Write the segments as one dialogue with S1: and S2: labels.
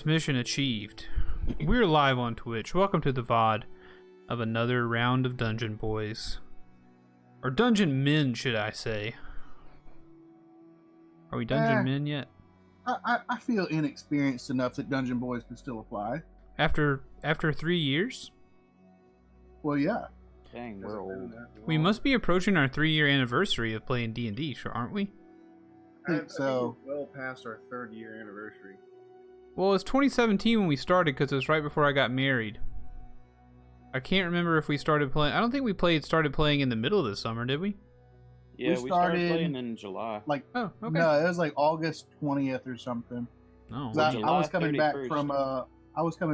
S1: Mission achieved. We're live on Twitch. Welcome to the VOD of another round of Dungeon Boys. Or Dungeon Men, should I say. Are we Dungeon Men yet?
S2: I feel inexperienced enough that Dungeon Boys can still apply.
S1: After 3 years?
S2: Well, yeah.
S3: Dang, we're old.
S1: We must be approaching our 3-year anniversary of playing D&D, sure, aren't we?
S2: I think so.
S4: We're well past our 3rd year anniversary.
S1: Well, it's 2017 when we started because it was right before I got married. I can't remember if we started playing. I don't think we started playing in the middle of the summer, did we?
S3: Yeah, we started playing in July.
S1: Oh, okay.
S2: No, it was like August 20th or something.
S1: No.
S2: I was coming
S3: 31st.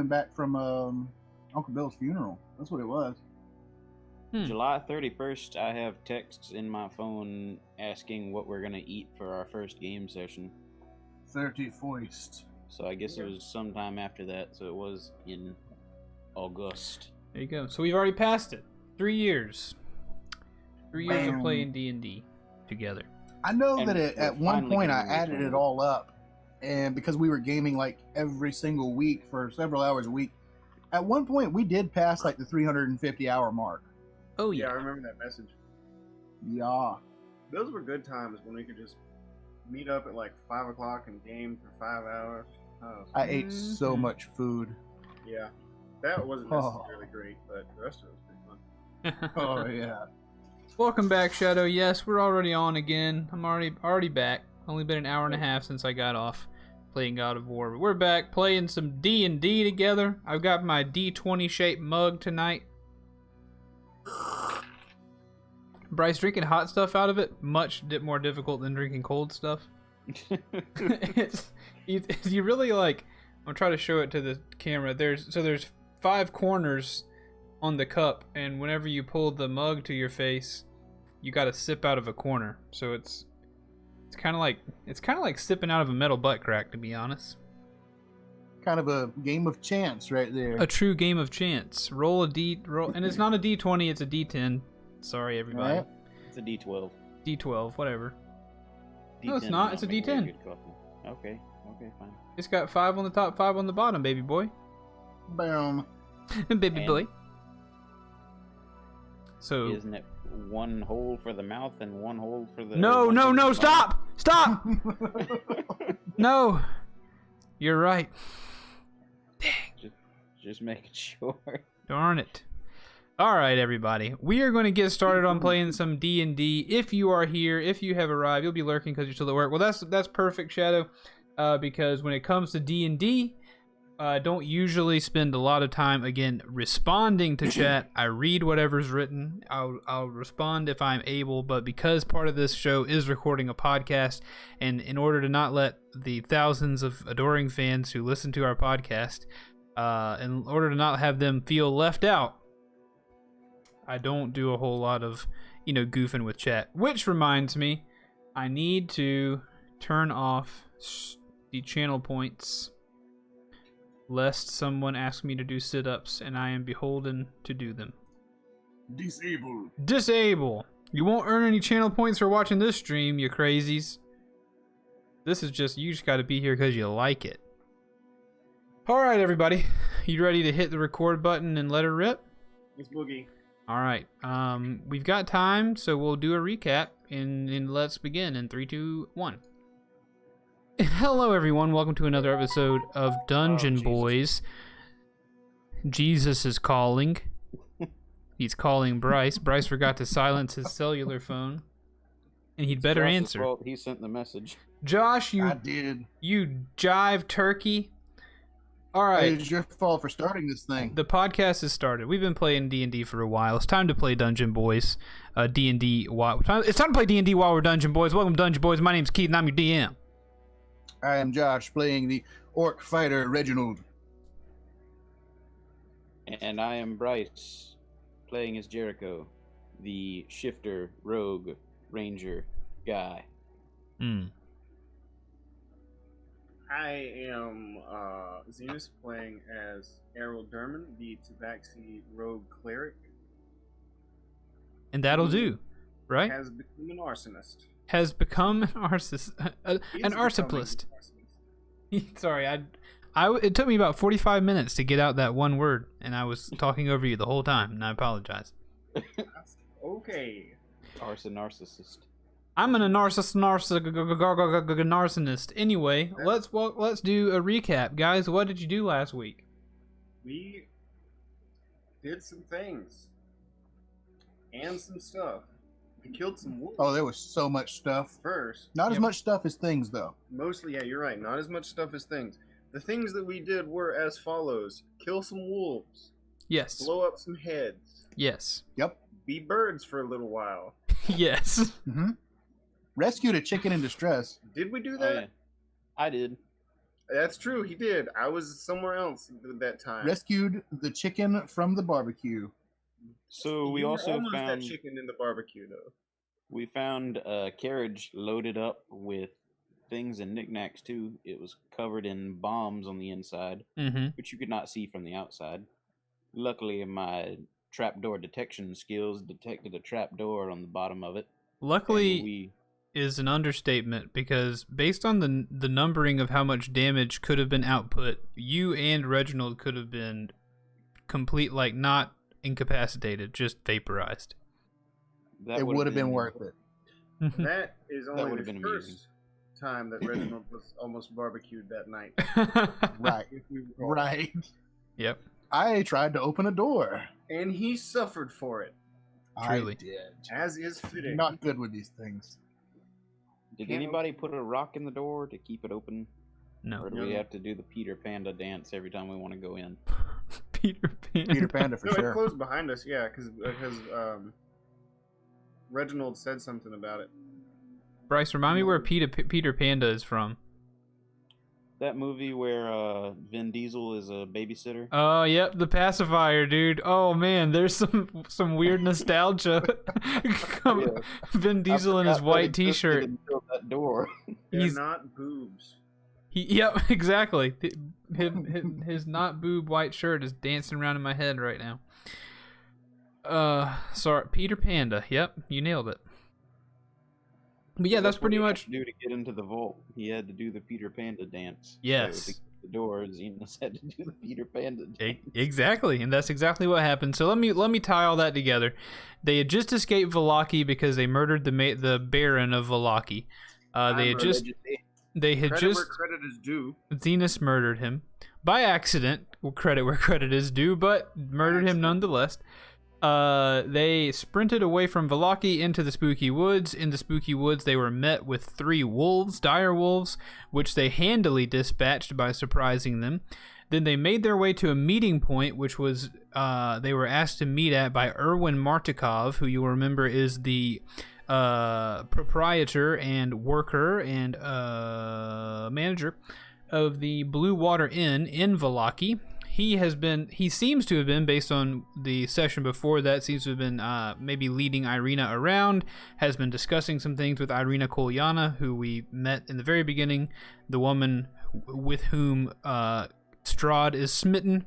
S2: back from Uncle Bill's funeral. That's what it was.
S3: July 31st, I have texts in my phone asking what we're going to eat for our first game session.
S2: 31st.
S3: So I guess it was sometime after that, so it was in August.
S1: There you go. So we've already passed it. 3 years. 3 years of
S2: Bam.
S1: playing D&D together.
S2: I know
S3: And
S2: that at one
S3: finally
S2: point I
S3: getting
S2: added
S3: returned.
S2: it all up, and because we were gaming like every single week for several hours a week, at one point we did pass like the 350 hour mark.
S1: Oh,
S4: Yeah, I
S1: yeah.
S4: remember that message.
S2: Yeah.
S4: Those were good times when we could just meet up at like 5 o'clock and game for 5 hours. Oh,
S2: I ate so
S1: Mhm.
S2: much food.
S4: yeah. That wasn't
S2: Oh.
S4: necessarily great, but the rest of it was pretty fun.
S2: Oh yeah.
S1: Welcome back, Shadow. Yes, we're already on again. I'm already back. Only been an hour and a half since I got off playing God of War. But we're back playing some D&D together. I've got my D20 shaped mug tonight. Bryce, drinking hot stuff out of it, much more difficult than drinking cold stuff. You really like. I'm trying to show it to the camera. There's 5 corners on the cup, and whenever you pull the mug to your face, you got to sip out of a corner. So it's kind of like sipping out of a metal butt crack, to be honest.
S2: Kind of a game of chance right there.
S1: A true game of chance. Roll, and it's not a D20, it's a D10. Sorry, everybody.
S2: Right.
S3: It's a D12.
S1: D12, whatever.
S3: D10
S1: No, it's not. It's a
S3: make very
S1: D10.
S3: good coffee. Okay, fine.
S1: It's got 5 on the top, 5 on the bottom, baby boy.
S2: Boom.
S1: Baby
S3: And-
S1: boy. So
S3: Isn't it one hole for the mouth and one hole for the...
S1: no,
S3: one for the
S1: stop! Stop! No. You're right.
S3: Just making sure.
S1: Darn it. All right, everybody. We are going to get started on playing some D&D. If you are here, if you have arrived, you'll be lurking because you're still at work. Well, that's perfect, Shadow, because when it comes to D&D, I don't usually spend a lot of time, again, responding to chat. I read whatever's written. I'll respond if I'm able, but because part of this show is recording a podcast, and in order to not let the thousands of adoring fans who listen to our podcast, in order to not have them feel left out, I don't do a whole lot of, goofing with chat. Which reminds me, I need to turn off the channel points, lest someone asks me to do sit-ups, and I am beholden to do them.
S2: Disable.
S1: Disable! You won't earn any channel points for watching this stream, you crazies. This is just, you just gotta be here because you like it. Alright, everybody. You ready to hit the record button and let her rip?
S4: It's Boogie.
S1: Alright, we've got time, so we'll do a recap, and let's begin in 3, 2, 1. Hello, everyone. Welcome to another episode of Dungeon
S3: Jesus.
S1: Boys. Jesus is calling. He's calling Bryce. Bryce forgot to silence his cellular phone, and he'd better
S3: Josh's
S1: answer.
S3: fault. He sent the message.
S1: Josh,
S2: I did.
S1: you jive turkey. All right.
S2: It's your fault for starting this thing.
S1: The podcast has started. We've been playing D&D for a while. It's time to play Dungeon Boys. D&D. It's time to play D&D while we're Dungeon Boys. Welcome, Dungeon Boys. My name's Keith, and I'm your DM.
S2: I am Josh, playing the orc fighter Reginald.
S3: And I am Bryce, playing as Jericho, the shifter, rogue, ranger guy.
S4: I am Zenus, playing as Errol Derman, the Tabaxi rogue cleric.
S1: And that'll do, right?
S4: Has become an arsonist.
S1: Has become an
S4: He is
S1: an
S4: becoming
S1: arsoplist.
S4: an arsonist.
S1: Sorry, It took me about 45 minutes to get out that one word, and I was talking over you the whole time, and I apologize.
S4: Okay.
S3: Arson narcissist.
S1: I'm an narcissist. Anyway, let's do a recap, guys. What did you do last week?
S4: We did some things. And some stuff. We killed some wolves.
S2: Oh, there was so much stuff.
S4: First.
S2: Not as much stuff as things, though.
S4: Mostly, yeah, you're right. Not as much stuff as things. The things that we did were as follows. Kill some wolves.
S1: Yes.
S4: Blow up some heads.
S1: Yes.
S2: Yep.
S4: Be birds for a little while.
S1: Yes.
S2: Mm-hmm. Rescued a chicken in distress.
S4: Did we do
S3: Oh,
S4: that?
S3: yeah. I did.
S4: That's true, he did. I was somewhere else at that time.
S2: Rescued the chicken from the barbecue.
S3: So we
S4: You were
S3: also
S4: almost
S3: found
S4: that chicken in the barbecue, though.
S3: we found a carriage loaded up with things and knickknacks too. It was covered in bombs on the inside,
S1: Mm-hmm.
S3: which you could not see from the outside. Luckily, my trapdoor detection skills detected a trapdoor on the bottom of it.
S1: Luckily,
S3: and we
S1: is an understatement because based on the numbering of how much damage could have been output, you and Reginald could have been complete, like not incapacitated, just vaporized.
S3: that
S2: It would have been worth it.
S4: That is only
S3: would've
S4: the
S3: been
S4: first
S3: amazing.
S4: time that Reginald was almost barbecued that night.
S2: Right.
S4: If we recall.
S2: Right.
S1: Yep.
S2: I tried to open a door.
S4: And he suffered for it,
S1: Truly.
S2: I did.
S4: as is fitting.
S2: Not good with these things.
S3: Did
S4: Can't
S3: anybody put a rock in the door to keep it open?
S1: No.
S3: Or do
S4: No.
S3: we have to do the Peter Panda dance every time we want to go in?
S1: Peter Pan.
S2: Peter Panda for
S4: No, it
S2: sure.
S4: closed behind us, yeah, because Reginald said something about it.
S1: Bryce, remind me where Peter Panda is from.
S3: That movie where Vin Diesel is a babysitter?
S1: Oh, yep, the pacifier, dude. Oh man, there's some weird nostalgia. Vin Diesel in his white T-shirt.
S3: That door.
S4: They're
S1: He's
S4: not boobs.
S1: yep, exactly. His not boob white shirt is dancing around in my head right now. Sorry, Peter Panda. Yep, you nailed it. But yeah, that's
S3: what
S1: pretty
S3: he had
S1: much.
S3: to do to get into the vault. He had to do the Peter Panda dance.
S1: Yes.
S3: So to get the door, Xenos had to do the Peter Panda dance.
S1: Exactly, and that's exactly what happened. So let me tie all that together. They had just escaped Vallaki because they murdered the Baron of Vallaki. They had just
S4: Credit where credit is due.
S1: Xenos murdered him by accident. Credit where credit is due, but murdered him nonetheless. They sprinted away from Vallaki into the spooky woods. In the spooky woods, they were met with 3 wolves, dire wolves, which they handily dispatched by surprising them. Then they made their way to a meeting point, which was they were asked to meet at by Erwin Martikov, who you'll remember is the proprietor and worker and manager of the Blue Water Inn in Vallaki. He seems to have been, based on the session before that, seems to have been maybe leading Irina around, has been discussing some things with Irina Kolyana, who we met in the very beginning, the woman with whom Strahd is smitten,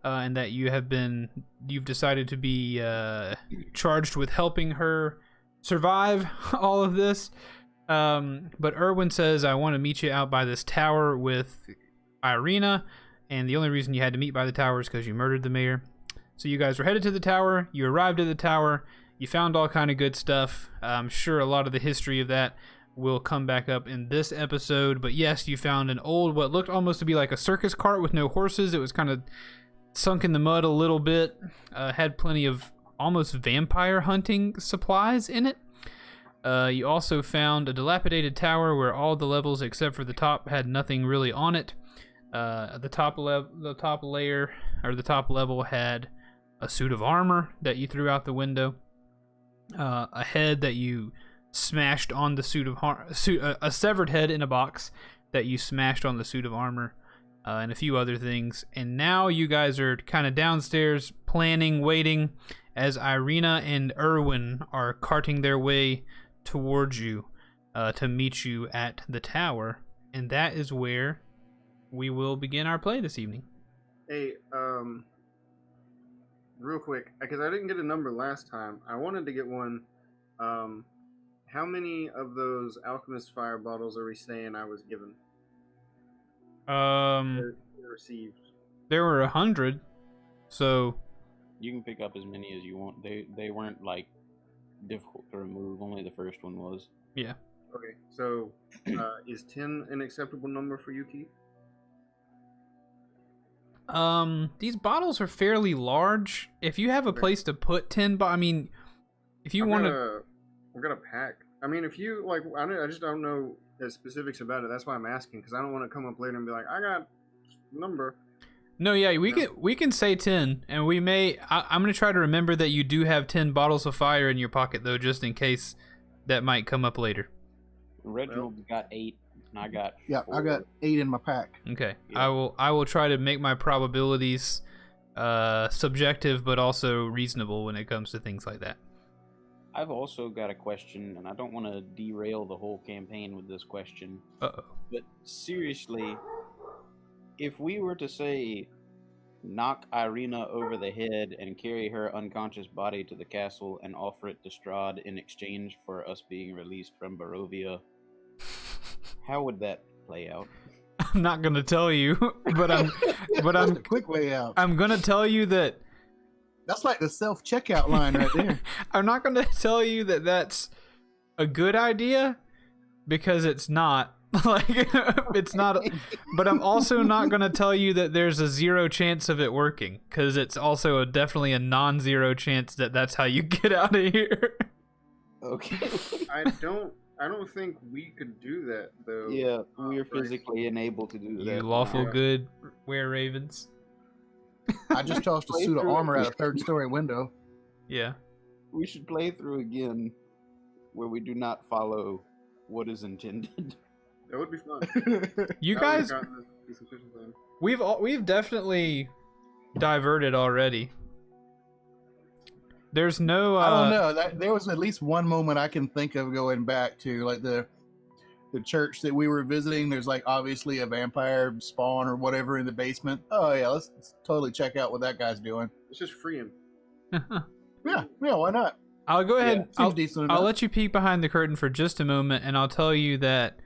S1: and that you've decided to be charged with helping her survive all of this. But Erwin says, I want to meet you out by this tower with Irina. And the only reason you had to meet by the tower is because you murdered the mayor. So you guys were headed to the tower. You arrived at the tower. You found all kind of good stuff. I'm sure a lot of the history of that will come back up in this episode. But yes, you found an old, what looked almost to be like a circus cart with no horses. It was kind of sunk in the mud a little bit. Had plenty of almost vampire hunting supplies in it. You also found a dilapidated tower where all the levels except for the top had nothing really on it. The top layer or the top level had a suit of armor that you threw out the window, a head that you smashed on the a severed head in a box that you smashed on the suit of armor, and a few other things. And now you guys are kind of downstairs planning, waiting, as Irina and Erwin are carting their way towards you to meet you at the tower, and that is where we will begin our play this evening.
S4: Hey, real quick, because I didn't get a number last time. I wanted to get one. How many of those alchemist fire bottles are we saying I was given? received?
S1: There were 100, so
S3: You can pick up as many as you want. They weren't like difficult to remove. Only the first one was.
S1: yeah.
S4: Okay, so is 10 an acceptable number for you, Keith?
S1: These bottles are fairly large. If you have a place to put 10, I mean, if you want to,
S4: I've got a pack. I mean, if you like, I just don't know the specifics about it. That's why I'm asking, because I don't want to come up later and be like, I got a number.
S1: no, yeah, we can say 10, and we may. I'm gonna try to remember that you do have 10 bottles of fire in your pocket though, just in case that might come up later.
S3: Reginald got 8, and I got 4.
S2: I got 8 in my pack.
S1: Okay,
S3: Yeah.
S1: I will try to make my probabilities subjective but also reasonable when it comes to things like that.
S3: I've also got a question, and I don't want to derail the whole campaign with this question.
S1: Uh-oh.
S3: But seriously, if we were to say, knock Irina over the head and carry her unconscious body to the castle and offer it to Strahd in exchange for us being released from Barovia, how would that play out?
S1: I'm not gonna tell you, but I'm
S2: That's the quick way out.
S1: I'm gonna tell you that
S2: That's like the self-checkout line right there.
S1: I'm not gonna tell you that that's a good idea because it's not. Like it's not. But I'm also not gonna tell you that there's a 0 chance of it working because it's also definitely a non-zero chance that that's how you get out of here.
S3: Okay.
S4: I don't think we could do that though.
S3: Yeah, we're physically unable to do
S1: You
S3: that.
S1: lawful
S4: Yeah.
S1: good were ravens.
S2: I just tossed a suit of armor out a 3rd-story window.
S1: Yeah.
S3: We should play through again where we do not follow what is intended.
S4: That would be fun.
S1: You
S4: That would
S1: guys,
S4: be kind of a decent fishing plan.
S1: we've definitely diverted already. There's no.
S2: I don't know. There was at least one moment I can think of going back to, like the church that we were visiting. There's like obviously a vampire spawn or whatever in the basement. Oh yeah, let's totally check out what that guy's doing.
S4: Let's just free him.
S2: Yeah, why not?
S1: I'll go ahead.
S2: Seems decent enough.
S1: I'll let you peek behind the curtain for just a moment, and I'll tell you that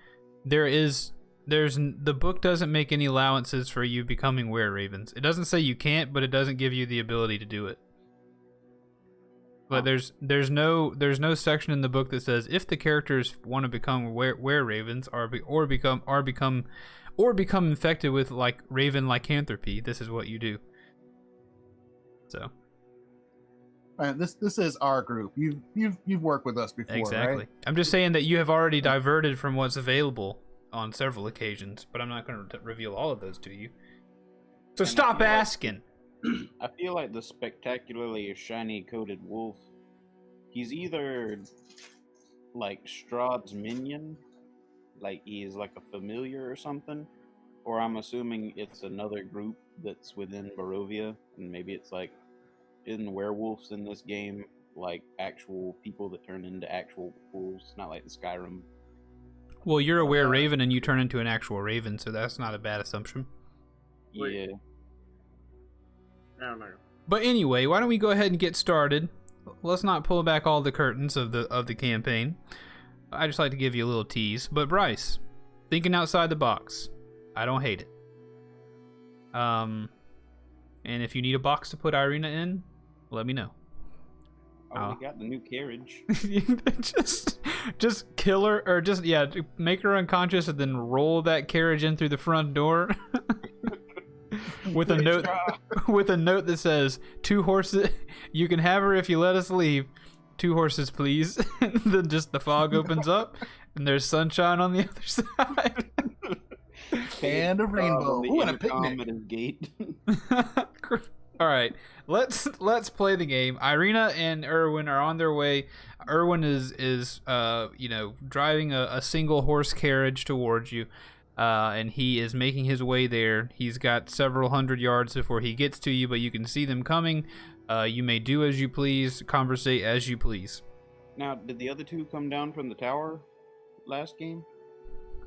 S1: there's the book doesn't make any allowances for you becoming were-ravens. It doesn't say you can't, but it doesn't give you the ability to do it. But there's no section in the book that says if the characters want to become were-ravens or become infected with like raven lycanthropy, this is what you do. So.
S2: This is our group. You've worked with us before,
S1: Exactly.
S2: right?
S1: I'm just saying that you have already diverted from what's available on several occasions, but I'm not going to reveal all of those to you. So
S3: And I
S1: stop
S3: feel like-
S1: asking.
S3: I feel like the spectacularly shiny coated wolf, he's either like Strahd's minion, like he's like a familiar or something, or I'm assuming it's another group that's within Barovia, and maybe it's like, in werewolves in this game, like actual people that turn into actual wolves, not like the Skyrim.
S1: Well, you're a were-raven and you turn into an actual raven, so that's not a bad assumption.
S4: Wait.
S3: Yeah.
S4: I don't know.
S1: But anyway, why don't we go ahead and get started? Let's not pull back all the curtains of the campaign. I just like to give you a little tease. But Bryce, thinking outside the box, I don't hate it. And if you need a box to put Irina in, let me know.
S3: Oh, we got the new carriage.
S1: just kill her, or make her unconscious and then roll that carriage in through the front door with a note that says 2 horses. You can have her if you let us leave. 2 horses, please. And then just the fog opens up and there's sunshine on the other side.
S2: And a rainbow.
S3: The
S2: Ooh, and a
S3: intercom
S2: picnic.
S3: at his gate.
S1: All right, let's play the game. Irina and Erwin are on their way. Erwin is driving a single horse carriage towards you, and he is making his way there. He's got several hundred yards before he gets to you, but you can see them coming. You may do as you please, conversate as you please.
S3: Now, did the other 2 come down from the tower last game?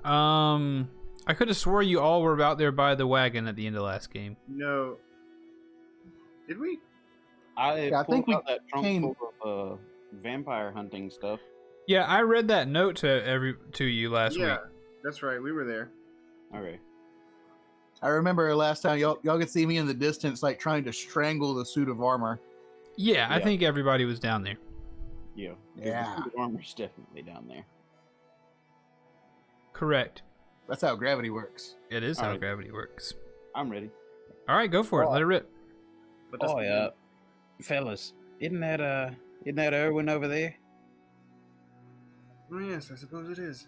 S1: I could have swore you all were out there by the wagon at the end of last game.
S4: No. Did we?
S3: I
S2: think we
S3: out that trunk
S2: came-
S3: full of vampire hunting stuff.
S1: Yeah, I read that note to you last
S4: Yeah,
S1: week.
S4: that's right. We were there.
S3: All right.
S2: I remember last time y'all could see me in the distance, like trying to strangle the suit of armor.
S1: Yeah, I
S3: Yeah.
S1: think everybody was down there.
S3: Yeah.
S2: Yeah.
S3: The suit of armor's definitely down there.
S1: Correct.
S2: That's how gravity works.
S1: It is how
S3: Alright.
S1: gravity works.
S3: I'm ready.
S1: All right, go for it. Let it rip.
S4: But that's
S3: Oh yeah, fellas, isn't that Erwin over there?
S4: Oh, yes, I suppose it is.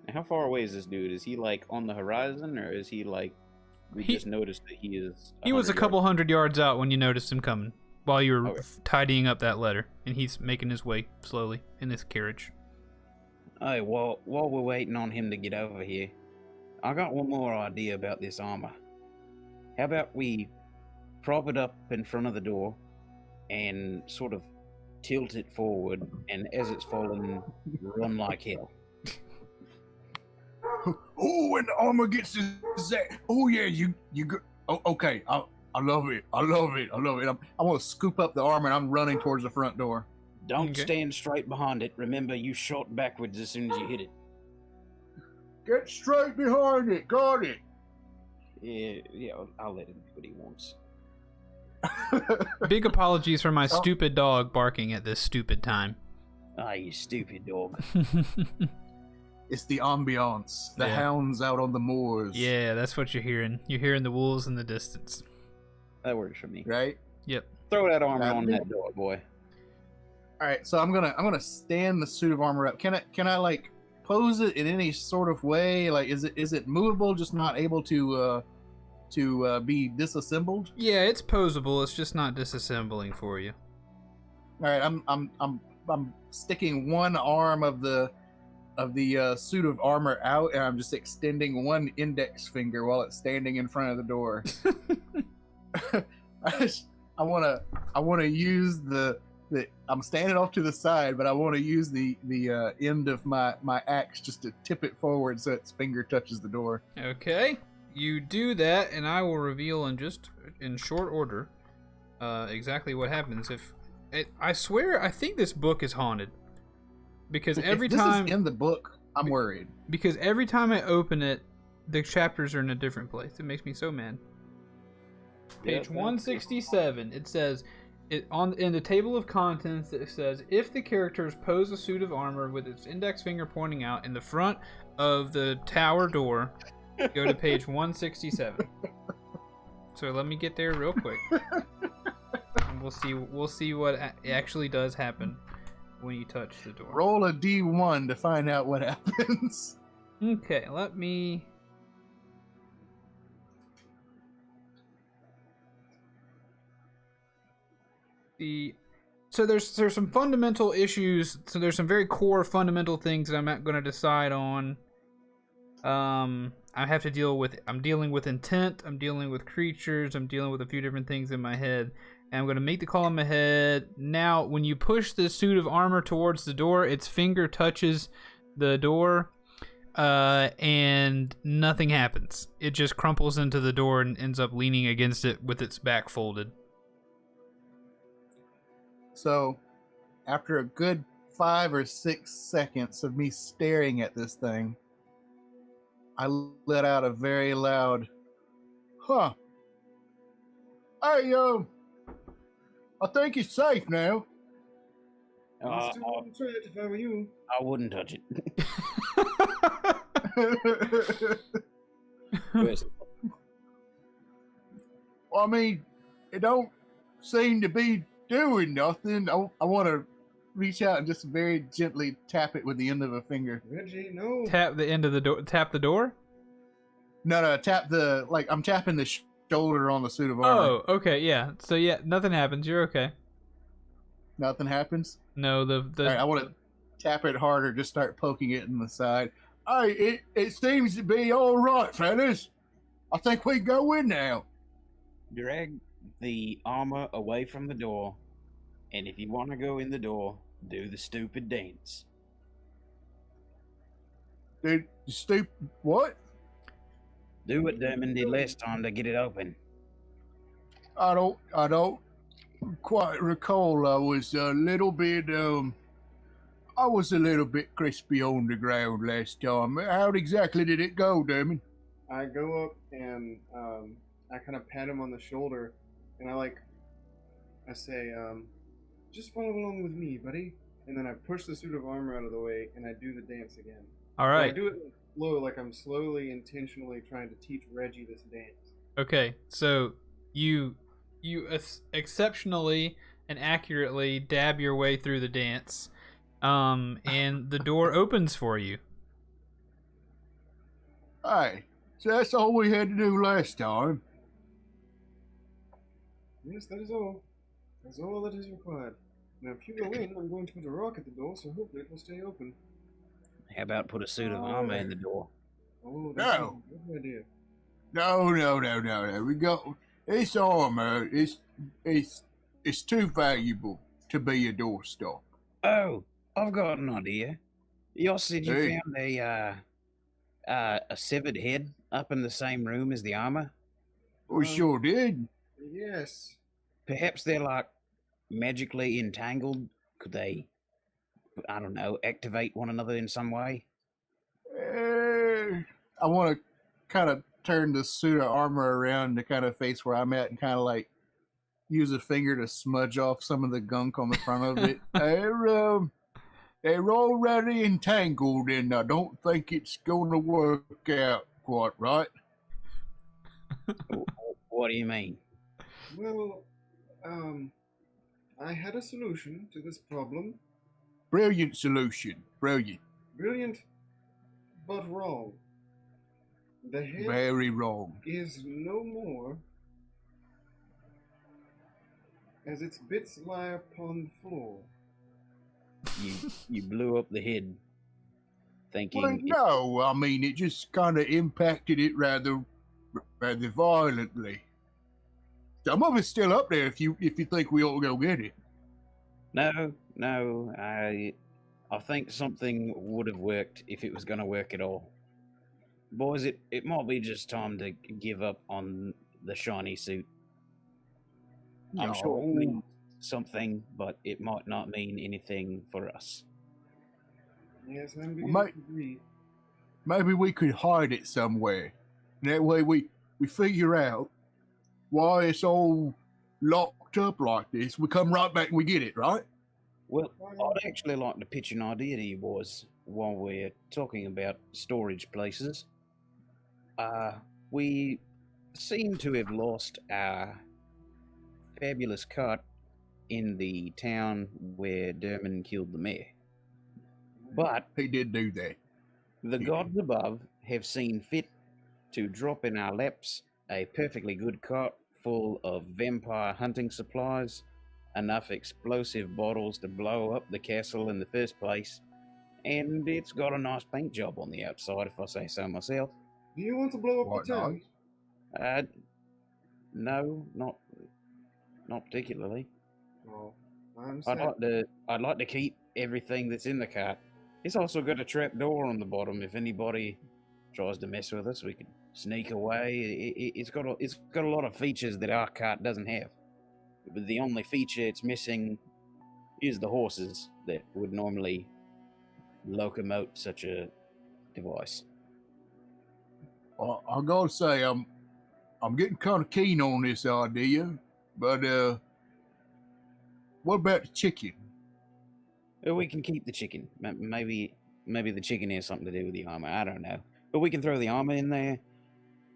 S3: How far away is this dude? Is he like on the horizon, or is he like we
S1: He-
S3: just noticed that he is?
S1: He was a
S3: 100
S1: couple
S3: yards-
S1: hundred yards out when you noticed him coming while you were
S3: Okay.
S1: tidying up that letter, and he's making his way slowly in this carriage.
S3: Hey, while we're waiting on him to get over here, I got one more idea about this armor. How about we prop it up in front of the door and sort of tilt it forward, and as it's falling, run like hell.
S2: Oh, when the armor gets to that, oh yeah, you go. Oh, okay, I love it. I love it. I'm gonna scoop up the armor and I'm running towards the front door.
S3: Don't
S1: Okay.
S3: stand straight behind it. Remember, you shot backwards as soon as you hit it.
S2: Get straight behind it. Got it.
S3: Yeah, I'll let him do what he wants.
S1: Big apologies for my
S2: Oh.
S1: stupid dog barking at this stupid time.
S3: Ah, you stupid dog.
S2: It's the ambiance. The
S1: Yeah.
S2: hounds out on the moors.
S1: Yeah, that's what you're hearing. You're hearing the wolves in the distance.
S3: That works for me.
S2: Right.
S1: Yep.
S3: Throw that armor
S2: That'd
S3: on
S2: be-
S3: that door, boy.
S2: All right. So I'm gonna stand the suit of armor up. Can I like pose it in any sort of way? Like, is it movable? Just not able to be disassembled?
S1: Yeah, it's posable. It's just not disassembling for you.
S2: All right. I'm sticking one arm of the suit of armor out, and I'm just extending one index finger while it's standing in front of the door. I want to use the I'm standing off to the side, but I want to use the end of my axe just to tip it forward so its finger touches the door.
S1: Okay, you do that, and I will reveal in short order exactly what happens. I swear, I think this book is haunted because every
S2: if this
S1: time
S2: is in the book, I'm worried.
S1: because every time I open it, the chapters are in a different place. It makes me so mad. Page 167. It says in the table of contents. It says if the characters pose a suit of armor with its index finger pointing out in the front of the tower door, go to page 167. So let me get there real quick, and we'll see what actually does happen when you touch the door.
S2: Roll a D1 to find out what happens.
S1: Okay, let me. So there's some fundamental issues. So there's some very core fundamental things that I'm not going to decide on. I have to deal with. I'm dealing with intent. I'm dealing with creatures. I'm dealing with a few different things in my head. And I'm going to make the call in my head. Now, when you push the suit of armor towards the door, its finger touches the door, and nothing happens. It just crumples into the door and ends up leaning against it with its back folded.
S2: So, after a good 5 or 6 seconds of me staring at this thing, I let out a very loud, "Huh. Hey, I think it's safe now."
S4: I'd still wouldn't try it if I were you.
S3: I wouldn't touch it.
S2: Well, I mean, it don't seem to be doing nothing. I want to reach out and just very gently tap it with the end of a finger.
S4: Reggie, no.
S1: Tap the end of the door. Tap the door.
S2: No, tap I'm tapping the shoulder on the suit of armor.
S1: Oh, okay, yeah. So yeah, nothing happens. You're okay.
S2: Nothing happens.
S1: No, the
S2: All right, I want to tap it harder. Just start poking it in the side. Hey, it seems to be all right, fellas. I think we go in now.
S3: Drag the armor away from the door, and if you want to go in the door, do the stupid dance.
S2: Dude, you stupid. What?
S3: Do what Dermot did last time to get it open.
S2: I don't quite recall. I was a little bit crispy on the ground last time. How exactly did it go, Damon?
S4: I go up and I kind of pat him on the shoulder, and I say, just follow along with me, buddy. And then I push the suit of armor out of the way, and I do the dance again.
S1: All
S4: But I
S1: right.
S4: do it slow, like I'm slowly, intentionally trying to teach Reggie this dance.
S1: Okay. So you exceptionally and accurately dab your way through the dance, and the door opens for you.
S2: Hey, so that's all we had to do last time.
S4: Yes, that is all. That's all that is required. Now, if you go in, I'm going to put a rock at the door, so hopefully it will stay open.
S3: How about put a suit of armor in the door?
S4: Oh, that's
S2: No.
S4: a good idea.
S2: No. We got this armor. It's too valuable to be a doorstop.
S3: Oh, I've got an idea. You said you
S2: Hey.
S3: found a severed head up in the same room as the armor.
S2: We sure did.
S4: Yes.
S3: Perhaps they're like magically entangled. Could they, I don't know, activate one another in some way?
S2: I want to kind of turn the suit of armor around to kind of face where I'm at and kind of like use a finger to smudge off some of the gunk on the front of it. They're already entangled, and I don't think it's going to work out quite right.
S3: What do you mean?
S4: Well, I had a solution to this problem.
S2: Brilliant solution. Brilliant.
S4: Brilliant, but wrong. The head
S2: Very wrong.
S4: is no more, as its bits lie upon the floor.
S3: You blew up the head, thinking.
S2: Well, no, I mean, it just kind of impacted it rather violently. Some of it's still up there if you think we ought to go get it.
S3: No, I think something would have worked if it was going to work at all. Boys, it might be just time to give up on the shiny suit. I'm sure it means something, but it might not mean anything for us.
S4: Yes, I'm beginning
S2: Well,
S4: to agree.
S2: Maybe we could hide it somewhere. And that way we figure out why it's all locked up like this. We come right back and we get it, right?
S3: Well, I'd actually like to pitch an idea to you boys while we're talking about storage places. We seem to have lost our fabulous cart in the town where Derman killed the mayor. But
S2: He did do that.
S3: the gods above have seen fit to drop in our laps a perfectly good cart full of vampire hunting supplies, enough explosive bottles to blow up the castle in the first place, and it's got a nice paint job on the outside, if I say so myself.
S4: Do you want to blow up
S2: What,
S4: the town?
S3: No, not particularly.
S4: Oh, I'm sad.
S3: I'd like to keep everything that's in the cart. It's also got a trap door on the bottom. If anybody tries to mess with us, we can sneak away. It's got a lot of features that our cart doesn't have. But the only feature it's missing is the horses that would normally locomote such a device.
S2: I gotta say, I'm getting kind of keen on this idea, but what about the chicken?
S3: We can keep the chicken. Maybe the chicken has something to do with the armor. I don't know. But we can throw the armor in there.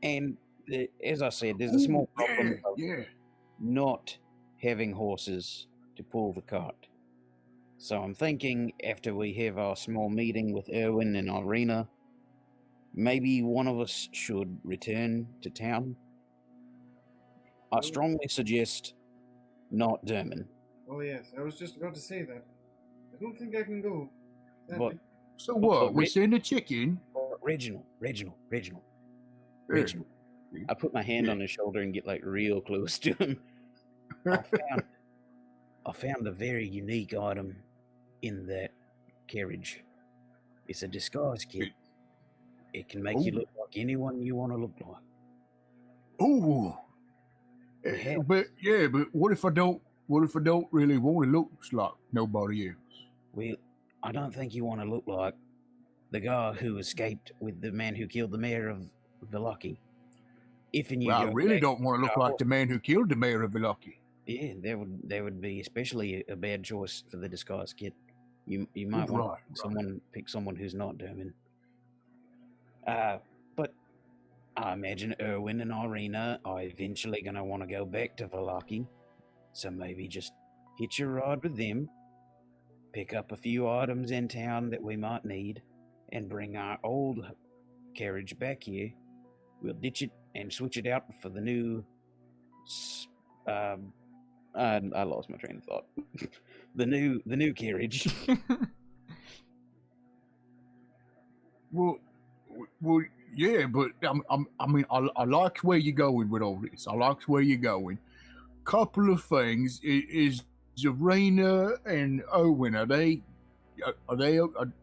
S3: And as I said, there's a small problem of
S2: Yeah.
S3: not having horses to pull the cart. So I'm thinking after we have our small meeting with Erwin and Irina, maybe one of us should return to town. I strongly suggest not Derman.
S4: Oh yes, I was just about to say that. I don't think I can go.
S3: But
S2: So what? We
S3: Rick-
S2: send the chicken.
S3: Reginald.
S2: Yeah.
S3: I put my hand on his shoulder and get like real close to him. I found a very unique item in that carriage. It's a disguise kit. It can make you
S2: Ooh.
S3: look like anyone you want to look like.
S2: Ooh.
S3: Yeah.
S2: But what if I don't really want to look like nobody else?
S3: Well, I don't think you want to look like the guy who escaped with the man who killed the mayor of Velocki. If and you
S2: Well, I
S3: go
S2: really
S3: back,
S2: don't want to look like the man who killed the mayor of Velocki.
S3: yeah, that would be especially a bad choice for the disguise kit. You might want
S2: Right.
S3: pick someone who's not Derman. But I imagine Erwin and Irina are eventually going to want to go back to Velocki, so maybe just hitch a ride with them, pick up a few items in town that we might need, and bring our old carriage back here. We'll ditch it and switch it out for the new. I lost my train of thought. the new carriage.
S2: Well, yeah, but I like where you're going with all this. I like where you're going. Couple of things is Zarina and Owen. Are they?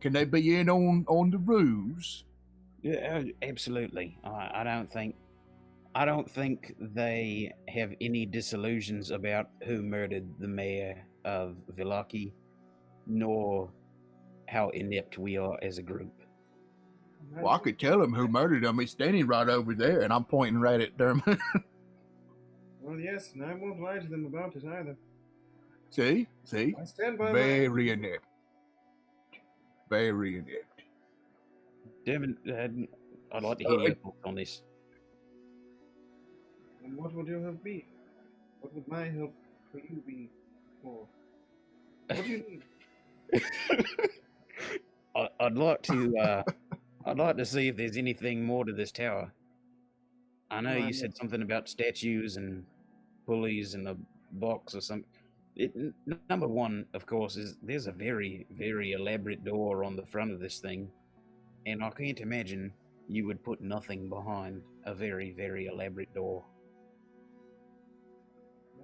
S2: Can they be in on the ruse?
S3: Yeah, absolutely. I don't think they have any disillusions about who murdered the mayor of Velocki, nor how inept we are as a group.
S2: Well, I could tell him who murdered him. He's standing right over there, and I'm pointing right at Dermot.
S4: Well, yes, and I won't lie to them about it either.
S2: See?
S4: I stand by
S2: Very inept. Very inept.
S3: Dermot, I'd like to hear your thoughts on this.
S4: And what would your help be? What would my help for you be for? What do you need?
S3: I'd like to see if there's anything more to this tower. I know you said something about statues and pulleys and a box or something. Number one, of course, is there's a very, very elaborate door on the front of this thing, and I can't imagine you would put nothing behind a very, very elaborate door.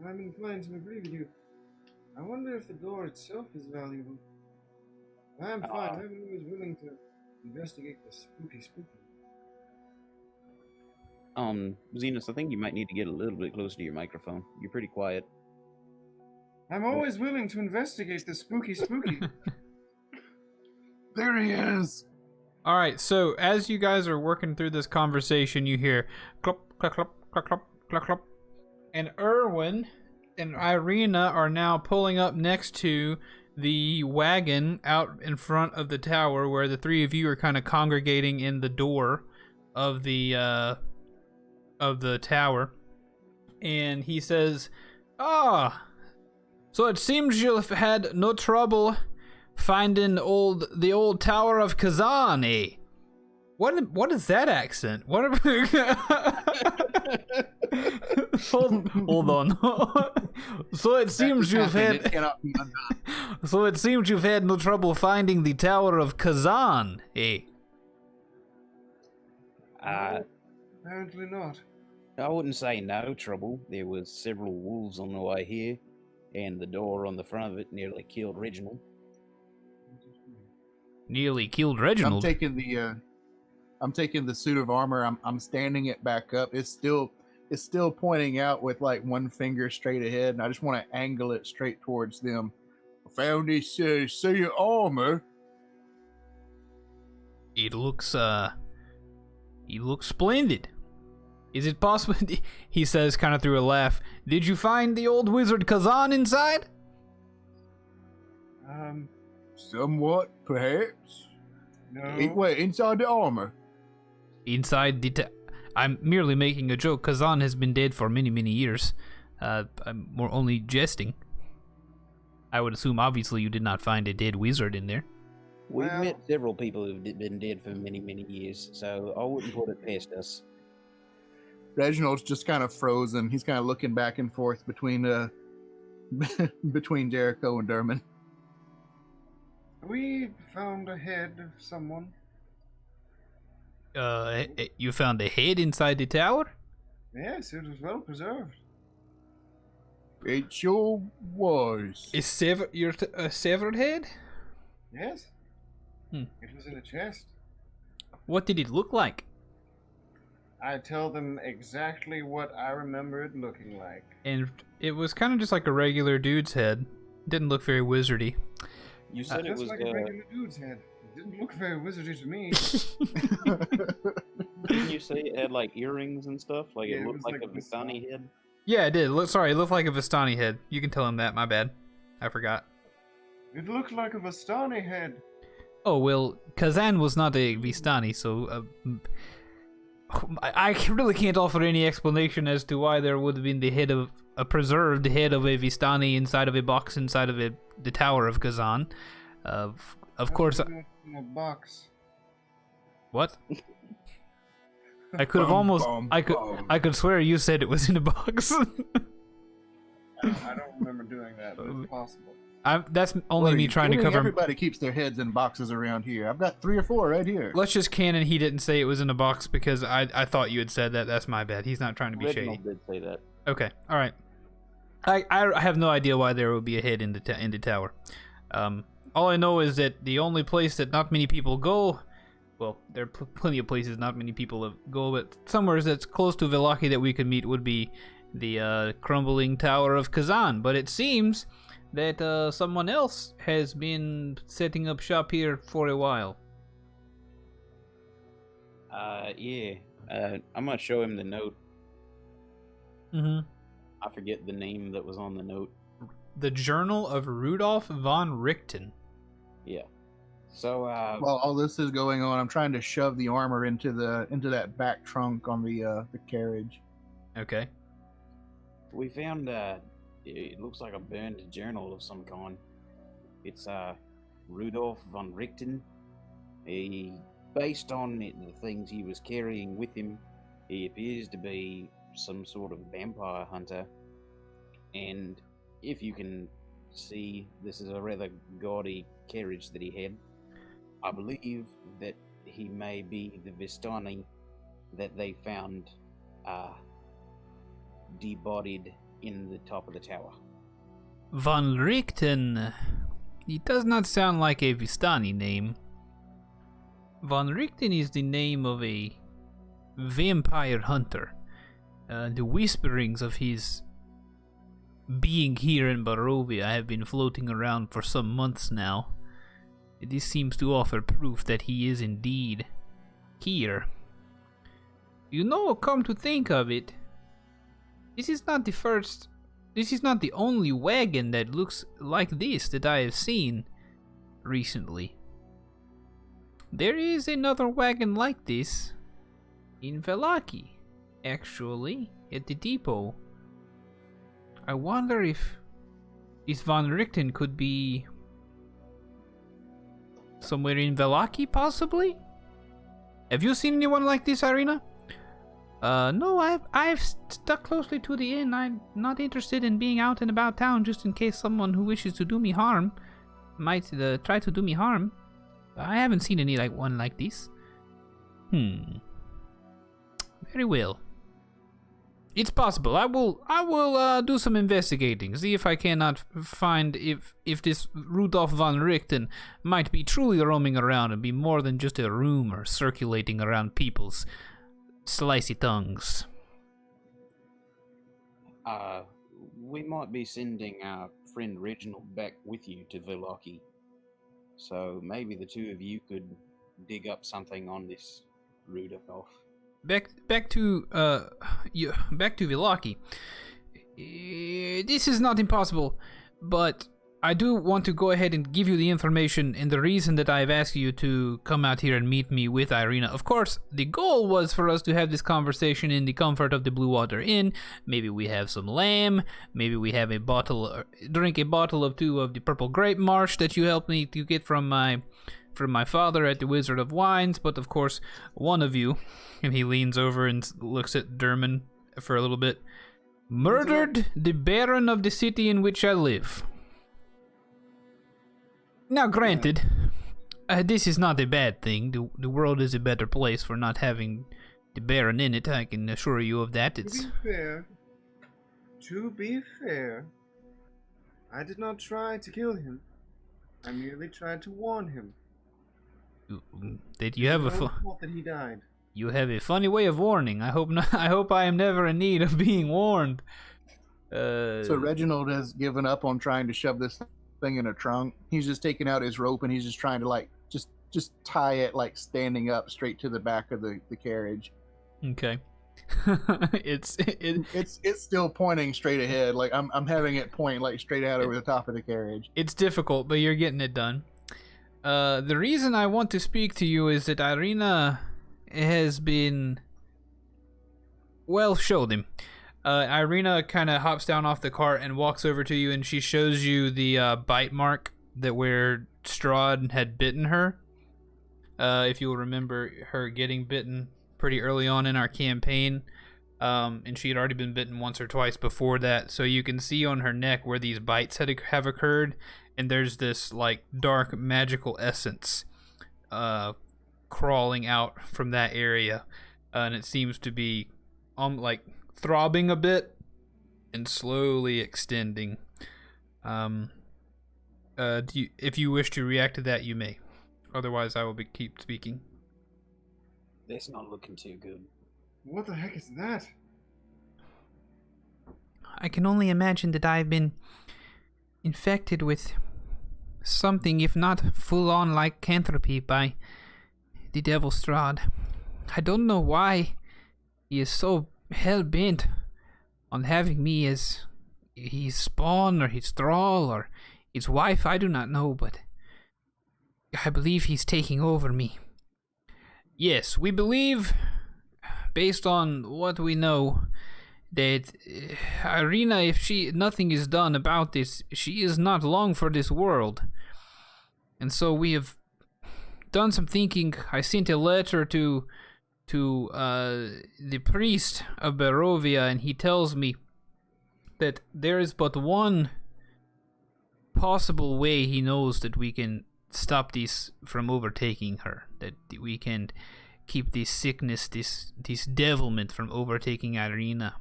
S4: I'm inclined to agree with you. I wonder if the door itself is valuable. I'm fine. I'm always willing to investigate the spooky.
S3: Zenos, I think you might need to get a little bit closer to your microphone. You're pretty quiet.
S4: I'm always willing to investigate the spooky.
S2: There he is.
S1: All right, so as you guys are working through this conversation, you hear clop, clop, clop, clop, clop, clop, clop. And Erwin and Irina are now pulling up next to the wagon out in front of the tower where the three of you are kind of congregating in the door of the tower. And he says, so it seems you've had no trouble finding the old Tower of Kazan, eh? What is that accent? What? Hold on. So it seems you've had. So it seems you've had no trouble finding the Tower of Kazan, eh?
S4: Apparently not.
S3: I wouldn't say no trouble. There was several wolves on the way here, and the door on the front of it nearly killed Reginald.
S1: Nearly killed Reginald.
S2: I'm taking the suit of armor. I'm standing it back up. It's still pointing out with like one finger straight ahead, and I just want to angle it straight towards them. I found this suit of armor.
S1: It looks splendid. Is it possible? He says, kind of through a laugh. Did you find the old wizard Kazan inside?
S2: Somewhat, perhaps.
S4: No.
S2: Wait, inside the armor.
S1: Inside the I'm merely making a joke. Kazan has been dead for many, many years. I'm more only jesting. I would assume, obviously, you did not find a dead wizard in there.
S3: We've met several people who've been dead for many, many years, so I wouldn't put it past us.
S2: Reginald's just kind of frozen. He's kind of looking back and forth between between Jericho and Dermot.
S4: We found a head of someone.
S1: You found a head inside the tower?
S4: Yes, it was well preserved.
S2: It sure was.
S1: A severed head?
S4: Yes. It was in a chest.
S1: What did it look like?
S4: I tell them exactly what I remember it looking like.
S1: And it was kind of just like a regular dude's head. Didn't look very wizardy.
S3: You said it was
S4: like a regular dude's head. It didn't look very wizardy to me.
S3: Didn't you say it had like earrings and stuff? Like
S4: Yeah,
S3: it
S4: it
S3: looked
S4: was
S3: like
S4: like
S3: a
S4: a
S3: Vistani head?
S1: Yeah, it did. Sorry, it looked like a Vistani head. You can tell him that. My bad. I forgot.
S4: It looked like a Vistani head.
S1: Oh, well, Kazan was not a Vistani, so I really can't offer any explanation as to why there would have been the head of a preserved head of a Vistani inside of a box inside of the Tower of Kazan. Of course.
S4: In a box.
S1: What? I could have almost. I could swear you said it was in a box.
S4: I don't remember doing that, but it's possible.
S1: That's only me trying to cover.
S2: Everybody keeps their heads in boxes around here. I've got 3 or 4 right here.
S1: Let's just canon he didn't say it was in a box because I thought you had said that. That's my bad. He's not trying to be
S3: Reginald
S1: shady.
S3: did say that.
S1: Okay, all right. I have no idea why there would be a head in the tower. All I know is that the only place that not many people go, well, there are plenty of places not many people go, but somewhere that's close to Vallaki that we could meet would be the crumbling Tower of Kazan. But it seems that someone else has been setting up shop here for a while.
S3: Yeah. I'm gonna show him the note.
S1: Mm-hmm.
S3: I forget the name that was on the note.
S1: The Journal of Rudolph Von Richton.
S3: Yeah. So,
S2: While all this is going on, I'm trying to shove the armor into that back trunk on the carriage.
S1: Okay.
S3: we found, it looks like a burned journal of some kind. It's, Rudolph Von Richton. Based on the things he was carrying with him, he appears to be some sort of vampire hunter. And if you can see, this is a rather gaudy carriage that he had. I believe that he may be the Vistani that they found debodied in the top of the tower.
S1: Von Richton. It does not sound like a Vistani name. Von Richton is the name of a vampire hunter. The whisperings of his being here in Barovia have been floating around for some months now. This seems to offer proof that he is indeed here. You know, come to think of it, this is not the only wagon that looks like this that I have seen recently. There is another wagon like this in Vallaki, actually, at the depot. I wonder if Von Richton could be somewhere in Vallaki, possibly? Have you seen anyone like this, Irina? No, I've stuck closely to the inn. I'm not interested in being out and about town just in case someone who wishes to do me harm might try to do me harm. I haven't seen any one like this. Very well. It's possible. I will do some investigating. See if I cannot find if this Rudolph von Richton might be truly roaming around and be more than just a rumor circulating around people's slicey tongues.
S3: We might be sending our friend Reginald back with you to Vallaki. So maybe the two of you could dig up something on this Rudolph.
S1: Back to Vallaki. This is not impossible, but I do want to go ahead and give you the information and the reason that I've asked you to come out here and meet me with Irina. Of course, the goal was for us to have this conversation in the comfort of the Blue Water Inn. Maybe we have some lamb. Maybe we have drink a bottle of 2 of the purple grape marsh that you helped me to get from my father at the Wizard of Wines. But of course, one of you, and he leans over and looks at Derman for a little bit, murdered the Baron of the city in which I live. Now, granted, this is not a bad thing. The world is a better place for not having the Baron in it. I can assure you of that.
S4: To be fair, I did not try to kill him. I merely tried to warn him.
S1: That you have
S4: fault that he died.
S1: You have a funny way of warning. I hope not. I hope I am never in need of being warned.
S2: So Reginald has given up on trying to shove this thing in a trunk. He's just taking out his rope and he's just trying to just tie it standing up straight to the back of the carriage.
S1: Okay. It's
S2: It's still pointing straight ahead. Like I'm having it point like straight out over the top of the carriage.
S1: it's difficult, but you're getting it done. The reason I want to speak to you is that Irina has been... Well, showed him. Irina kind of hops down off the cart and walks over to you, and she shows you the bite mark that where Strahd had bitten her. If you'll remember her getting bitten pretty early on in our campaign. And she had already been bitten once or twice before that. So you can see on her neck where these bites have occurred. And there's this like dark magical essence crawling out from that area. And it seems to be like throbbing a bit and slowly extending. If you wish to react to that, you may. Otherwise, I will keep speaking.
S3: That's not looking too good.
S4: What the heck is that?
S1: I can only imagine that I've been infected with something, if not full-on lycanthropy, by the Devil Strahd. I don't know why he is so hell-bent on having me as his spawn or his thrall or his wife. I do not know, but I believe he's taking over me. Yes, we believe, based on what we know, that Irina, if nothing is done about this, she is not long for this world. And so we have done some thinking. I sent a letter to the priest of Barovia, and he tells me that there is but one possible way he knows that we can stop this from overtaking her, that we can keep this sickness, this devilment from overtaking Irina.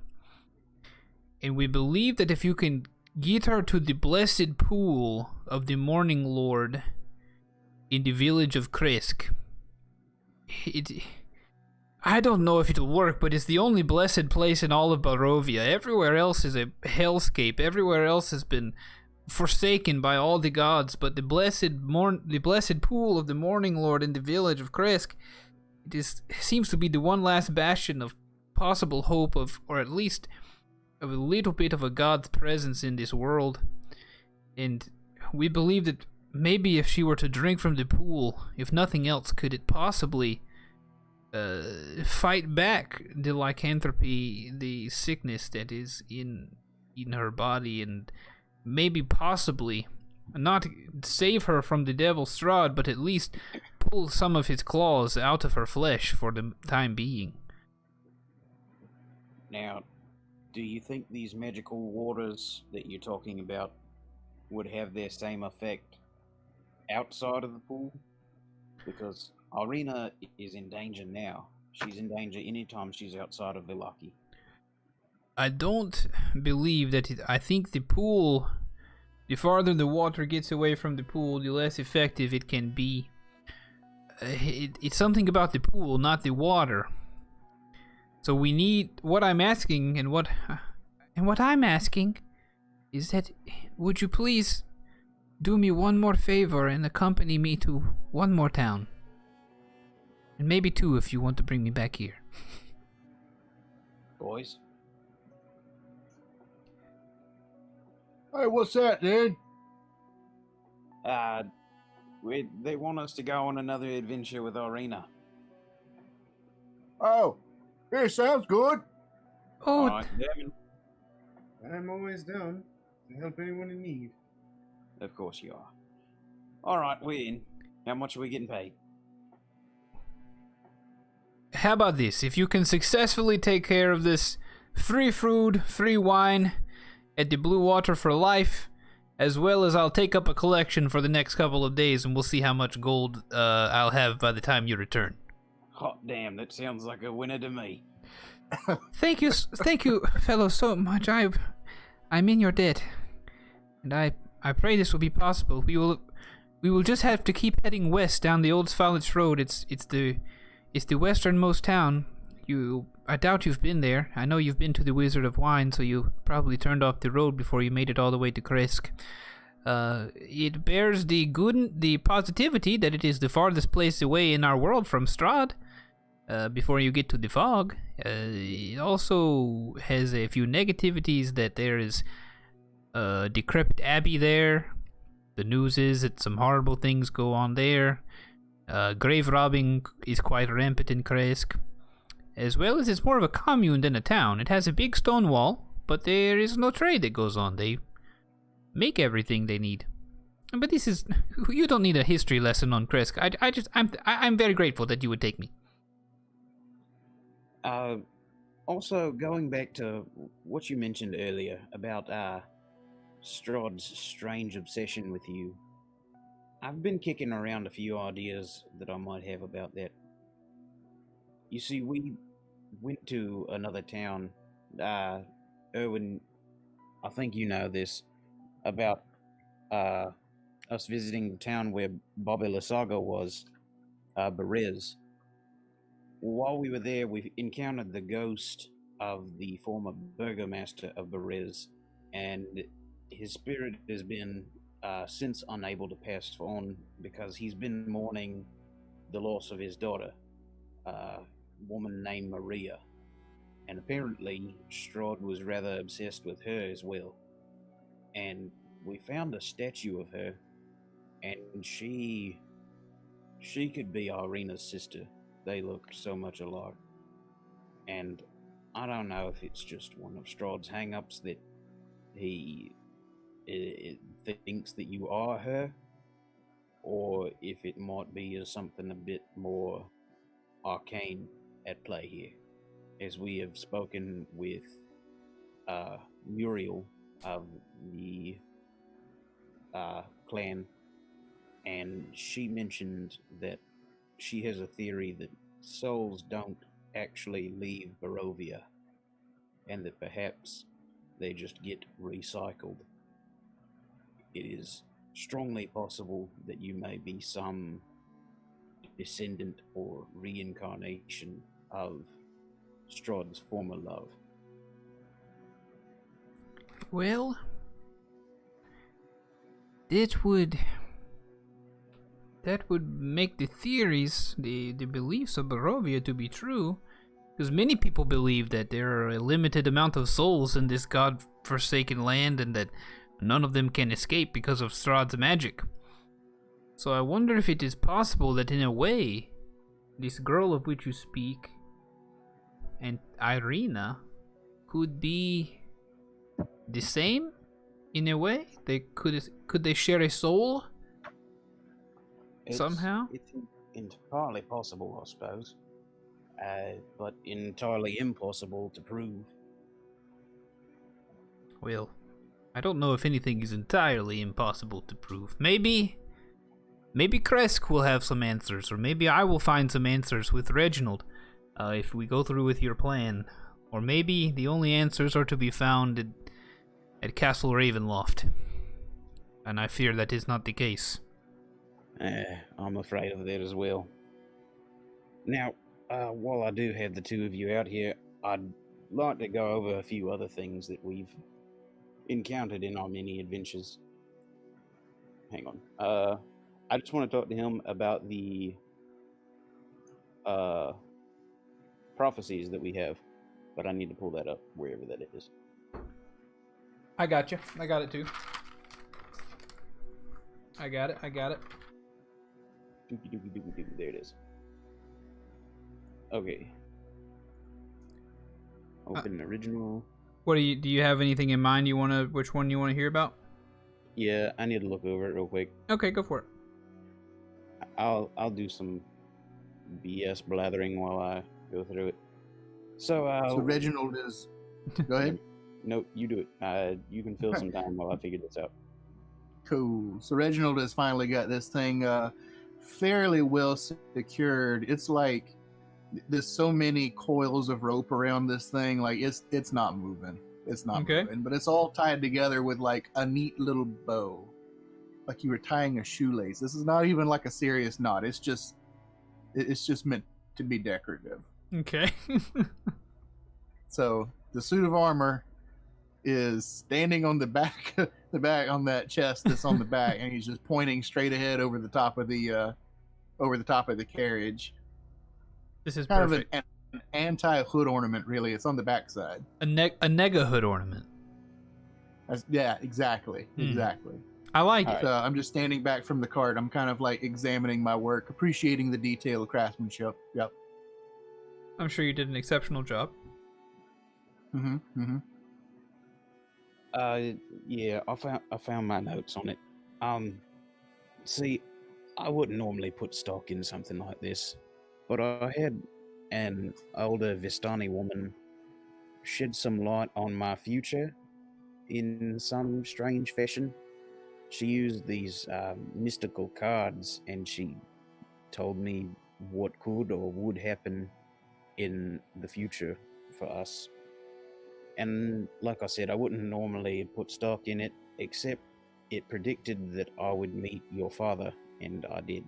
S1: And we believe that if you can get her to the blessed pool of the Morning Lord in the village of Kresk, I don't know if it'll work, but it's the only blessed place in all of Barovia. Everywhere else is a hellscape. Everywhere else has been forsaken by all the gods, but the blessed pool of the Morning Lord in the village of Kresk, seems to be the one last bastion of possible hope of, or at least of a little bit of a god's presence in this world. And we believe that maybe if she were to drink from the pool, if nothing else, could it possibly fight back the lycanthropy, the sickness that is in her body, and maybe possibly not save her from the Devil Strahd, but at least pull some of his claws out of her flesh for the time being.
S3: Now, do you think these magical waters that you're talking about would have their same effect outside of the pool? Because Irina is in danger now. She's in danger anytime she's outside of Villaki.
S1: I don't believe that I think the pool, the farther the water gets away from the pool, the less effective it can be. It's something about the pool, not the water. So we need, what I'm asking, and what I'm asking is that, would you please do me one more favor and accompany me to one more town? And maybe two if you want to bring me back here.
S3: Boys?
S2: Hey, what's that, dude?
S3: They want us to go on another adventure with Irina.
S2: Oh, it sounds good.
S1: Oh,
S4: I'm always down to help anyone in need.
S3: Of course you are. Alright, we're in. How much are we getting paid?
S1: how about this? If you can successfully take care of this free food, free wine at the Blue Water for life, as well as I'll take up a collection for the next couple of days, and we'll see how much gold I'll have by the time you return.
S3: Hot damn, that sounds like a winner to me.
S1: Thank you, fellow, so much. I'm in your debt, and I pray this will be possible. We will just have to keep heading west down the Old Svalich Road. It's the westernmost town. I doubt you've been there. I know you've been to the Wizard of Wine, so you probably turned off the road before you made it all the way to Kresk. It bears the positivity that it is the farthest place away in our world from Strahd. before you get to the fog. It also has a few negativities that there is a decrepit abbey there. The news is that some horrible things go on there. Grave robbing is quite rampant in Kresk. As well as it's more of a commune than a town. It has a big stone wall, but there is no trade that goes on. They make everything they need. But this is... You don't need a history lesson on Kresk. I'm very grateful that you would take me.
S3: Also, going back to what you mentioned earlier about Strahd's strange obsession with you, I've been kicking around a few ideas that I might have about that. You see, we went to another town. Erwin, I think you know this, about us visiting the town where Bobby Lasaga was, Berez. While we were there, we encountered the ghost of the former burgomaster of Berez, and his spirit has been since unable to pass on because he's been mourning the loss of his daughter, a woman named Maria. And apparently, Strahd was rather obsessed with her as well. And we found a statue of her, and she could be Irina's sister. They look so much alike. And I don't know if it's just one of Strahd's hang-ups that he thinks that you are her, or if it might be something a bit more arcane at play here. As we have spoken with Muriel of the clan, and she mentioned that she has a theory that souls don't actually leave Barovia, and that perhaps they just get recycled. It is strongly possible that you may be some descendant or reincarnation of Strahd's former love.
S1: Well, that would make the theories, the beliefs of Barovia to be true, because many people believe that there are a limited amount of souls in this god-forsaken land and that none of them can escape because of Strahd's magic. So I wonder if it is possible that in a way, this girl of which you speak and Irina could be the same in a way. Could they share a soul somehow?
S3: It's entirely possible, I suppose, but entirely impossible to prove.
S1: Well, I don't know if anything is entirely impossible to prove. Maybe Kresk will have some answers, or maybe I will find some answers with Reginald. If we go through with your plan. Or maybe the only answers are to be found at Castle Ravenloft. And I fear that is not the case.
S3: I'm afraid of that as well. Now, while I do have the two of you out here, I'd like to go over a few other things that we've encountered in our many adventures. Hang on. I just want to talk to him about the prophecies that we have, but I need to pull that up wherever that is.
S1: I got you. I got it too. I got it.
S3: There it is. Okay. Open original.
S1: What do you have anything in mind which one you want to hear about?
S3: Yeah, I need to look over it real quick.
S1: Okay, go for it.
S3: I'll do some BS blathering while I go through it. So
S2: Reginald is... Go ahead.
S3: No, you do it. You can fill some time while I figure this out.
S2: Cool. So Reginald has finally got this thing fairly well secured. It's like there's so many coils of rope around this thing, like it's not moving. It's not moving, but it's all tied together with like a neat little bow, like you were tying a shoelace. This is not even like a serious knot. It's just meant to be decorative.
S1: Okay.
S2: So the suit of armor is standing on the back on that chest that's on the back, and he's just pointing straight ahead over the top of the carriage.
S1: This is
S2: kind of
S1: perfect.
S2: an anti-hood ornament, really. It's on the backside.
S1: A nega hood ornament.
S2: Yeah, exactly.
S1: Hmm.
S2: Exactly.
S1: I like it.
S2: So I'm just standing back from the cart. I'm kind of like examining my work, appreciating the detail of craftsmanship. Yep.
S1: I'm sure you did an exceptional job.
S2: Mm-hmm. Mm-hmm.
S3: Yeah, I found my notes on it. See, I wouldn't normally put stock in something like this, but I had an older Vistani woman shed some light on my future in some strange fashion. She used these mystical cards, and she told me what could or would happen in the future for us. And like I said, I wouldn't normally put stock in it, except it predicted that I would meet your father, and I did.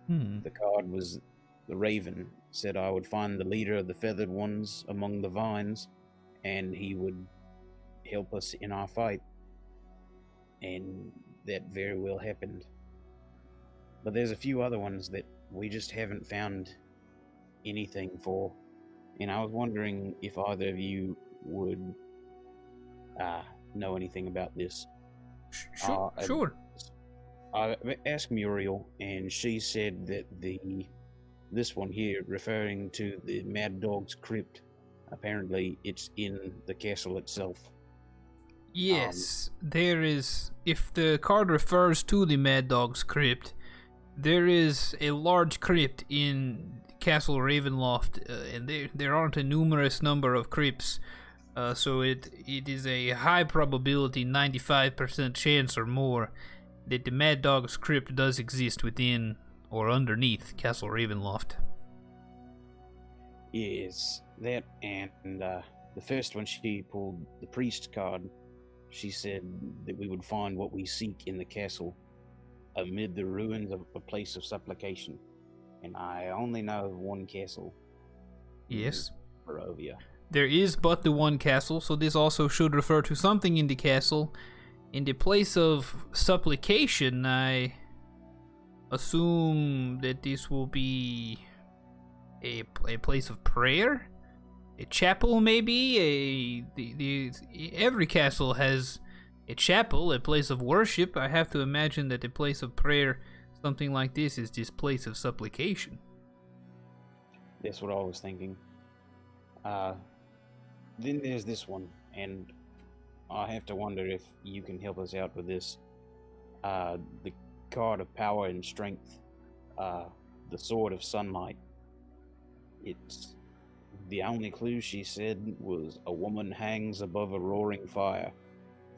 S3: The card was the raven, said I would find the leader of the feathered ones among the vines, and he would help us in our fight. And that very well happened. But there's a few other ones that we just haven't found anything for. And I was wondering if either of you would know anything about this.
S1: Sure.
S3: I asked Muriel, and she said that this one here, referring to the Mad Dog's Crypt, apparently it's in the castle itself.
S1: Yes, there is. If the card refers to the Mad Dog's Crypt, there is a large crypt in Castle Ravenloft, and there aren't a numerous number of crypts, so it is a high probability, 95% chance or more, that the Mad Dog's Crypt does exist within or underneath Castle Ravenloft.
S3: Yes, that, and the first one she pulled, the priest card, she said that we would find what we seek in the castle amid the ruins of a place of supplication. And I only know of one castle.
S1: Yes.
S3: Barovia.
S1: There is but the one castle, so this also should refer to something in the castle. In the place of supplication, I assume that this will be a place of prayer? A chapel, maybe? Every castle has a chapel, a place of worship. I have to imagine that a place of prayer, something like this, is this place of supplication.
S3: That's what I was thinking. Then there's this one, and I have to wonder if you can help us out with this. The card of power and strength, the sword of sunlight. It's the only clue she said was a woman hangs above a roaring fire.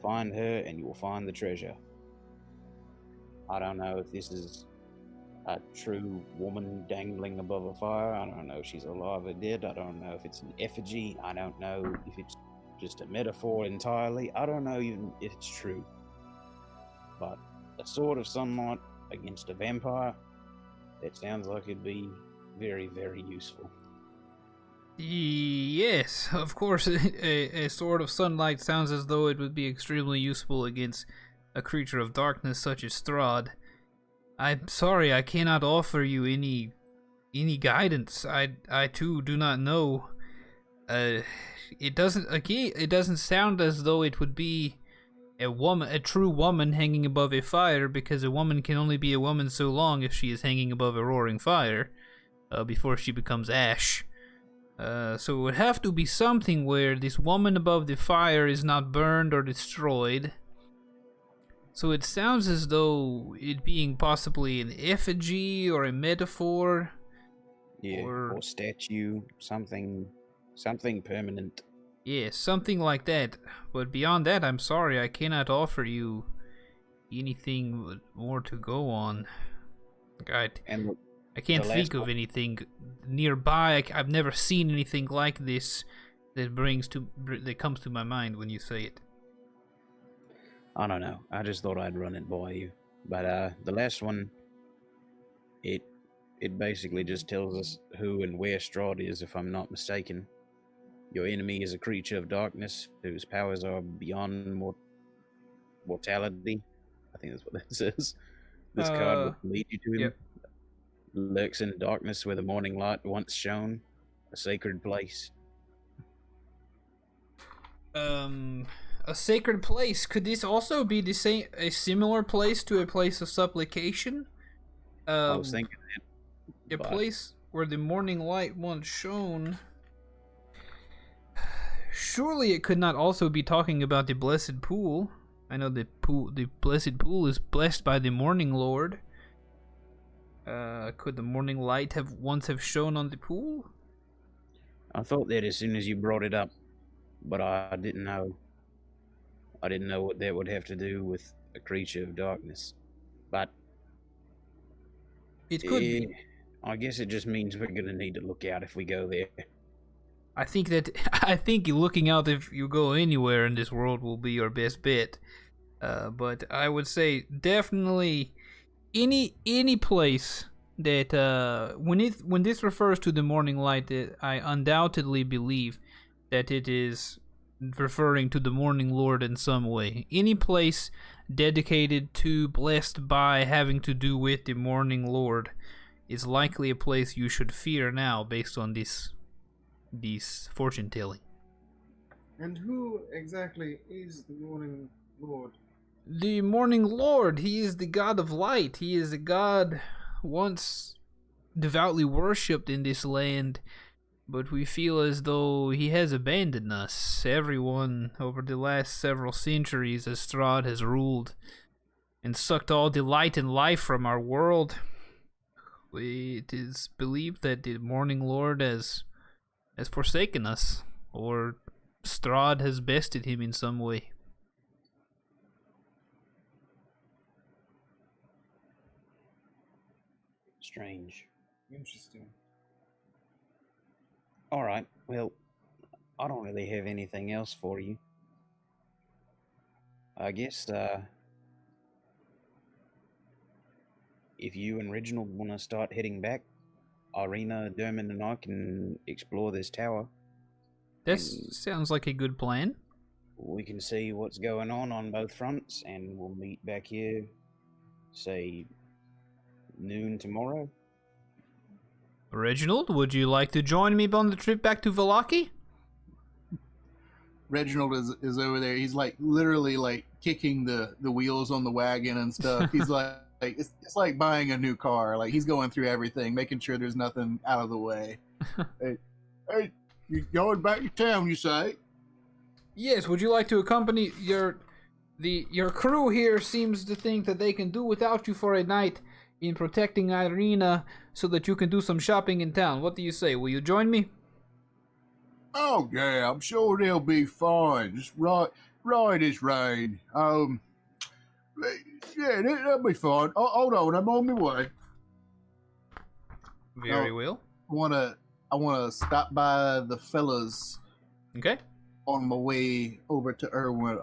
S3: Find her and you will find the treasure. I don't know if this is a true woman dangling above a fire. I don't know if she's alive or dead. I don't know if it's an effigy. I don't know if it's just a metaphor entirely. I don't know even if it's true. But a sword of sunlight against a vampire, that sounds like it'd be very, very useful.
S1: Yes, of course, a sword of sunlight sounds as though it would be extremely useful against a creature of darkness such as Strahd. I'm sorry, I cannot offer you any guidance. I too do not know. It doesn't sound as though it would be a true woman hanging above a fire, because a woman can only be a woman so long if she is hanging above a roaring fire, before she becomes ash. So it would have to be something where this woman above the fire is not burned or destroyed. So it sounds as though it being possibly an effigy or a metaphor.
S3: Yeah, or statue, something permanent.
S1: Yeah, something like that. But beyond that, I'm sorry, I cannot offer you anything more to go on. I can't think of anything nearby. I've never seen anything like this that comes to my mind when you say it.
S3: I don't know. I just thought I'd run it by you. But the last one, it basically just tells us who and where Strahd is, if I'm not mistaken. Your enemy is a creature of darkness whose powers are beyond mortality. I think that's what that says. This card will lead you to him.
S1: Yep.
S3: lurks in darkness where the morning light once shone, a sacred place.
S1: A sacred place. Could this also be a similar place to a place of supplication?
S3: I was thinking
S1: A
S3: but-
S1: place where the morning light once shone. Surely it could not also be talking about the blessed pool. I know the blessed pool is blessed by the morning lord. Could the morning light once have shone on the pool?
S3: I thought that as soon as you brought it up, but I didn't know. I didn't know what that would have to do with a creature of darkness. But
S1: It could be.
S3: I guess it just means we're gonna need to look out if we go there.
S1: I think looking out if you go anywhere in this world will be your best bet. But I would say definitely any place that when this refers to the morning light, I undoubtedly believe that it is referring to the morning lord in some way. Any place dedicated to, blessed by, having to do with the morning lord is likely a place you should fear now, based on this fortune telling.
S4: And who exactly is the Morning Lord?
S1: The morning lord, he is the god of light. He is a god once devoutly worshipped in this land, but we feel as though he has abandoned us. Everyone over the last several centuries as Strahd has ruled and sucked all delight and life from our world. It is believed that the morning lord has forsaken us, or Strahd has bested him in some way.
S3: Strange.
S4: Interesting.
S3: All right. Well, I don't really have anything else for you. I guess if you and Reginald want to start heading back, Irina, Dermot, and I can explore this tower.
S1: This sounds like a good plan.
S3: We can see what's going on both fronts, and we'll meet back here, say, noon tomorrow.
S1: Reginald, would you like to join me on the trip back to Vallaki?
S2: Reginald is over there. He's like literally like kicking the wheels on the wagon and stuff. He's like it's like buying a new car. Like he's going through everything, making sure there's nothing out of the way. Hey, you going back to town? You say?
S1: Yes. Would you like to accompany your crew here? Seems to think that they can do without you for a night in protecting Irina, so that you can do some shopping in town. What do you say? Will you join me?
S2: Oh yeah, I'm sure they'll be fine. Just right as rain. Yeah, that'll be fine. Hold on, I'm on my way.
S1: Very well.
S2: I wanna stop by the fellas
S1: Okay.
S2: on my way over to Irwin.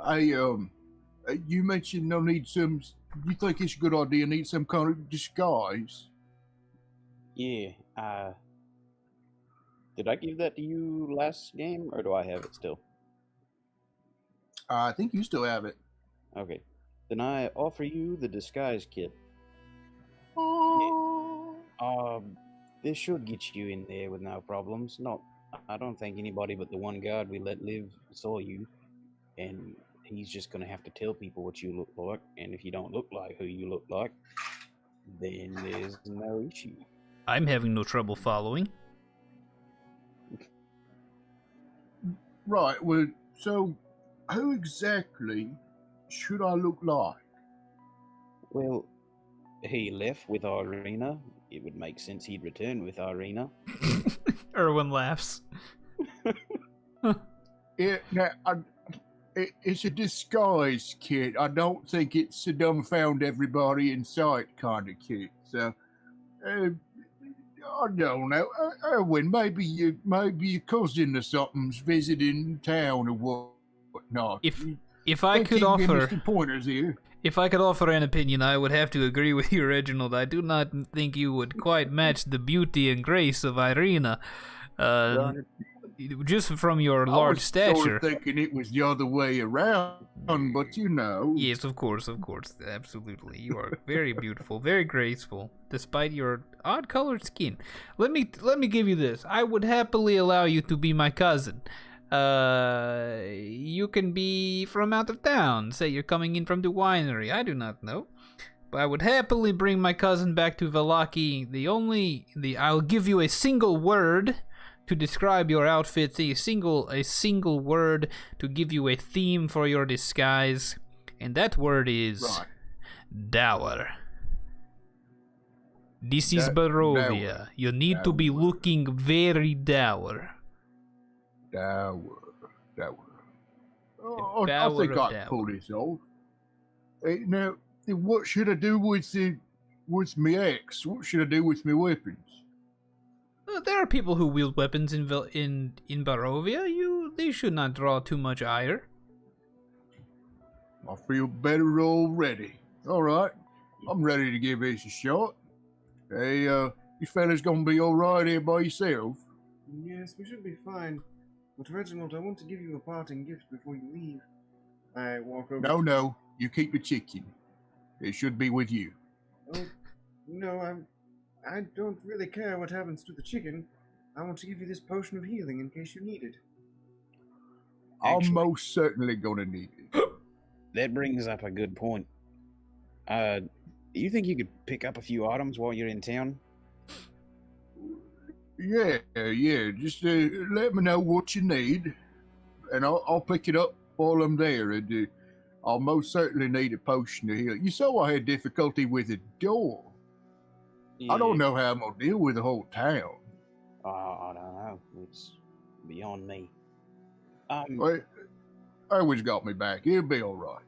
S2: You mentioned no need some. You think it's a good idea? Need some kind of disguise?
S3: Yeah, did I give that to you last game, or do I have it still?
S2: I think you still have it.
S3: Okay. Then I offer you the disguise kit. This should get you in there with no problems. I don't think anybody but the one guard we let live saw you, and he's just gonna have to tell people what you look like, and if you don't look like who you look like, then there's no issue.
S1: I'm having no trouble following.
S2: Right. Well, so who exactly should I look like?
S3: Well, he left with Irina. It would make sense he'd return with Irina.
S1: Erwin laughs.
S2: It's a disguise kit. I don't think it's a dumbfound everybody in sight kind of kit. So, I don't know. Erwin, maybe your cousin or something's visiting town or whatnot.
S1: If I could offer
S2: some pointers here.
S1: If I could offer an opinion, I would have to agree with you, Reginald. I do not think you would quite match the beauty and grace of Irina. Just from your large stature.
S2: I was sort of thinking it was the other way around. but you know.
S1: Yes, of course, absolutely. You are very beautiful, very graceful, despite your odd-colored skin. Let me give you this. I would happily allow you to be my cousin. You can be from out of town. Say you're coming in from the winery. I do not know. But I would happily bring my cousin back to Vallaki. I'll give you a single word to describe your outfits, a single word to give you a theme for your disguise, and that word is dour. This is Barovia.
S2: Dour.
S1: You need to be looking very dour.
S2: Dour. Oh, I
S1: Dour
S2: think
S1: of
S2: I
S1: dour.
S2: can pull this off. Hey, now, what should I do with my axe? What should I do with my weapons?
S1: There are people who wield weapons in Barovia. They should not draw too much ire.
S2: I feel better already. All right, I'm ready to give this a shot. Hey, you fellas gonna be all right here by yourself?
S4: Yes, we should be fine. But Reginald, I want to give you a parting gift before you leave. I walk over.
S2: No, you keep the chicken. It should be with you.
S4: Oh, no, I don't really care what happens to the chicken. I want to give you this potion of healing in case you need it.
S2: I'm most certainly gonna need it.
S3: That brings up a good point. You think you could pick up a few items while you're in town?
S2: Yeah. Just let me know what you need, and I'll pick it up while I'm there. And I'll most certainly need a potion to heal. You saw I had difficulty with the door. I don't know how I'm gonna deal with the whole town.
S3: I don't know. It's beyond me.
S2: Wait, Erwin's got me back. He'll be all right.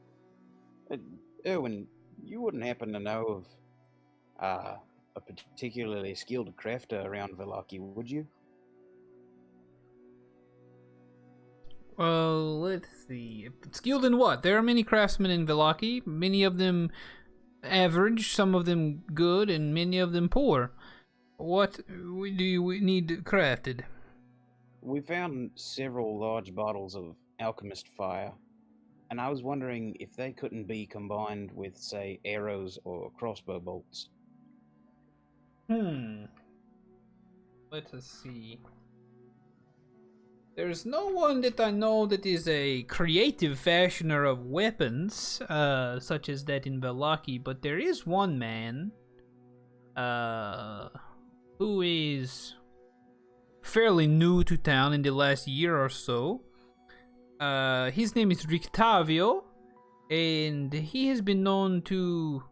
S3: Erwin, you wouldn't happen to know of a particularly skilled crafter around Vallaki, would you?
S1: Well, let's see. Skilled in what? There are many craftsmen in Vallaki. Many of them average, some of them good, and many of them poor. What do you need crafted?
S3: We found several large bottles of alchemist fire, and I was wondering if they couldn't be combined with, say, arrows or crossbow bolts.
S1: Let us see. There's no one that I know that is a creative fashioner of weapons, such as that in Vallaki, but there is one man, who is fairly new to town in the last year or so. His name is Rictavio, and he has been known to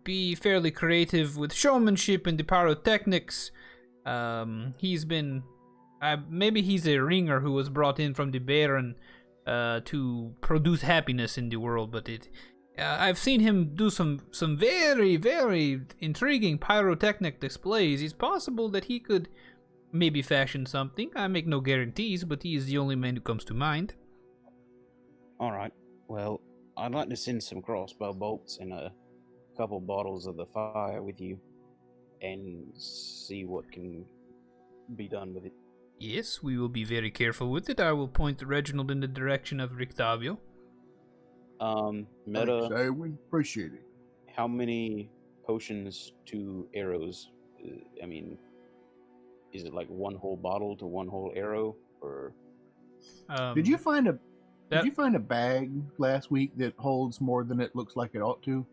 S1: be fairly creative with showmanship and the pyrotechnics. He's been... maybe he's a ringer who was brought in from the Baron to produce happiness in the world, but I've seen him do some very, very intriguing pyrotechnic displays. It's possible that he could maybe fashion something. I make no guarantees, but he is the only man who comes to mind.
S3: Alright, well, I'd like to send some crossbow bolts and a couple bottles of the fire with you and see what can be done with it.
S1: Yes, we will be very careful with it. I will point Reginald in the direction of Rictavio.
S3: Meta,
S2: Thanks, Erwin. Appreciate it.
S3: how many potions to arrows? I mean, is it like one whole bottle to one whole arrow, or?
S2: Did you find a
S1: that-
S2: Did you find a bag last week that holds more than it looks like it ought to?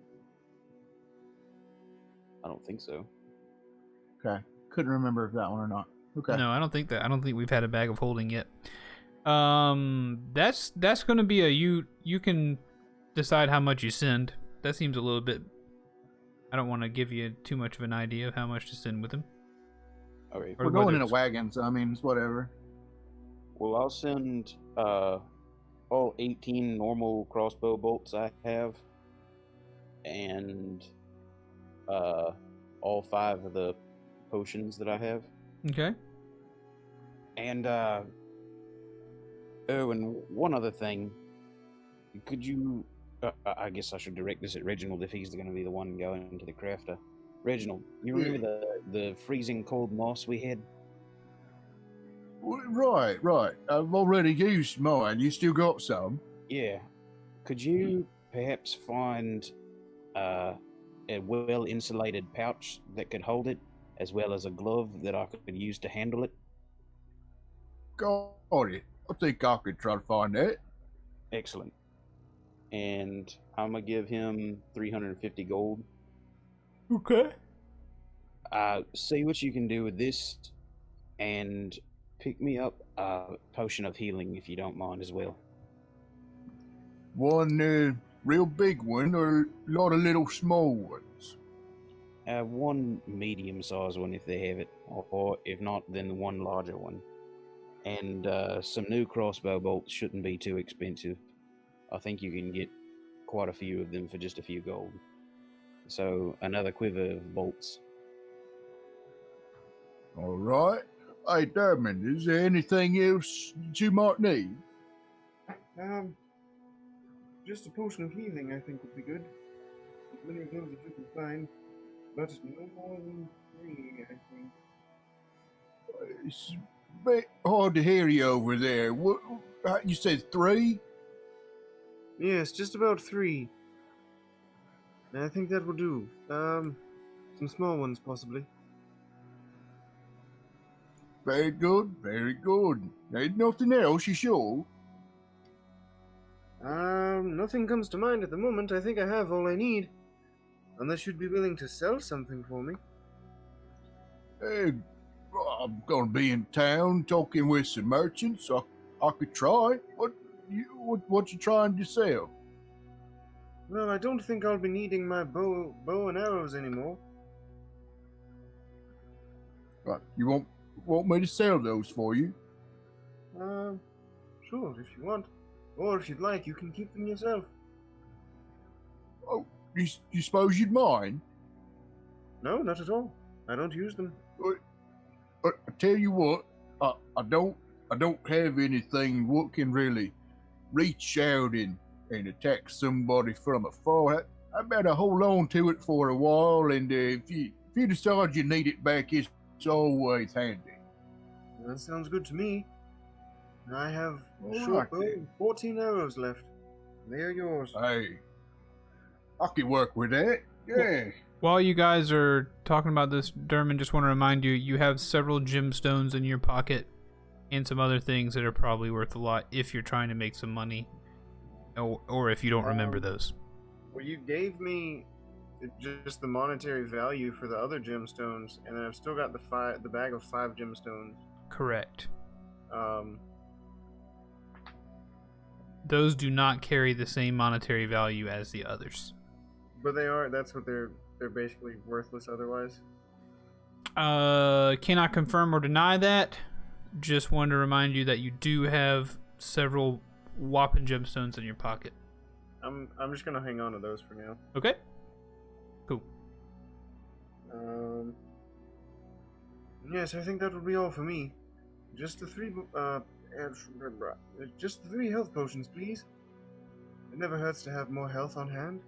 S3: I don't think so.
S2: Okay, couldn't remember if that one or not. Okay.
S1: No, I don't think we've had a bag of holding yet. That's gonna be you can decide how much you send. That seems a little bit. I don't want to give you too much of an idea of how much to send with him.
S3: All right.
S1: Or
S2: We're going
S1: whether
S2: in a
S1: it's-
S2: wagon, so I mean, it's whatever.
S3: Well, I'll send all 18 normal crossbow bolts I have, and all 5 of the potions that I have.
S1: Okay.
S3: And Erwin, one other thing. Could you? I guess I should direct this at Reginald if he's going to be the one going to the crafter. Reginald, you remember the freezing cold moss we had?
S2: Right. I've already used mine. You still got some?
S3: Yeah. could you perhaps find a well-insulated pouch that could hold it, as well as a glove that I could use to handle it?
S2: Got it. I think I could try to find that.
S3: Excellent. And I'm gonna give him 350 gold.
S1: Okay.
S3: See what you can do with this, and pick me up a potion of healing if you don't mind as well.
S2: One real big one or a lot of little small ones?
S3: One medium-sized one if they have it, or if not, then one larger one. And some new crossbow bolts shouldn't be too expensive. I think you can get quite a few of them for just a few gold. So another quiver of bolts.
S2: All right. Hey, Dermot, is there anything else that you might need?
S4: Just a potion of healing, I think, would be good. As many of those as you can find, but no more than 3, I think.
S2: It's a bit hard to hear you over there. What? You said 3?
S4: Yes, just about 3. I think that will do. Some small ones, possibly.
S2: Very good, very good. There's nothing else, you sure?
S4: Nothing comes to mind at the moment. I think I have all I need. Unless you'd be willing to sell something for me.
S2: Hey, I'm gonna be in town talking with some merchants. I could try. What you trying to sell?
S4: Well, I don't think I'll be needing my bow and arrows anymore.
S2: Right, you want me to sell those for you?
S4: Sure, if you want. Or if you'd like, you can keep them yourself.
S2: Oh, you suppose you'd mind?
S4: No, not at all. I don't use them.
S2: I tell you what, I don't have anything what can really reach out and attack somebody from afar. I better hold on to it for a while, and if you decide you need it back, it's always handy.
S4: That sounds good to me. I have
S2: All
S4: short
S2: right,
S4: bow
S2: then.
S4: and 14 arrows left. They are yours.
S2: Hey, I can work with that. Yeah.
S1: While you guys are talking about this, Dermot, just want to remind you, you have several gemstones in your pocket and some other things that are probably worth a lot if you're trying to make some money, or if you don't remember those.
S4: Well, you gave me just the monetary value for the other gemstones, and then I've still got the bag of 5 gemstones.
S1: Correct.
S4: Um,
S1: Those do not carry the same monetary value as the others.
S4: but that's what they're basically worthless otherwise.
S1: Cannot confirm or deny that. Just wanted to remind you that you do have several whopping gemstones in your pocket.
S4: I'm just gonna hang on to those for now.
S1: Okay? Cool.
S4: Yes, I think that would be all for me. Just the 3 health potions, please. It never hurts to have more health on hand.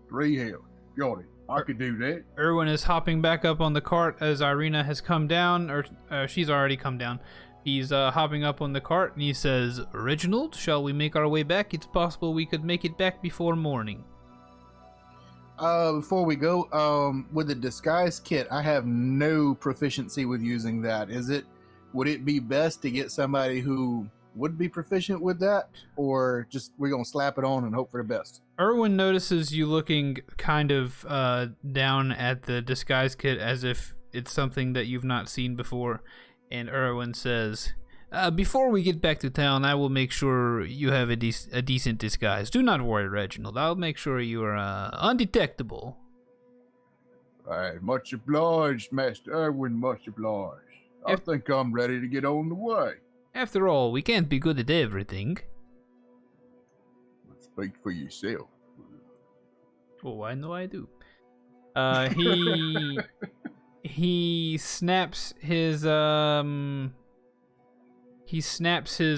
S2: 3 health. Got it. I could do that.
S1: Erwin is hopping back up on the cart as Irina has come down, or she's already come down. He's hopping up on the cart and he says, "Reginald, shall we make our way back? It's possible we could make it back before morning."
S2: Before we go, with the disguise kit, I have no proficiency with using that. Would it be best to get somebody who would be proficient with that, or just we're gonna slap it on and hope for the best?
S1: Erwin notices you looking kind of down at the disguise kit as if it's something that you've not seen before, and Erwin says, "Before we get back to town, I will make sure you have a decent disguise. Do not worry, Reginald. I'll make sure you are undetectable."
S2: Much obliged, Master Erwin, much obliged. I think I'm ready to get on the way.
S1: After all, we can't be good at everything.
S2: Speak for yourself.
S1: Oh, I know I do. He snaps his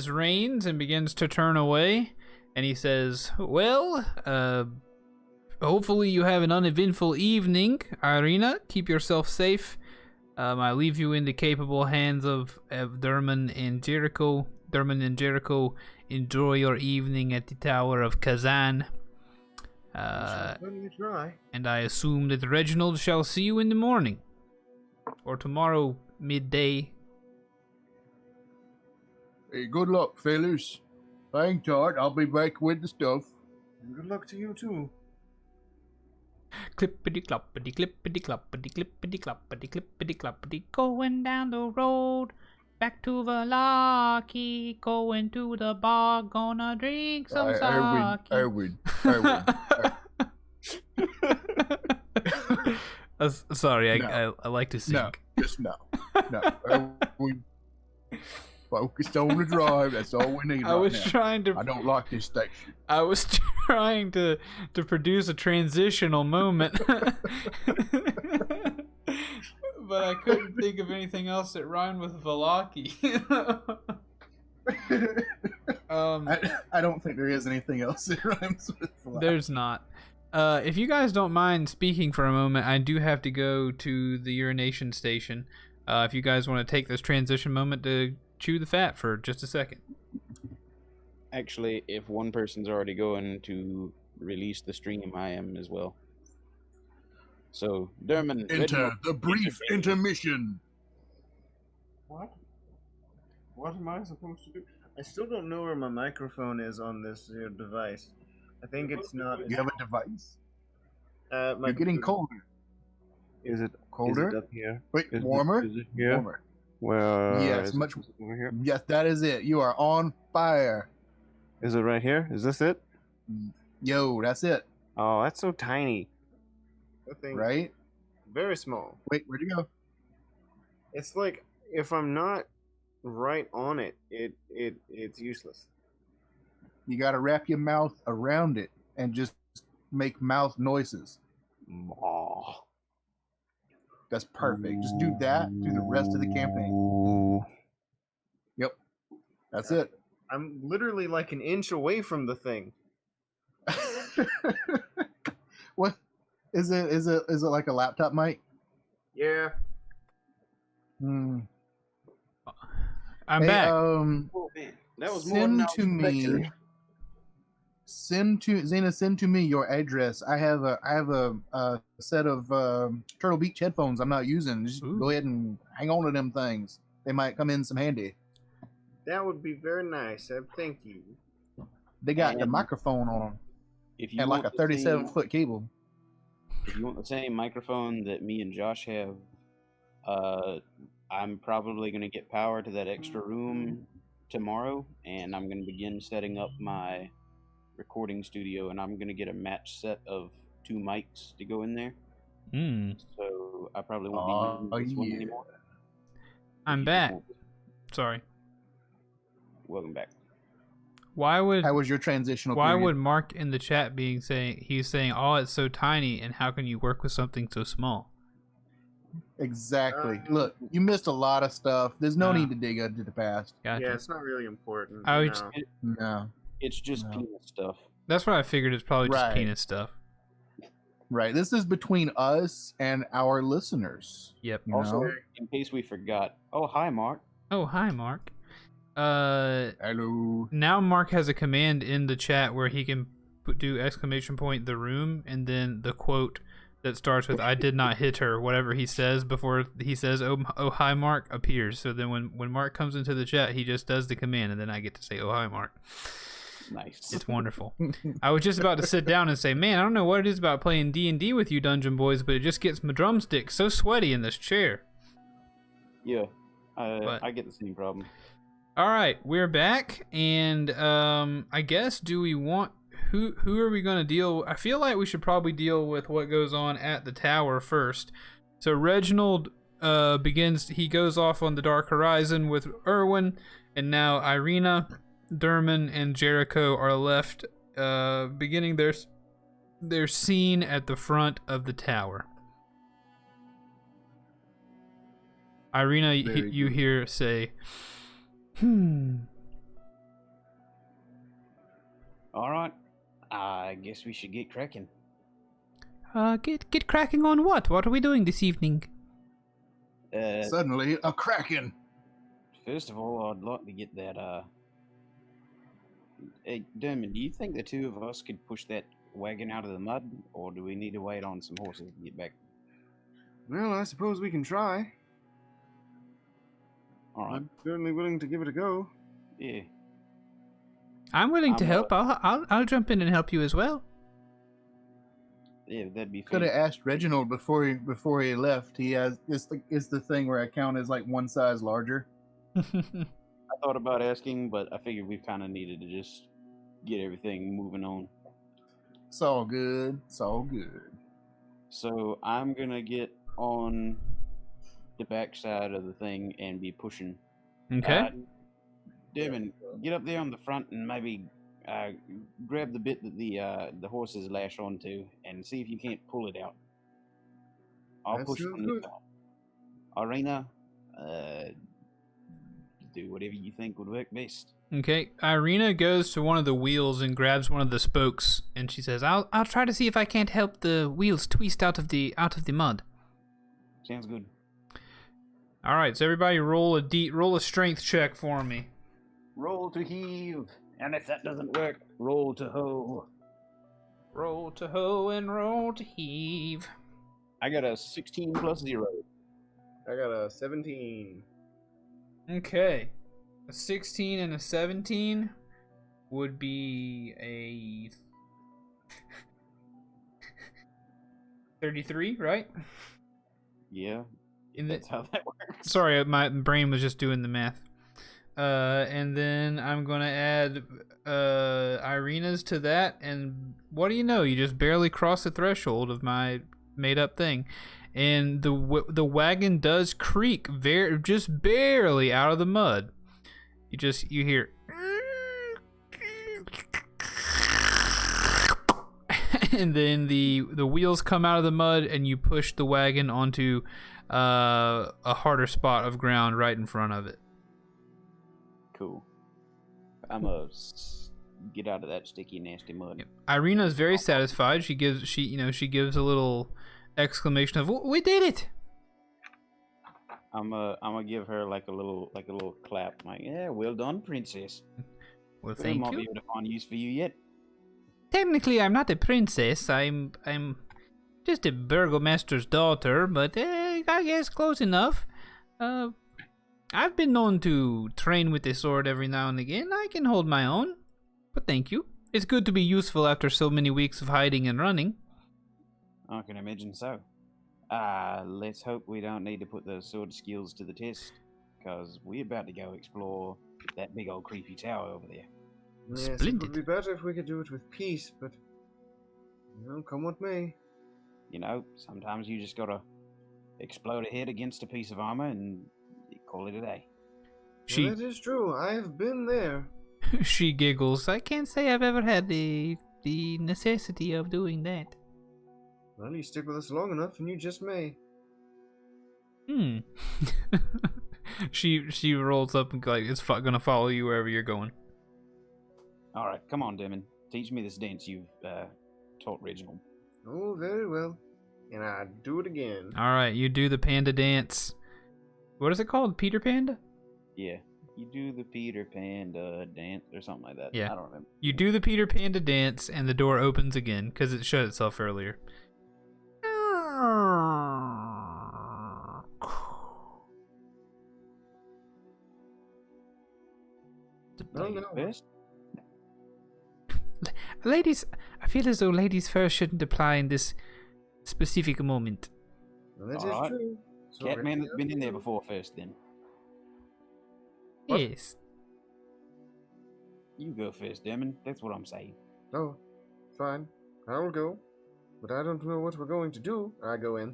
S1: reins and begins to turn away, and he says, "Well, hopefully you have an uneventful evening, Irina. Keep yourself safe. I leave you in the capable hands of Dermot and Jericho. enjoy your evening at the Tower of Kazan.
S4: Certainly try.
S1: And I assume that Reginald shall see you in the morning. Or tomorrow, midday.
S2: Hey, good luck, fellas. Hang tight, I'll be back with the stuff.
S4: And good luck to you too.
S1: Clippity cloppity clippity cloppity clippity cloppity clippity cloppity, going down the road back to Valaki, going to the bar, gonna drink some sake.
S2: Erwin.
S1: Sorry,
S2: No.
S1: I like to sing.
S2: No, just no. Erwin. Focused on the drive, that's all we need
S1: I was
S2: now.
S1: trying to.
S2: I don't like this station.
S1: I was trying to produce a transitional moment, but I couldn't think of anything else that rhymed with Valaki.
S2: I don't think there is anything else that rhymes with fly.
S1: There's not. If you guys don't mind speaking for a moment, I do have to go to the urination station. If you guys want to take this transition moment to chew the fat for just a second.
S3: Actually, if one person's already going to release the stream, I am as well. So, Derman,
S2: Enter
S3: Reginald,
S2: the brief intermission.
S4: What? What am I supposed to do? I still don't know where my microphone is on this device. I think it's not.
S2: You have a device?
S4: My
S2: You're getting colder.
S4: Is it
S2: Colder?
S4: Is it up here?
S2: Wait,
S4: Is
S2: warmer?
S4: Is it here?
S2: Warmer.
S4: Well,
S2: Yes,
S4: is it
S2: much-
S4: over here.
S2: Yes, that is it. You are on fire.
S4: Is it right here? Is this it?
S2: Yo, that's it.
S4: Oh, that's so tiny. That thing,
S2: Right?
S4: very small.
S2: Wait, where'd you go?
S4: It's like if I'm not right on it, it's useless.
S2: You gotta wrap your mouth around it and just make mouth noises.
S4: Oh.
S2: That's perfect. Just do that through the rest of the campaign. Yep. That's it.
S4: I'm literally like an inch away from the thing.
S2: What is it? Is it like a laptop mic?
S4: Yeah.
S2: Hmm.
S1: I'm
S2: Hey,
S1: back.
S3: Oh, man. That was more than I
S2: Send
S3: was
S2: to
S3: expecting.
S2: me. Send to me your address. I have a set of Turtle Beach headphones I'm not using. Just
S1: Ooh.
S2: go ahead and hang on to them things. They might come in some handy.
S4: That would be very nice. Thank you.
S2: They got the
S3: And
S2: microphone on them
S3: If you
S2: and like a
S3: want the
S2: 37-foot cable.
S3: If you want the same microphone that me and Josh have, I'm probably going to get power to that extra room tomorrow, and I'm going to begin setting up my recording studio, and I'm going to get a match set of 2 mics to go in there. So I probably won't be using this one
S2: yeah.
S3: anymore.
S1: I'm
S3: If you
S1: back.
S3: want-
S1: Sorry.
S3: Welcome back.
S1: Why would
S2: How was your transitional
S1: Why
S2: period?
S1: would Mark in the chat he's saying, "Oh, it's so tiny," and how can you work with something so small?
S2: Exactly. Look, you missed a lot of stuff. There's no
S1: Ah.
S2: need to dig into the past.
S1: Gotcha.
S4: Yeah, it's not really important.
S1: I
S4: you
S1: would-
S4: know.
S2: No.
S3: It's just
S2: No.
S3: peanut stuff.
S1: That's what I figured. It's probably just
S2: Right.
S1: peanut stuff.
S2: Right. This is between us and our listeners.
S1: Yep.
S2: You
S3: Also,
S2: know?
S3: in case we forgot, oh, hi, Mark.
S1: Oh, hi, Mark.
S2: Hello.
S1: Now Mark has a command in the chat where he can do exclamation point the room and then the quote that starts with "I did not hit her." Whatever he says before he says "Oh hi, Mark" appears. So then when Mark comes into the chat, he just does the command, and then I get to say "Oh hi, Mark."
S3: Nice.
S1: It's wonderful. I was just about to sit down and say, "Man, I don't know what it is about playing D&D with you, Dungeon Boys, but it just gets my drumsticks so sweaty in this chair."
S3: Yeah,
S1: But-
S3: I get the same problem.
S1: All right, we're back, and I guess do we want who are we going to deal? I feel like we should probably deal with what goes on at the tower first. So Reginald begins. He goes off on the Dark Horizon with Erwin, and now Irina, Derman, and Jericho are left, beginning their scene at the front of the tower. Irina,
S2: Very
S1: you
S2: good.
S1: hear say,
S3: All right, I guess we should get cracking.
S1: Get cracking on what? What are we doing this evening?
S2: Suddenly, a kraken.
S3: First of all, I'd like to get that Hey, Dermot, do you think the two of us could push that wagon out of the mud, or do we need to wait on some horses to get back?
S4: Well, I suppose we can try.
S3: All right.
S4: I'm certainly willing to give it a go.
S3: Yeah.
S1: I'm willing to
S3: I'm,
S1: help. I'll jump in and help you as well.
S3: Yeah, that'd be
S2: Could have
S3: fair.
S2: asked Reginald before he left. He has it's the thing where I count as like one size larger.
S3: I thought about asking, but I figured we kind of needed to just get everything moving on.
S2: It's all good. It's all good.
S3: So I'm gonna get on the backside of the thing and be pushing.
S1: Okay.
S3: Devin, get up there on the front and maybe grab the bit that the horses lash onto and see if you can't pull it out. I'll
S4: That
S3: push
S4: sounds
S3: from the
S4: good.
S3: side. Irina, do whatever you think would work best.
S1: Okay. Irina goes to one of the wheels and grabs one of the spokes, and she says, "I'll try to see if I can't help the wheels twist out of the mud."
S3: Sounds good.
S1: All right. So everybody roll a strength check for me.
S3: Roll to heave, and if that doesn't work, roll to hoe.
S1: Roll to hoe and roll to heave.
S3: I got a 16 plus 0.
S4: I got a 17.
S1: Okay. A 16 and a 17 would be a 33, right?
S3: Yeah,
S1: In the,
S3: that's how that works.
S1: sorry, my brain was just doing the math. And then I'm gonna add Irina's to that, and what do you know? You just barely cross the threshold of my made-up thing, and the wagon does creak just barely out of the mud. You hear, and then the wheels come out of the mud, and you push the wagon onto a harder spot of ground right in front of it.
S3: Cool. I'm gonna get out of that sticky, nasty mud.
S1: Yep. Irina is very satisfied. She gives a little exclamation of "We did it!"
S3: I'm gonna give her like a little clap, like, yeah, well done, princess.
S1: Well,
S3: We
S1: thank
S3: might be
S1: you.
S3: able to find use for you yet.
S1: Technically, I'm not a princess. I'm just a burgomaster's daughter, but I guess close enough. I've been known to train with a sword every now and again. I can hold my own. But thank you. It's good to be useful after so many weeks of hiding and running.
S3: I can imagine so. Let's hope we don't need to put those sword skills to the test, because we're about to go explore that big old creepy tower over there.
S4: Yes, it
S1: Splendid.
S4: would be better if we could do it with peace, but come what may.
S3: You know, sometimes you just gotta explode a head against a piece of armor and call it a day.
S1: She
S4: That is true. I have been there.
S1: she giggles. I can't say I've ever had the necessity of doing that.
S4: Well, you stick with us long enough, and you just may.
S1: She rolls up and like gonna follow you wherever you're going.
S3: All right, come on, Demon. Teach me this dance you've taught Reginald.
S4: Oh, very well. And I do it again.
S1: All right, you do the panda dance. What is it called? Peter Panda?
S3: Yeah, you do the Peter Panda dance or something like that.
S1: Yeah.
S3: I don't remember.
S1: You do the Peter Panda dance, and the door opens again because it shut itself earlier.
S4: Oh, no.
S3: First?
S1: Ladies, I feel as though ladies first shouldn't apply in this specific moment.
S4: Well, that is
S3: Alright.
S4: true. So
S3: Catman
S4: ready
S3: that's been in there
S4: up.
S3: before first, then.
S4: What?
S1: Yes.
S3: You go first, Demon. That's what I'm saying.
S4: Oh, fine. I will go. But I don't know what we're going to do. I go in.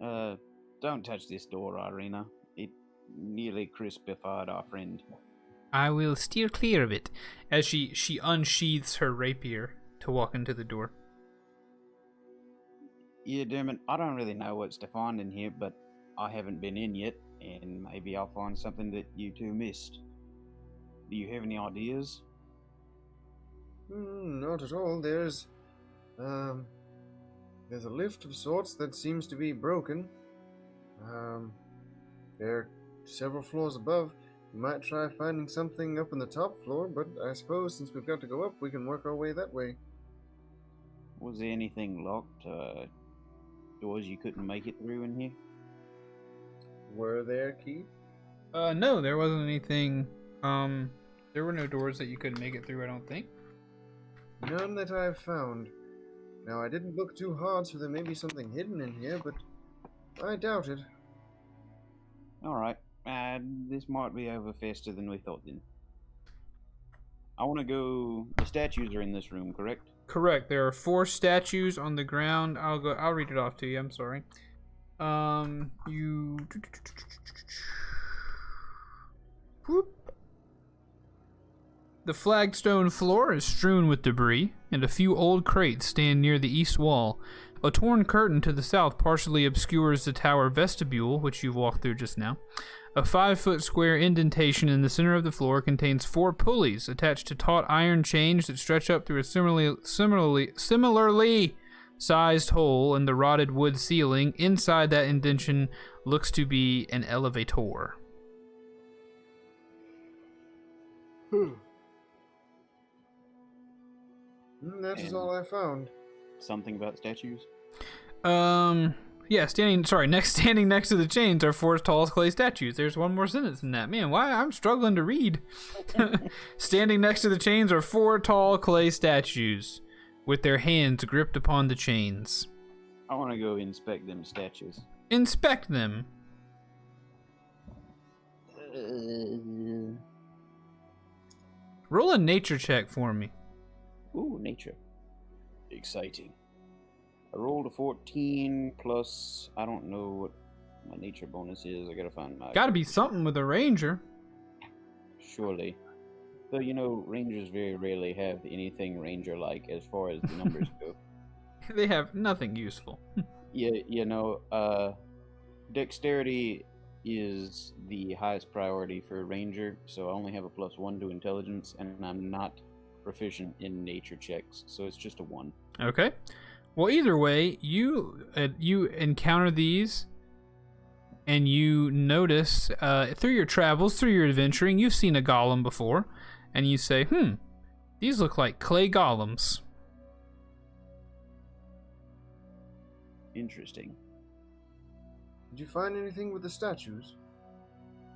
S3: Don't touch this door, Irina. It nearly crucified our friend.
S1: I will steer clear of it as she unsheathes her rapier to walk into the door.
S3: Yeah, Dermot, I don't really know what's to find in here, but I haven't been in yet, and maybe I'll find something that you two missed. Do you have any ideas?
S4: Not at all. There's a lift of sorts that seems to be broken. There are several floors above. Might try finding something up on the top floor, but I suppose since we've got to go up, we can work our way that way.
S3: Was there anything locked? Doors you couldn't make it through in here?
S4: Were there, Keith?
S1: No, there wasn't anything. There were no doors that you couldn't make it through, I don't think.
S4: None that I've found. Now, I didn't look too hard, so there may be something hidden in here, but I doubt it.
S3: Alright. This might be over faster than we thought then. I want to go... The statues are in this room, correct?
S1: Correct. There are 4 statues on the ground. I'll read it off to you. I'm sorry. Whoop. The flagstone floor is strewn with debris, and a few old crates stand near the east wall. A torn curtain to the south partially obscures the tower vestibule, which you've walked through just now. A 5-foot square indentation in the center of the floor contains 4 pulleys attached to taut iron chains that stretch up through a similarly sized hole in the rotted wood ceiling. Inside that indentation looks to be an elevator.
S4: That is all I found.
S3: Something about statues?
S1: Yeah, standing next to the chains are 4 tall clay statues. There's one more sentence in that. Man, why I'm struggling to read. Standing next to the chains are 4 tall clay statues with their hands gripped upon the chains.
S3: I want to go inspect them statues.
S1: Inspect them. Roll a nature check for me.
S3: Ooh, nature. Exciting. I rolled a 14 plus, I don't know what my nature bonus is. I gotta find my...
S1: Gotta be something with a ranger.
S3: Surely. Though, you know, rangers very rarely have anything ranger-like as far as the numbers go.
S1: They have nothing useful.
S3: Yeah, you know, dexterity is the highest priority for a ranger, so I only have a +1 to intelligence, and I'm not proficient in nature checks, so it's just a 1.
S1: Okay. Well, either way, you encounter these, and you notice through your travels, through your adventuring, you've seen a golem before, and you say, these look like clay golems.
S3: Interesting.
S4: Did you find anything with the statues?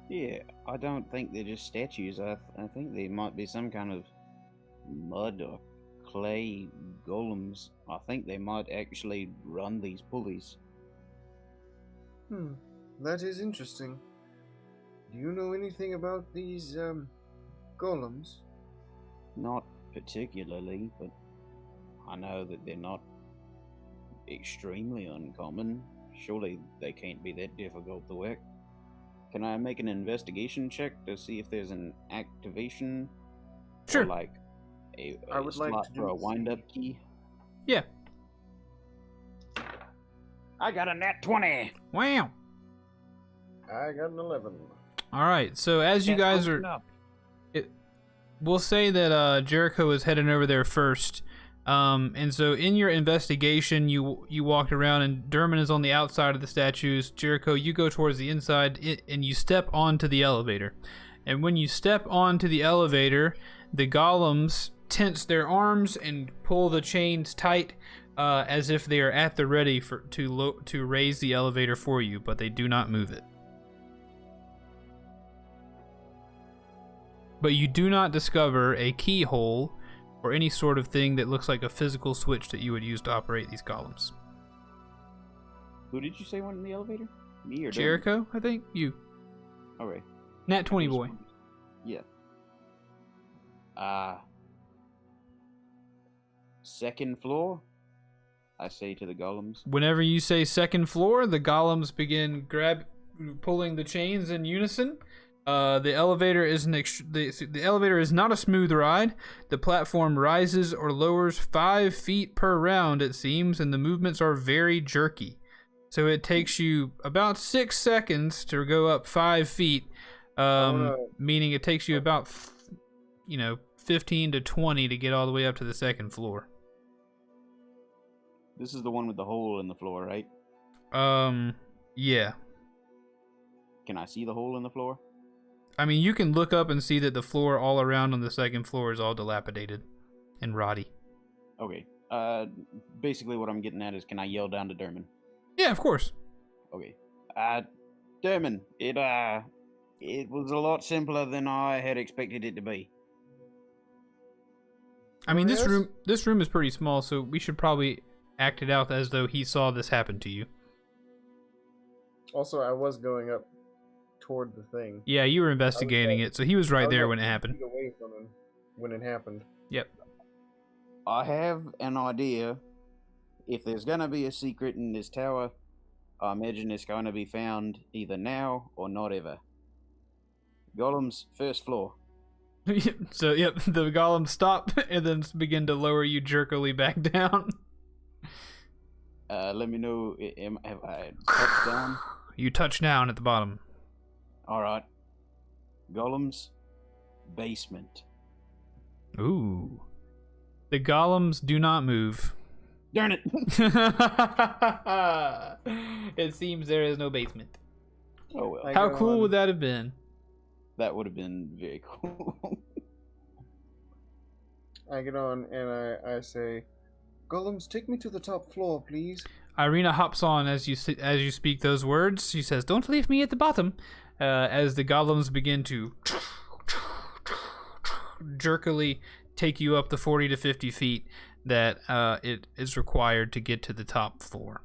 S3: Yeah, I don't think they're just statues. I think they might be some kind of mud or clay golems. I think they might actually run these pulleys.
S4: That is interesting. Do you know anything about these, golems?
S3: Not particularly, but I know that they're not extremely uncommon. Surely they can't be that difficult to work. Can I make an investigation check to see if there's an activation?
S1: Sure.
S3: Or like
S4: I would like
S3: slot
S4: to
S3: for
S4: do
S3: a wind-up key?
S1: Yeah.
S3: I got a nat 20!
S1: Wow.
S4: I got an 11.
S1: All right. So as you guys are, we'll say that Jericho is heading over there first. And so in your investigation, you walked around, and Dermot is on the outside of the statues. Jericho, you go towards the inside, and you step onto the elevator. And when you step onto the elevator, the golems tense their arms and pull the chains tight, as if they are at the ready to raise the elevator for you, but they do not move it. But you do not discover a keyhole or any sort of thing that looks like a physical switch that you would use to operate these golems.
S3: Who did you say went in the elevator? Me or
S1: Jericho, I think? You.
S3: Alright.
S1: Nat 20 boy.
S3: Yeah. Second floor? I say to the golems.
S1: Whenever you say second floor, the golems begin pulling the chains in unison. The elevator is the elevator is not a smooth ride. The platform rises or lowers 5 feet per round, it seems, and the movements are very jerky. So it takes you about 6 seconds to go up 5 feet, meaning it takes you about 15 to 20 to get all the way up to the second floor.
S3: This is the one with the hole in the floor, right?
S1: Yeah.
S3: Can I see the hole in the floor?
S1: I mean, you can look up and see that the floor all around on the second floor is all dilapidated and rotty.
S3: Okay. Basically what I'm getting at is, can I yell down to Derman?
S1: Yeah, of course.
S3: Okay. Derman, it was a lot simpler than I had expected it to be.
S1: I mean,
S4: Yes?
S1: this room is pretty small, so we should probably act it out as though he saw this happen to you.
S4: Also, I was going up toward the thing.
S1: Yeah, you were investigating it, so he was right there when it happened.
S4: Away from him when it happened.
S1: Yep.
S3: I have an idea. If there's gonna be a secret in this tower, I imagine it's gonna be found either now or not ever. Golems, first floor.
S1: So, yep, the golems stop and then begin to lower you jerkily back down.
S3: Let me know, have I touched down?
S1: You touch down at the bottom.
S3: Alright. Golems, basement.
S1: Ooh. The golems do not move.
S3: Darn it!
S1: It seems there is no basement.
S3: Oh well.
S1: How cool would that have been?
S3: That would have been very cool.
S4: I get on and I say, Golems, take me to the top floor, please.
S1: Irina hops on as you speak those words. She says, "Don't leave me at the bottom." As the golems begin to jerkily take you up the 40 to 50 feet that it is required to get to the top floor.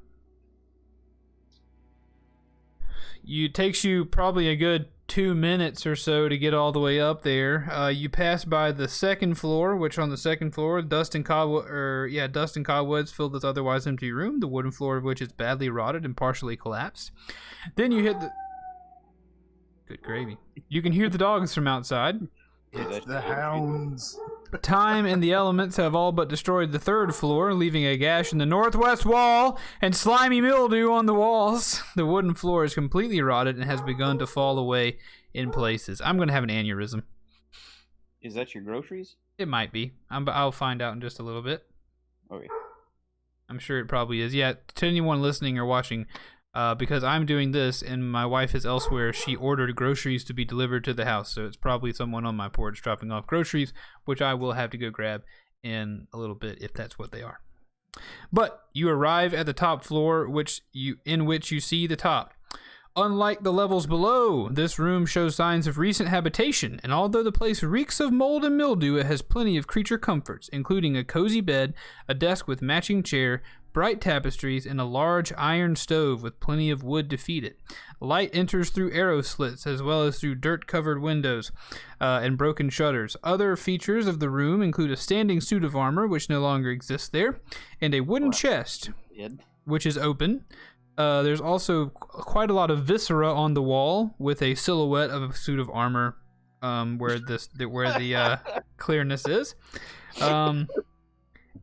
S1: It takes you probably a good 2 minutes or so to get all the way up there. You pass by the second floor, which on the second floor, dust and cobwebs fill this otherwise empty room, the wooden floor of which is badly rotted and partially collapsed. Then you hit the... Good gravy. You can hear the dogs from outside.
S2: It's the hounds.
S1: Time and the elements have all but destroyed the third floor, leaving a gash in the northwest wall and slimy mildew on the walls. The wooden floor is completely rotted and has begun to fall away in places. I'm going to have an aneurysm.
S3: Is that your groceries?
S1: It might be. I'll find out in just a little bit.
S3: Okay.
S1: I'm sure it probably is. Yeah, to anyone listening or watching, because I'm doing this and my wife is elsewhere, she ordered groceries to be delivered to the house. So it's probably someone on my porch dropping off groceries, which I will have to go grab in a little bit if that's what they are. But you arrive at the top floor, in which you see the top. Unlike the levels below, this room shows signs of recent habitation, and although the place reeks of mold and mildew, it has plenty of creature comforts, including a cozy bed, a desk with matching chair, bright tapestries, and a large iron stove with plenty of wood to feed it. Light enters through arrow slits as well as through dirt-covered windows and broken shutters. Other features of the room include a standing suit of armor, which no longer exists there, and a wooden chest, which is open. There's also quite a lot of viscera on the wall with a silhouette of a suit of armor where the clearness is.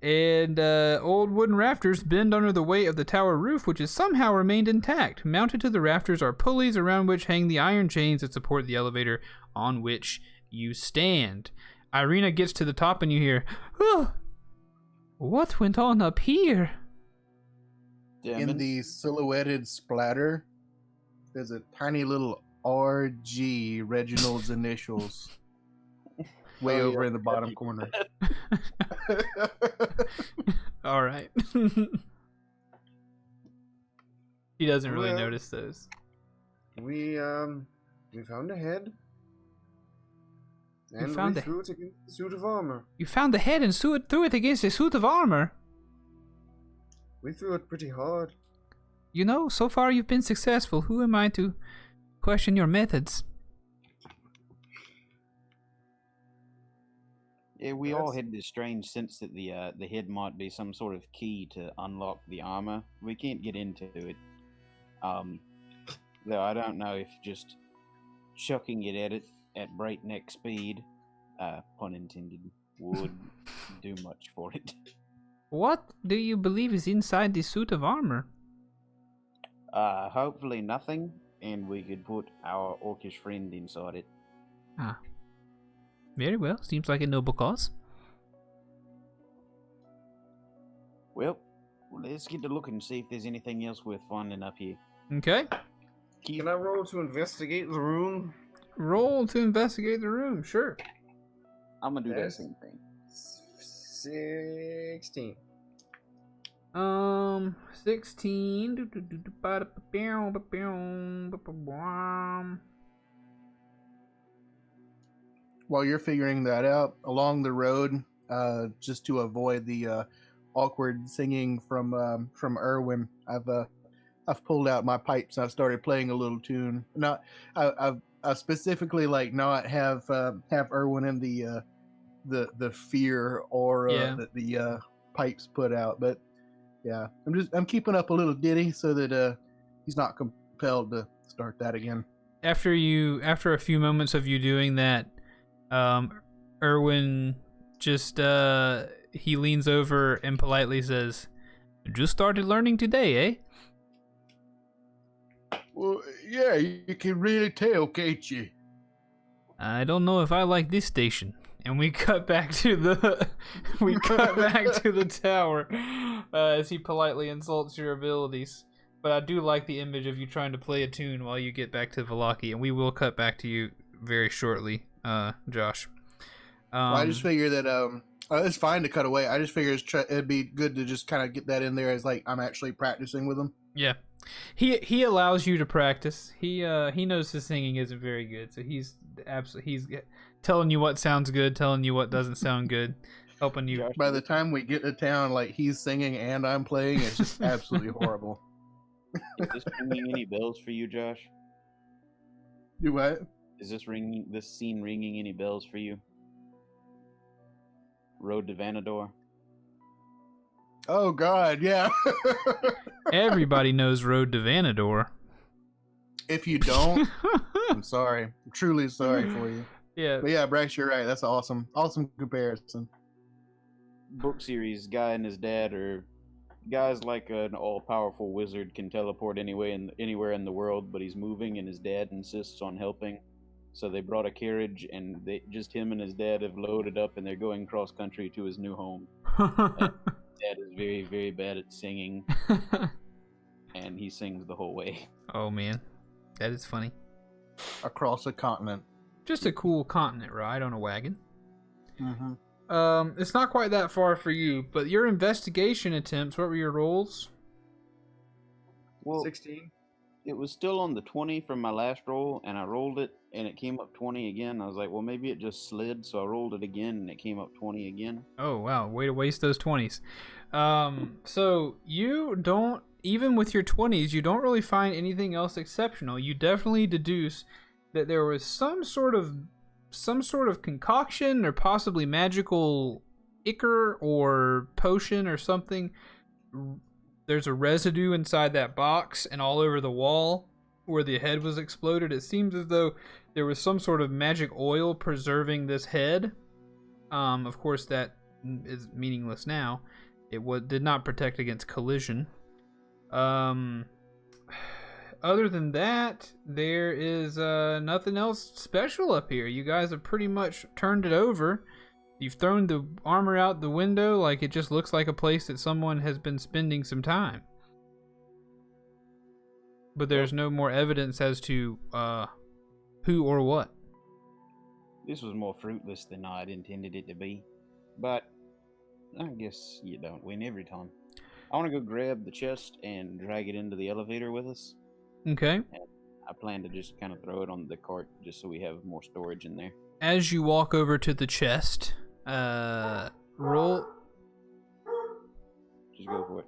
S1: And old wooden rafters bend under the weight of the tower roof, which has somehow remained intact. Mounted to the rafters are pulleys around which hang the iron chains that support the elevator on which you stand. Irina gets to the top and you hear, "Oh, what went on up here?"
S2: In the silhouetted splatter, there's a tiny little RG, Reginald's initials, way over in the bottom corner.
S1: All right. He doesn't really notice those.
S4: We found a head. And we threw it against the suit of armor.
S1: You found the head and threw it against a suit of armor?
S4: We threw it pretty hard.
S1: You know, so far you've been successful. Who am I to question your methods?
S3: Yeah, we all had this strange sense that the head might be some sort of key to unlock the armor. We can't get into it. Though I don't know if just chucking it at it at breakneck speed, pun intended, would do much for it.
S1: What do you believe is inside the suit of armor?
S3: Hopefully nothing, and we could put our orcish friend inside it.
S1: Ah. Very well. Seems like a noble cause.
S3: Well, let's get to look and see if there's anything else worth finding up here.
S1: Okay.
S4: Can I roll to investigate the room?
S1: roll to investigate the room. Sure.
S3: I'm gonna do that
S4: Yes.
S3: same thing.
S4: 16.
S1: 16.
S2: While you're figuring that out, along the road, just to avoid the awkward singing from Erwin, I've pulled out my pipes and I've started playing a little tune. Not I specifically like not have Erwin in the fear or
S1: Yeah.
S2: that the pipes put out, but yeah, I'm keeping up a little ditty so that he's not compelled to start that again.
S1: After a few moments of you doing that, Erwin just he leans over and politely says, "Just started learning today, eh?"
S2: Well, yeah, you can really tell, can't you?
S1: I don't know if I like this station. And we cut back to the tower as he politely insults your abilities. But I do like the image of you trying to play a tune while you get back to Vallaki, and we will cut back to you very shortly, Josh.
S2: Well, I just figure that it's fine to cut away. I just figure it'd be good to just kind of get that in there as like I'm actually practicing with him.
S1: Yeah, he allows you to practice. He knows his singing isn't very good, so he's telling you what sounds good, telling you what doesn't sound good, helping you.
S2: By the time we get to town, like he's singing and I'm playing, it's just absolutely horrible.
S3: Is this ringing any bells for you, Josh?
S2: Do what?
S3: Is this scene ringing any bells for you? Road to Vanador.
S2: Oh God, yeah.
S1: Everybody knows Road to Vanador.
S2: If you don't, I'm sorry. I'm truly sorry for you.
S1: Yeah.
S2: But yeah, Brax, you're right. That's awesome comparison.
S3: Book series, guy and his dad are guys like an all-powerful wizard can teleport anywhere in the world, but he's moving and his dad insists on helping. So they brought a carriage and just him and his dad have loaded up and they're going cross country to his new home. Dad is very, very bad at singing, and he sings the whole way.
S1: Oh man, that is funny.
S2: Across a continent.
S1: Just a cool continent ride on a wagon.
S2: Mm-hmm.
S1: It's not quite that far for you, but your investigation attempts, what were your rolls?
S3: Well,
S4: 16.
S3: it was still on the 20 from my last roll, and I rolled it, and it came up 20 again. I was like, well, maybe it just slid, so I rolled it again, and it came up 20 again.
S1: Oh, wow. Way to waste those 20s. So you don't, even with your 20s, you don't really find anything else exceptional. You definitely deduce that there was some sort of concoction or possibly magical ichor or potion or something. There's a residue inside that box and all over the wall where the head was exploded. It seems as though there was some sort of magic oil preserving this head. Of course, that is meaningless now. It did not protect against collision. Other than that, there is nothing else special up here. You guys have pretty much turned it over. You've thrown the armor out the window like it just looks like a place that someone has been spending some time. But there's no more evidence as to who or what.
S3: This was more fruitless than I'd intended it to be. But I guess you don't win every time. I want to go grab the chest and drag it into the elevator with us.
S1: Okay.
S3: I plan to just kind of throw it on the cart just so we have more storage in there.
S1: As you walk over to the chest, roll
S3: Just go for it.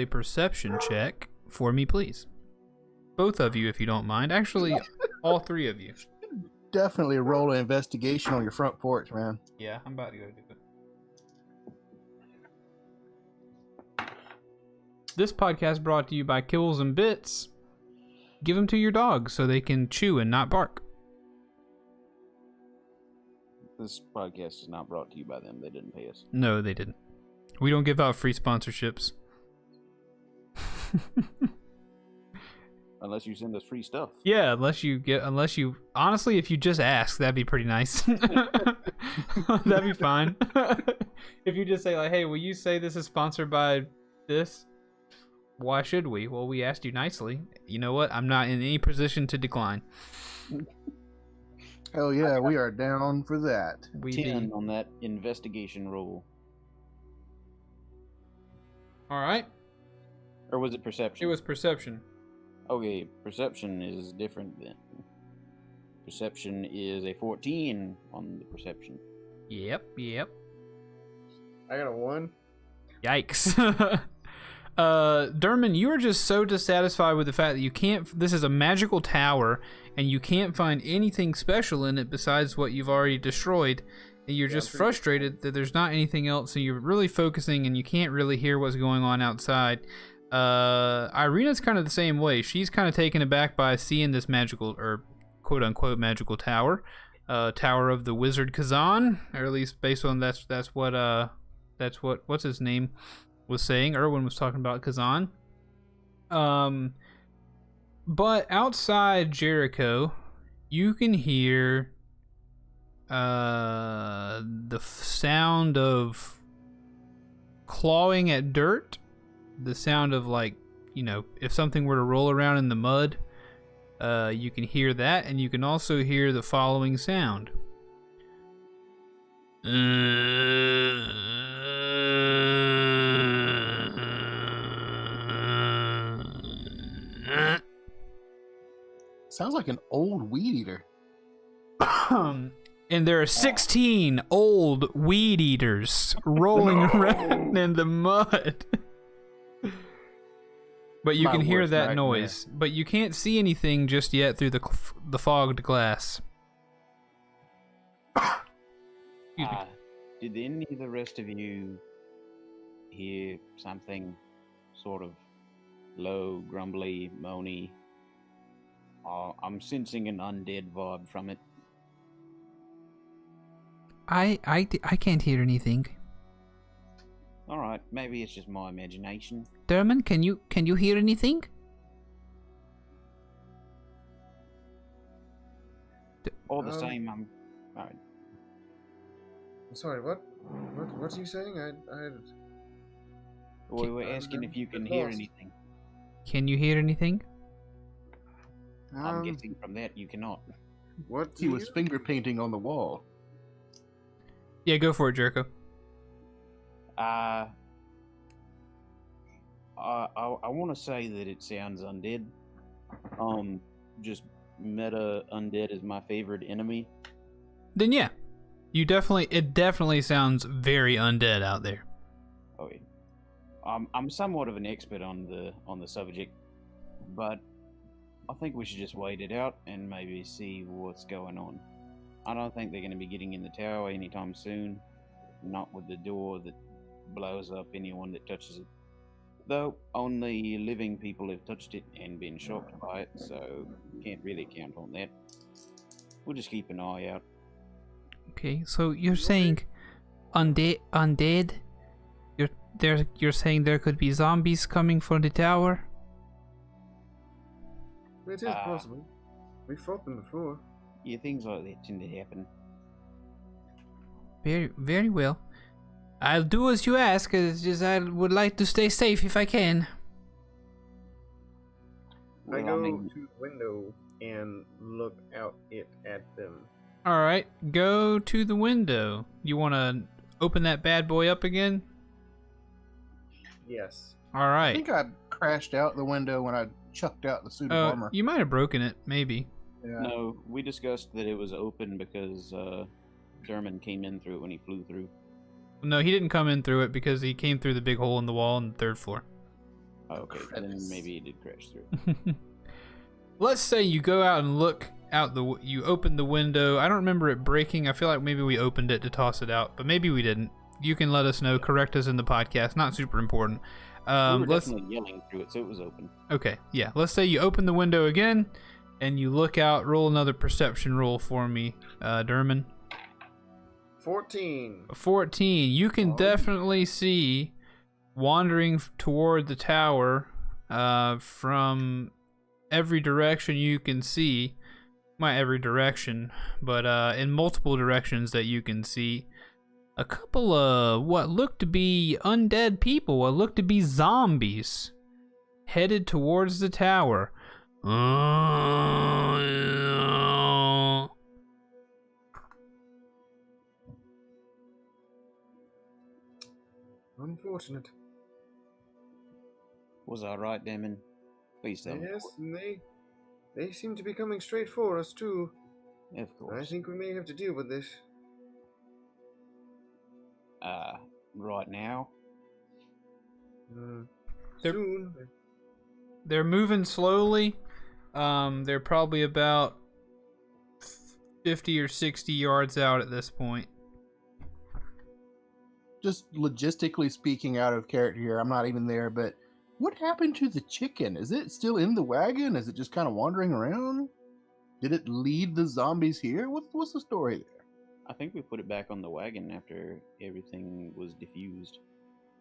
S1: a perception check for me, please. Both of you, if you don't mind. Actually, all three of you.
S2: Definitely roll an investigation on your front porch, man.
S1: Yeah, I'm about to go do it. This podcast brought to you by Kibbles and Bits. Give them to your dogs so they can chew and not bark.
S3: This podcast is not brought to you by them. They didn't pay us.
S1: No, they didn't. We don't give out free sponsorships.
S3: Unless you send us free stuff.
S1: Yeah, honestly, if you just ask, that'd be pretty nice. That'd be fine. If you just say like, hey, will you say this is sponsored by this? Why should we? Well, we asked you nicely. You know what? I'm not in any position to decline.
S2: Oh yeah, we are down for that.
S1: We
S3: 10
S1: be.
S3: on that investigation roll.
S1: All right.
S3: Or was it perception?
S1: It was perception.
S3: Okay, perception is different then. Perception is a 14 on the perception.
S1: Yep.
S4: I got a 1.
S1: Yikes. Derman, you are just so dissatisfied with the fact that you can't. This is a magical tower, and you can't find anything special in it besides what you've already destroyed. And you're just frustrated that there's not anything else, and you're really focusing, and you can't really hear what's going on outside. Irina's kind of the same way. She's kind of taken aback by seeing this magical, or quote unquote magical tower, Tower of the Wizard Kazan, or at least based on that's what what's his name was saying. Erwin was talking about Kazan. But outside Jericho, you can hear the sound of clawing at dirt, the sound of, like, you know, if something were to roll around in the mud, you can hear that, and you can also hear the following sound.
S2: Sounds like an old weed eater.
S1: And there are 16 old weed eaters rolling around in the mud. But you
S2: My
S1: can hear
S2: worst
S1: that
S2: nightmare.
S1: noise. But you can't see anything just yet through the fogged glass. Excuse me.
S3: Did any of the rest of you hear something sort of low, grumbly, moany? I'm sensing an undead vibe from it.
S1: I can't hear anything.
S3: All right, maybe it's just my imagination.
S1: Derman, can you hear anything?
S3: All the same, I'm. All right.
S4: I'm sorry, what? What are you saying?
S3: We were asking if you can
S4: I'm
S3: hear
S4: lost.
S3: anything.
S1: Can you hear anything?
S3: I'm guessing from that you cannot.
S4: What?
S2: He was finger painting on the wall.
S1: Yeah, go for it, Jericho.
S3: I want to say that it sounds undead. Just meta undead is my favorite enemy.
S1: Then yeah, it definitely sounds very undead out there.
S3: Okay. I'm somewhat of an expert on the subject, but I think we should just wait it out and maybe see what's going on. I don't think they're going to be getting in the tower anytime soon. Not with the door that blows up anyone that touches it. Though only living people have touched it and been shocked by it, so can't really count on that. We'll just keep an eye out.
S1: Okay, so you're saying undead? You're saying there could be zombies coming from the tower?
S4: It is possible. We fought them before.
S3: Yeah, things like that tend to happen.
S1: Very, very well. I'll do as you ask, it's just I would like to stay safe if I can.
S4: I
S3: Well,
S4: go
S3: mean,
S4: to the window and look out at them.
S1: Alright, go to the window. You want to open that bad boy up again?
S4: Yes.
S2: I
S1: Alright.
S2: think I crashed out the window when I chucked out the suit of armor.
S1: You might have broken it, maybe.
S2: Yeah.
S3: no, we discussed that it was open because Derman came in through it when he flew through.
S1: No, he didn't come in through it because he came through the big hole in the wall on the 3rd floor.
S3: Okay, then
S2: Credits.
S3: maybe he did crash through.
S1: Let's say you go out and look out you open the window. I don't remember it breaking. I feel like maybe we opened it to toss it out, but maybe we didn't. You can let us know. Correct us in the podcast. Not super important.
S3: We were
S1: Let's.
S3: definitely yelling through it, so it was open.
S1: Okay, yeah. Let's say you open the window again, and you look out. Roll another perception roll for me, Derman.
S4: 14.
S1: 14. You can definitely see wandering toward the tower from every direction you can see. Not every direction, but in multiple directions that you can see. A couple of what look to be undead people, what look to be zombies, headed towards the tower.
S4: Unfortunate.
S3: Was I right, Damon? Please tell me.
S4: Yes, and they seem to be coming straight for us too.
S3: Of
S4: I
S3: course.
S4: think we may have to deal with this.
S3: Right now?
S1: They're-
S4: Soon.
S1: They're moving slowly. They're probably about 50 or 60 yards out at this point.
S2: Just logistically speaking, out of character here, I'm not even there, but what happened to the chicken? Is it still in the wagon? Is it just kind of wandering around? Did it lead the zombies here? What's the story there?
S3: I think we put it back on the wagon after everything was diffused.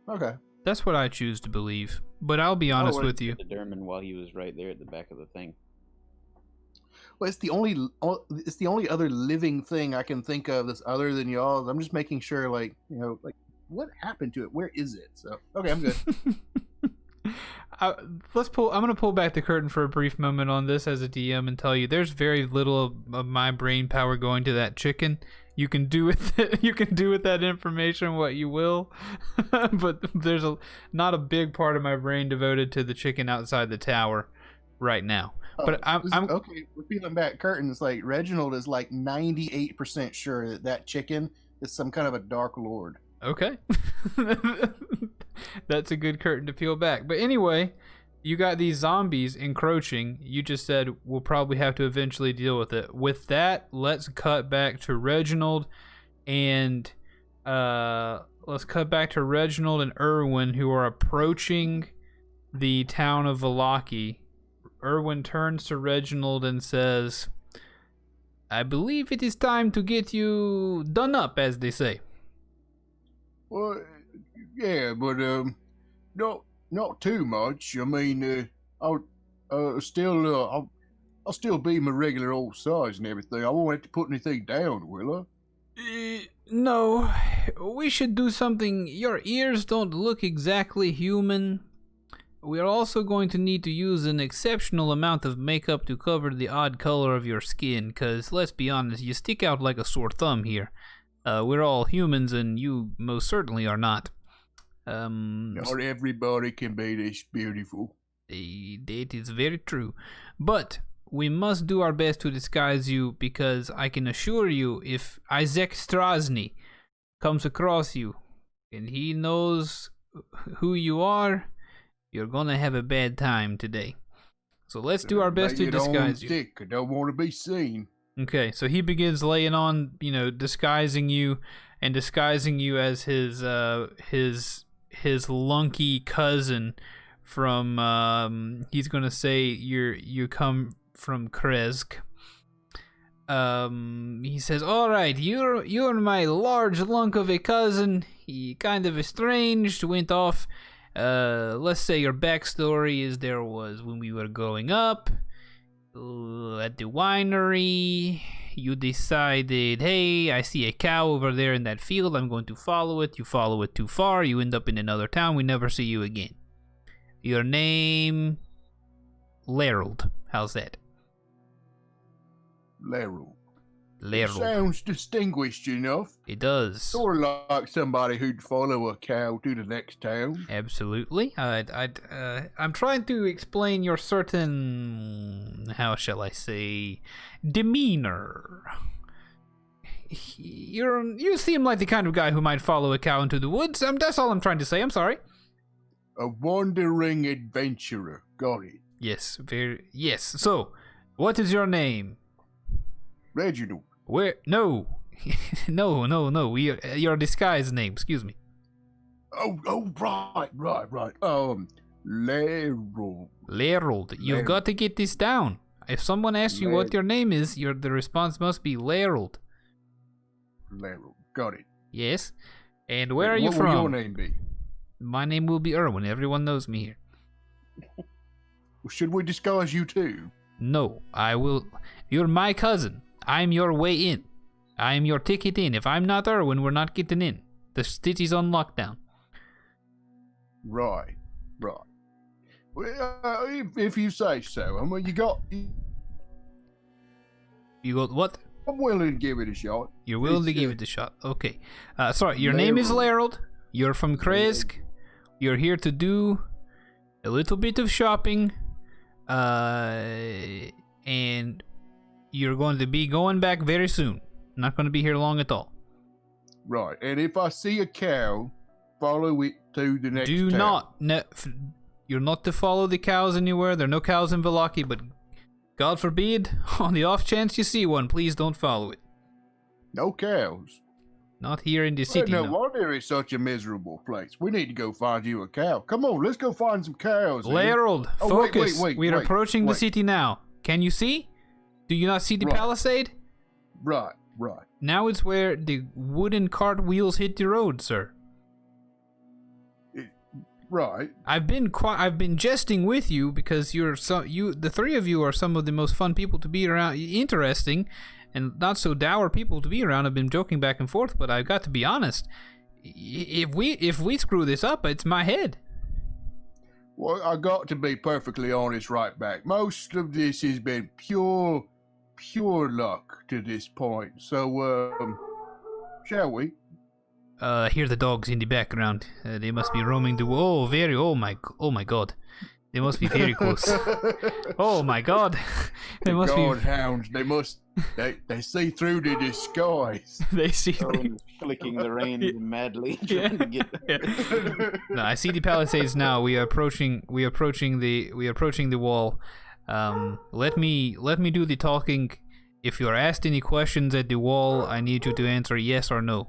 S2: Okay.
S1: That's what I choose to believe. But I'll be honest with you.
S3: Determined while he was right there at the back of the thing.
S2: Well, it's the only other living thing I can think of that's other than y'all. I'm just making sure, like, what happened to it? Where is it? So, okay, I'm good.
S1: I'm going to pull back the curtain for a brief moment on this as a DM and tell you there's very little of my brain power going to that chicken. You can do with it, you can do with that information what you will, but there's not a big part of my brain devoted to the chicken outside the tower right now. But I'm
S2: okay. We're peeling back curtains. Like, Reginald is like 98% sure that chicken is some kind of a dark lord.
S1: okay. That's a good curtain to peel back. But anyway, you got these zombies encroaching. You just said we'll probably have to eventually deal with it. With that, let's cut back to Reginald and Erwin, who are approaching the town of Vallaki. Erwin turns to Reginald and says, I believe it is time to get you done up, as they say.
S2: Well, yeah, but not too much. I mean, I'll still be my regular old size and everything. I won't have to put anything down, will I?
S1: No, we should do something. Your ears don't look exactly human. We are also going to need to use an exceptional amount of makeup to cover the odd color of your skin, because let's be honest, you stick out like a sore thumb here. We're all humans, and you most certainly are not.
S2: Not everybody can be this beautiful.
S1: That is very true. But we must do our best to disguise you, because I can assure you, if Isaac Strasny comes across you, and he knows who you are, you're gonna have a bad time today. So let's do our best to disguise you.
S2: Stick. I don't want to be seen.
S1: Okay, so he begins laying on, disguising you as his lunky cousin from, he's gonna say you come from Kresk. He says, all right, you're my large lunk of a cousin. He kind of estranged, went off. Let's say your backstory is there was when we were growing up at the winery, you decided, hey, I see a cow over there in that field, I'm going to follow it. You follow it too far, you end up in another town, we never see you again. Your name, Larold. How's that?
S2: Larold.
S1: Larold.
S2: Sounds distinguished enough.
S1: It does.
S2: Sort of like somebody who'd follow a cow to the next town.
S1: Absolutely. I'm trying to explain your certain, how shall I say, demeanor. You seem like the kind of guy who might follow a cow into the woods. That's all I'm trying to say. I'm sorry.
S2: A wandering adventurer. Got it.
S1: Yes, yes. So, what is your name?
S2: Reginald.
S1: Where? No. no. Your disguised name, excuse me.
S2: Oh, right. Larold.
S1: Larold. You've got to get this down. If someone asks you what your name is, the response must be Larold.
S2: Larold. Got it.
S1: Yes. And where are you from?
S2: What will your name be?
S1: My name will be Erwin. Everyone knows me here.
S2: Well, should we disguise you too?
S1: No, I will. You're my cousin. I'm your way in. I'm your ticket in. If I'm not Erwin, we're not getting in. The city's on lockdown.
S2: Right. Well, if you say so. I mean,
S1: You got what?
S2: I'm willing to give it a shot.
S1: You're willing to give it a shot. Okay. Sorry, your name is Larold. You're from Kresk. You're here to do a little bit of shopping. And you're going to be going back very soon. Not going to be here long at all.
S2: Right. And if I see a cow, follow it to the next
S1: Do
S2: town.
S1: not. You're not to follow the cows anywhere. There are no cows in Vallaki, but God forbid, on the off chance you see one, please don't follow it.
S2: No cows.
S1: Not here in the city.
S2: No
S1: No.
S2: wonder it's such a miserable place. We need to go find you a cow. Come on, let's go find some cows.
S1: Larold,
S2: Oh,
S1: focus.
S2: wait,
S1: We are approaching the
S2: wait.
S1: city now. Can you see? Do you not see the
S2: Right.
S1: palisade?
S2: Right.
S1: Now it's where the wooden cart wheels hit the road, sir.
S2: Right.
S1: I've been jesting with you because the three of you are some of the most fun people to be around, interesting, and not so dour people to be around. I've been joking back and forth, but I've got to be honest. If we screw this up, it's my head.
S2: Well, I got to be perfectly honest right back. Most of this has been pure luck to this point. So, shall we?
S1: Hear the dogs in the background. They must be roaming the. Oh my god. They must be very close. Oh my god. They must be.
S2: Godhounds. They see through the disguise.
S1: They see.
S3: Owen's flicking the reins madly. Trying to get...
S1: No, I see the palisades now. We are approaching the wall. Let me do the talking. If you're asked any questions at the wall, I need you to answer yes or no.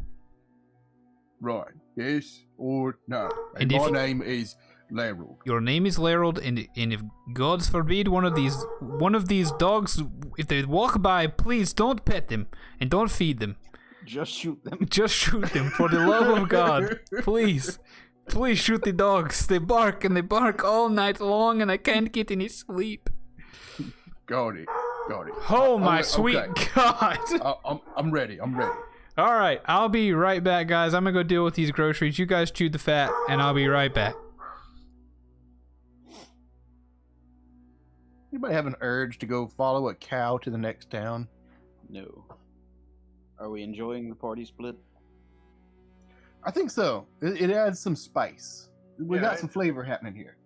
S2: Right. Yes or no.
S1: And
S2: And
S1: if
S2: my
S1: you-
S2: name is Larold.
S1: Your name is Larold, and if gods forbid one of these dogs, if they walk by, please don't pet them and don't feed them.
S3: Just shoot them.
S1: Just shoot them for the love of God, please. Please shoot the dogs. They bark and they bark all night long, and I can't get any sleep.
S2: Got it.
S1: Oh my
S2: Okay.
S1: sweet God!
S2: I'm ready.
S1: All right, I'll be right back, guys. I'm gonna go deal with these groceries. You guys chew the fat, and I'll be right back.
S2: Anybody have an urge to go follow a cow to the next town?
S3: No. Are we enjoying the party split?
S2: I think so. It adds some spice. We
S4: Yeah,
S2: got some flavor happening here.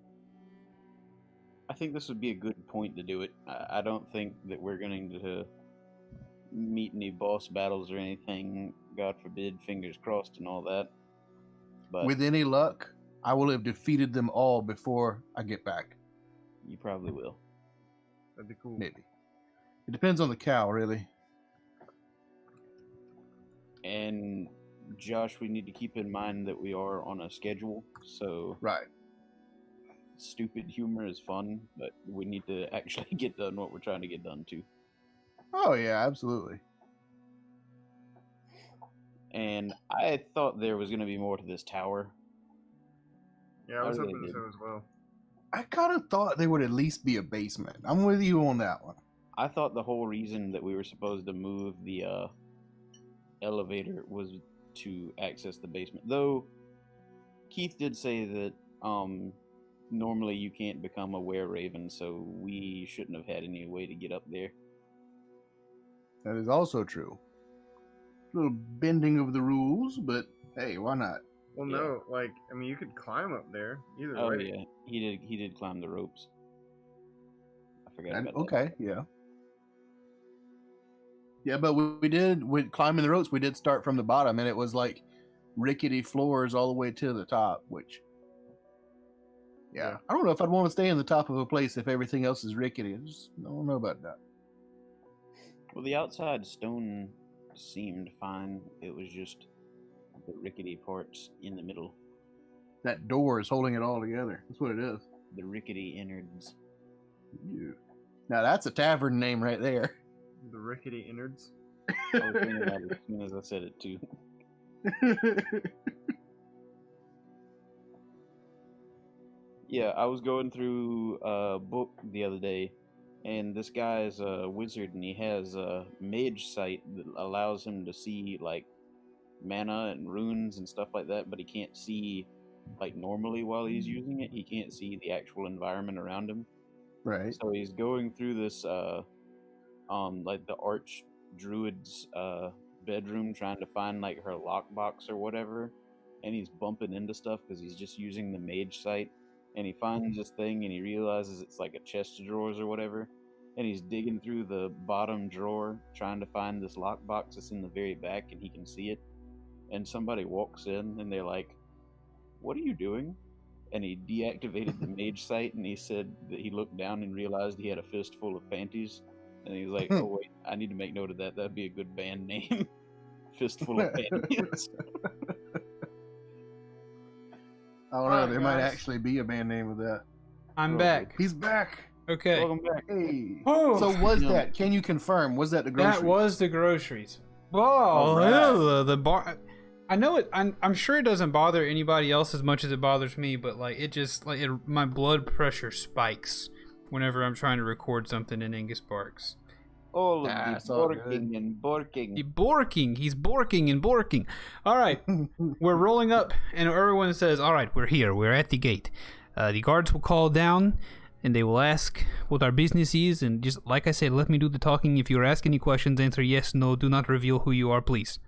S3: I think this would be a good point to do it. I don't think that we're going to meet any boss battles or anything. God forbid, fingers crossed and all that. But
S2: With any luck, I will have defeated them all before I get back.
S3: you probably will.
S4: That'd be cool.
S2: Maybe. It depends on the cow, really.
S3: And Josh, we need to keep in mind that we are on a schedule, so
S2: Right.
S3: stupid humor is fun, but we need to actually get done what we're trying to get done too.
S2: Oh, yeah, absolutely.
S3: And I thought there was going to be more to this tower.
S4: Yeah, I was
S3: I really
S4: hoping
S3: did.
S4: so as well.
S2: I kind of thought there would at least be a basement. I'm with you on that one.
S3: I thought the whole reason that we were supposed to move the elevator was to access the basement. Though Keith did say that normally you can't become a were-raven, so we shouldn't have had any way to get up there.
S2: That is also true. A little bending of the rules, but hey, why not?
S4: Well,
S3: Yeah.
S4: no, like, I mean, you could climb up there either
S3: Oh
S4: way.
S3: yeah, he did climb the ropes. I forgot
S2: And,
S3: about that.
S2: okay, yeah. Yeah, but we did, with climbing the ropes, we did start from the bottom, and it was like rickety floors all the way to the top, which, yeah. I don't know if I'd want to stay in the top of a place if everything else is rickety. I don't know about that.
S3: Well, the outside stone seemed fine. It was just the rickety parts in the middle.
S2: That door is holding it all together. That's what it is.
S3: The rickety innards.
S2: Ew. Now that's a tavern name right there.
S4: The rickety innards.
S3: I was thinking about it as soon as I said it too. Yeah, I was going through a book the other day, and this guy is a wizard, and he has a mage sight that allows him to see like mana and runes and stuff like that, but he can't see like normally while he's using it. He can't see the actual environment around him.
S2: Right.
S3: So he's going through this like the arch druid's bedroom trying to find like her lockbox or whatever, and he's bumping into stuff because he's just using the mage sight. And he finds this thing, and he realizes it's like a chest of drawers or whatever. And he's digging through the bottom drawer, trying to find this lockbox that's in the very back, and he can see it. And somebody walks in, and they're like, "What are you doing?" And he deactivated the mage sight, and he said that he looked down and realized he had a fistful of panties. And he was like, "Oh wait, I need to make note of that. That'd be a good band name." Fistful of panties.
S2: I don't know. There might actually be a band name with that.
S1: I'm back.
S2: He's back.
S1: Okay.
S3: Welcome back.
S2: Hey.
S1: Oh,
S2: So was that? Can you confirm? Was that the groceries?
S1: that was the groceries. Oh,
S2: All right.
S1: the bar. I know it. I'm sure it doesn't bother anybody else as much as it bothers me, but like it just like my blood pressure spikes whenever I'm trying to record something in Angus Parks.
S3: All of
S2: Nah,
S3: the
S2: it's all
S3: borking and borking.
S1: He's borking and borking. All right, we're rolling up, and everyone says, "All right, we're here. We're at the gate." The guards will call down, and they will ask what our business is. And just like I said, let me do the talking. If you're asking any questions, answer yes, no. Do not reveal who you are, please.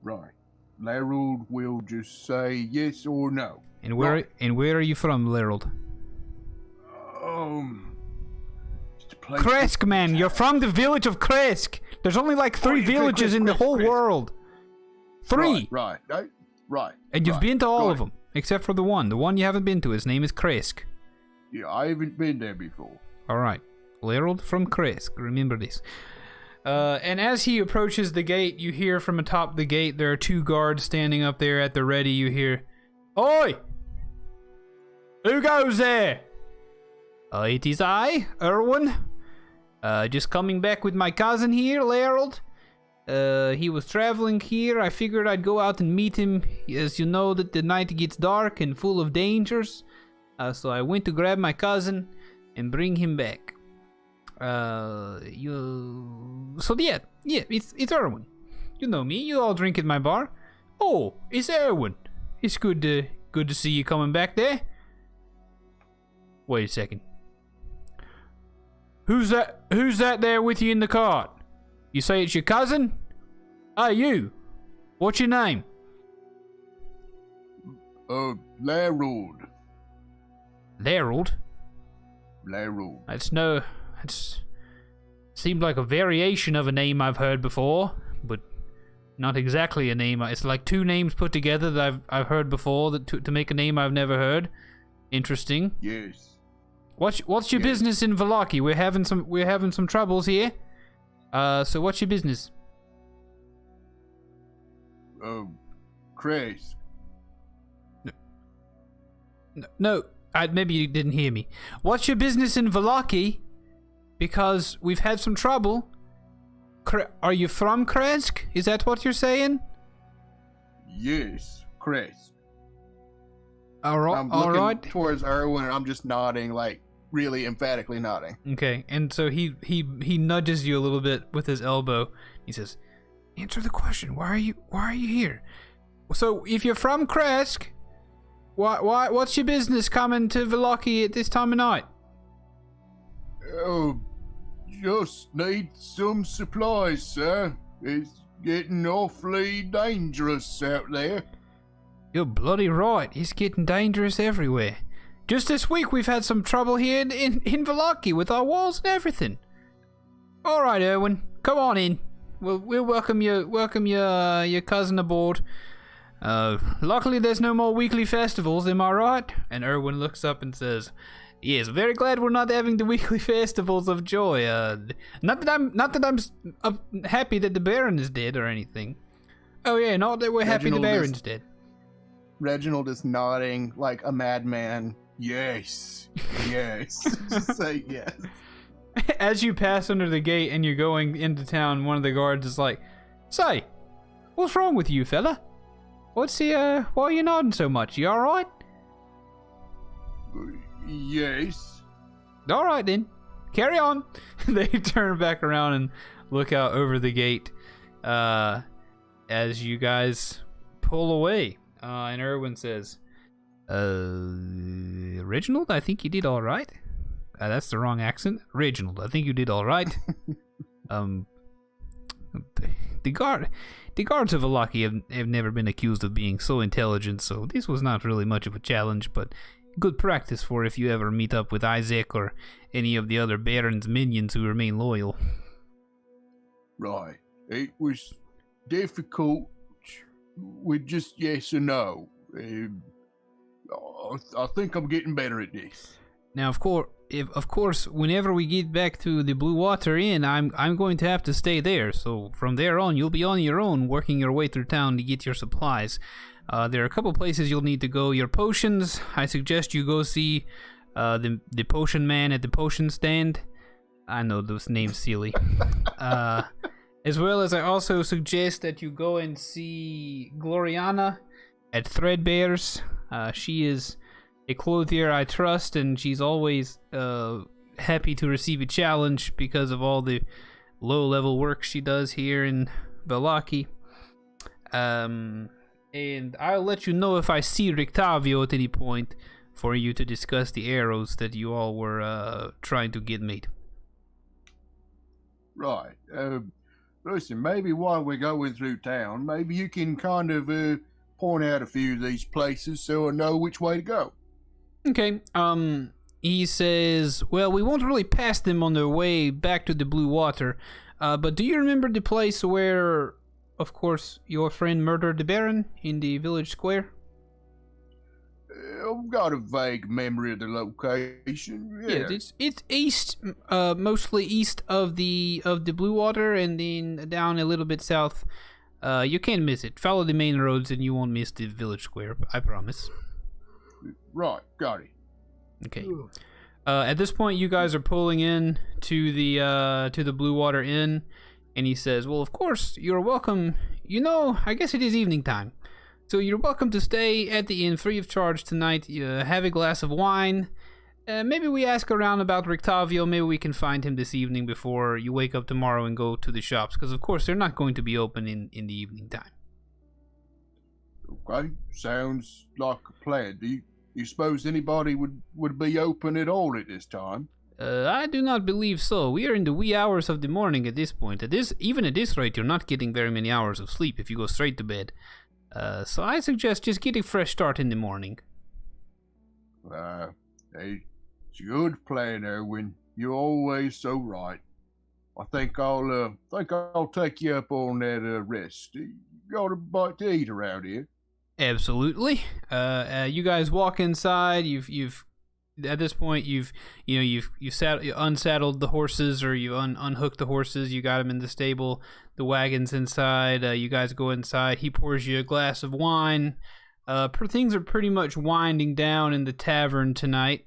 S2: Right. Larold will just say yes or no.
S1: And where are you from, Larold?
S2: Just a place.
S1: Kresk, man. You're from the village of Kresk. There's only like 3
S2: okay,
S1: villages in the whole
S2: Kresk.
S1: world. 3.
S2: Right. Right.
S1: And you've
S2: right.
S1: been to all
S2: Go
S1: of
S2: ahead.
S1: them, except for the one. The one you haven't been to. His name is Kresk.
S2: Yeah, I haven't been there before.
S1: All right. Larold from Kresk. Remember this. And as he approaches the gate, you hear from atop the gate, there are 2 guards standing up there at the ready. You hear, "Oi! Who goes there?" It is I, Erwin. Just coming back with my cousin here, Larold. He was traveling here. I figured I'd go out and meet him, as you know that the night gets dark and full of dangers. So I went to grab my cousin and bring him back. So yeah, it's Erwin. You know me. You all drink at my bar. Oh, it's Erwin. It's good to see you coming back there. Wait a second. Who's that there with you in the cart? You say it's your cousin? Hey, you. What's your name?
S2: Larold.
S1: Larold?
S2: Larold.
S1: It's seemed like a variation of a name I've heard before, but not exactly a name. It's like 2 names put together that I've heard before to make a name I've never heard. Interesting.
S2: Yes.
S1: What's your
S2: Yes.
S1: business in Vallaki? We're having some troubles here. So what's your business?
S2: Chris.
S1: No, maybe you didn't hear me. What's your business in Vallaki? Because we've had some trouble. Are you from Kresk? Is that what you're saying?
S2: Yes, Chris.
S1: All right.
S2: I'm
S1: All
S2: looking
S1: right.
S2: towards Erwin, and I'm just nodding, like really emphatically nodding.
S1: Okay, and so he nudges you a little bit with his elbow. He says, "Answer the question. Why are you here? So if you're from Kresk, what's your business coming to Vallaki at this time of night?"
S2: Oh, just need some supplies, sir. It's getting awfully dangerous out there.
S1: You're bloody right. It's getting dangerous everywhere. Just this week, we've had some trouble here in Vallaki with our walls and everything. All right, Erwin, come on in. We'll welcome your cousin aboard. Luckily, there's no more weekly festivals. Am I right? And Erwin looks up and says, "Yes, very glad we're not having the weekly festivals of joy. Not that I'm happy that the Baron is dead or anything. Oh yeah, not that we're happy the
S2: Reginald
S1: Baron's dead."
S2: Reginald is nodding like a madman. Yes. Yes. Just say yes.
S1: As you pass under the gate and you're going into town, one of the guards is like, "Say, what's wrong with you, fella? Why are you nodding so much? You alright?"
S2: Yes.
S1: Alright then. Carry on. They turn back around and look out over the gate as you guys pull away. And Erwin says, Reginald, I think you did alright. That's the wrong accent. Reginald, I think you did alright. the guards of Valaki have never been accused of being so intelligent, so this was not really much of a challenge, but good practice for if you ever meet up with Isaac or any of the other Baron's minions who remain loyal.
S2: Right. It was difficult with just yes or no. I think I'm getting better at this.
S1: Now, of course, whenever we get back to the Blue Water Inn, I'm going to have to stay there. So from there on, you'll be on your own, working your way through town to get your supplies. There are a couple places you'll need to go. Your potions, I suggest you go see the potion man at the potion stand. I know those names silly. As well as I also suggest that you go and see Gloriana at Threadbare's. She is a clothier I trust, and she's always happy to receive a challenge because of all the low-level work she does here in Valaki. And I'll let you know if I see Rictavio at any point for you to discuss the arrows that you all were trying to get made.
S2: Right. Listen, maybe while we're going through town, maybe you can kind of point out a few of these places so I know which way to go.
S1: Okay, he says, well, we won't really pass them on their way back to the Blue Water, but do you remember the place where, of course, your friend murdered the Baron in the village square?
S2: I've got a vague memory of the location. Yeah,
S1: it's east, mostly east of the Blue Water, and then down a little bit south. You can't miss it. Follow the main roads, and you won't miss the village square. I promise.
S2: Right, got it.
S1: Okay. At this point, you guys are pulling in to the Blue Water Inn, and he says, "Well, of course, you're welcome. You know, I guess it is evening time, so you're welcome to stay at the inn free of charge tonight. Have a glass of wine. Maybe we ask around about Rictavio. Maybe we can find him this evening before you wake up tomorrow and go to the shops, because of course they're not going to be open in the evening time."
S2: Okay, sounds like a plan. Do you suppose anybody would be open at all at this time?
S1: I do not believe so. We are in the wee hours of the morning at this point. Even at this rate, you're not getting very many hours of sleep if you go straight to bed. So I suggest just get a fresh start in the morning.
S2: It's a good plan, Erwin. You're always so right. I think I'll take you up on that rest. You got a bite to eat around here?
S1: Absolutely. You guys walk inside. You've at this point you've unsaddled the horses, or you unhooked the horses. You got them in the stable. The wagon's inside. You guys go inside. He pours you a glass of wine. Things are pretty much winding down in the tavern tonight.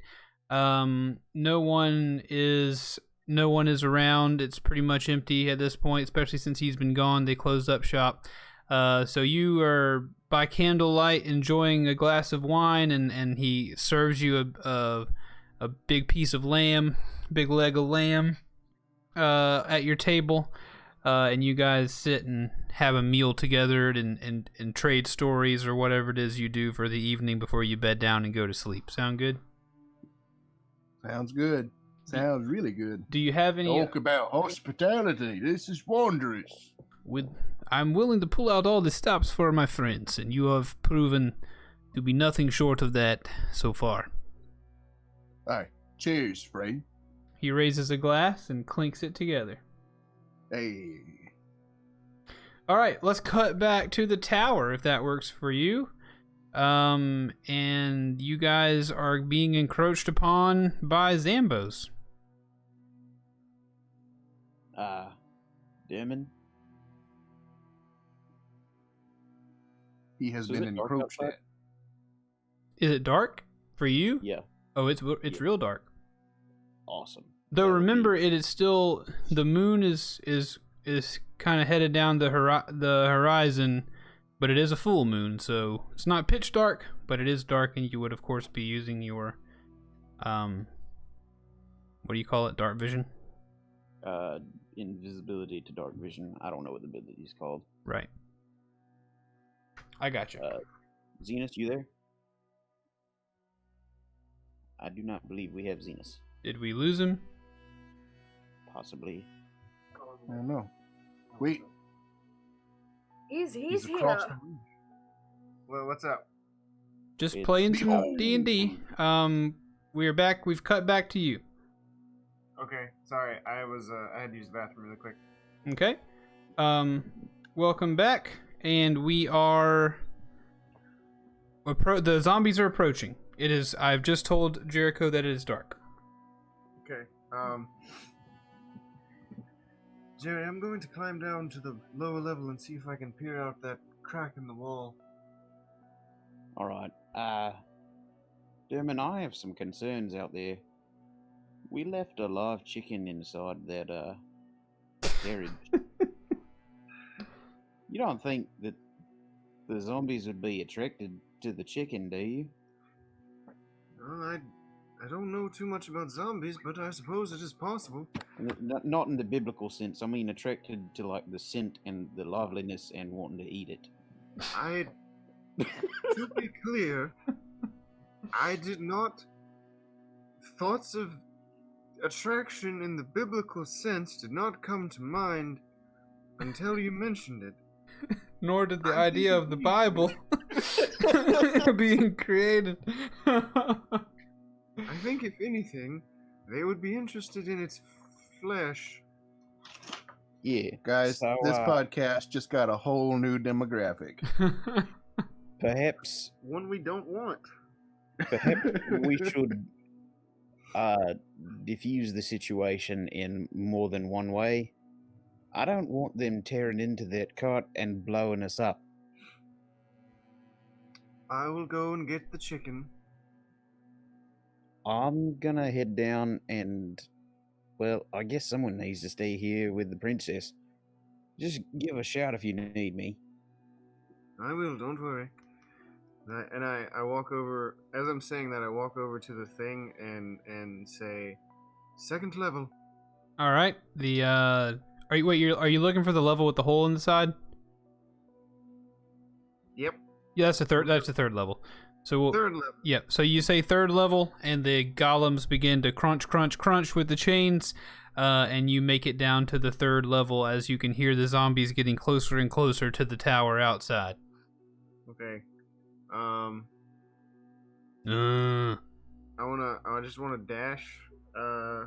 S1: No one is around. It's pretty much empty at this point, especially since he's been gone. They closed up shop. So you are by candlelight enjoying a glass of wine, and he serves you a big piece of lamb, big leg of lamb, at your table, and you guys sit and have a meal together and trade stories or whatever it is you do for the evening before you bed down and go to sleep. Sound good?
S2: Sounds good. Sounds really good.
S1: Do you have any...
S2: Talk about hospitality. This is wondrous.
S1: I'm willing to pull out all the stops for my friends, and you have proven to be nothing short of that so far.
S2: Hey, cheers, friend.
S1: He raises a glass and clinks it together.
S2: Hey.
S1: All right, let's cut back to the tower, if that works for you. And you guys are being encroached upon by Zambos.
S3: Demon?
S2: He has
S3: So
S2: been
S3: is it dark
S2: encroached
S3: outside?
S2: at.
S1: Is it dark for you?
S3: Yeah.
S1: Oh, it's real dark.
S3: Awesome.
S1: Though
S3: That would be-
S1: remember, it is still, the moon is kind of headed down the horizon, but it is a full moon, so it's not pitch dark, but it is dark, and you would of course be using your what do you call it? Dark vision?
S3: Invisibility to dark vision. I don't know what the ability is called.
S1: Right. I got you.
S3: Zenus, you there? I do not believe we have Zenus.
S1: Did we lose him?
S3: Possibly.
S2: I don't know.
S5: He's
S2: He's
S5: here.
S2: across the room.
S4: Well, what's up?
S1: Just
S3: It's
S1: playing
S3: the
S1: some
S3: old
S1: D&D. We're back. We've cut back to you.
S4: Okay, sorry, I had to use the bathroom really quick.
S1: Okay. Welcome back, and we are. The zombies are approaching. It is. I've just told Jericho that it is dark.
S4: Okay, Jerry, I'm going to climb down to the lower level and see if I can peer out that crack in the wall.
S3: All right. Dermot, I have some concerns out there. We left a live chicken inside that carriage. You don't think that the zombies would be attracted to the chicken, do you?
S4: Well, I don't know too much about zombies, but I suppose it is possible.
S3: Not in the biblical sense. I mean, attracted to like the scent and the liveliness and wanting to eat it.
S4: To be clear, I did not. Thoughts of attraction in the biblical sense did not come to mind until you mentioned it.
S1: Nor did the idea of the Bible being created.
S4: I think, if anything, they would be interested in its flesh.
S3: Yeah,
S2: Guys,
S3: so,
S2: this podcast just got a whole new demographic.
S3: perhaps
S4: One we don't want.
S3: we should diffuse the situation in more than one way. I don't want them tearing into that cart and blowing us up.
S4: I will go and get the chicken.
S3: I'm gonna head down and, well, I guess someone needs to stay here with the princess. Just give a shout if you need me.
S4: I will, don't worry. I walk over, as I'm saying that, I walk over to the thing and say, second level.
S1: All right. Are you looking for the level with the hole in the side?
S4: Yep,
S1: Yeah, that's the third. That's the third level. So we'll,
S4: third level.
S1: Yep. So you say third level, and the golems begin to crunch, crunch, crunch with the chains, and you make it down to the third level as you can hear the zombies getting closer and closer to the tower outside.
S4: Okay.
S1: Uh.
S4: I just wanna dash. I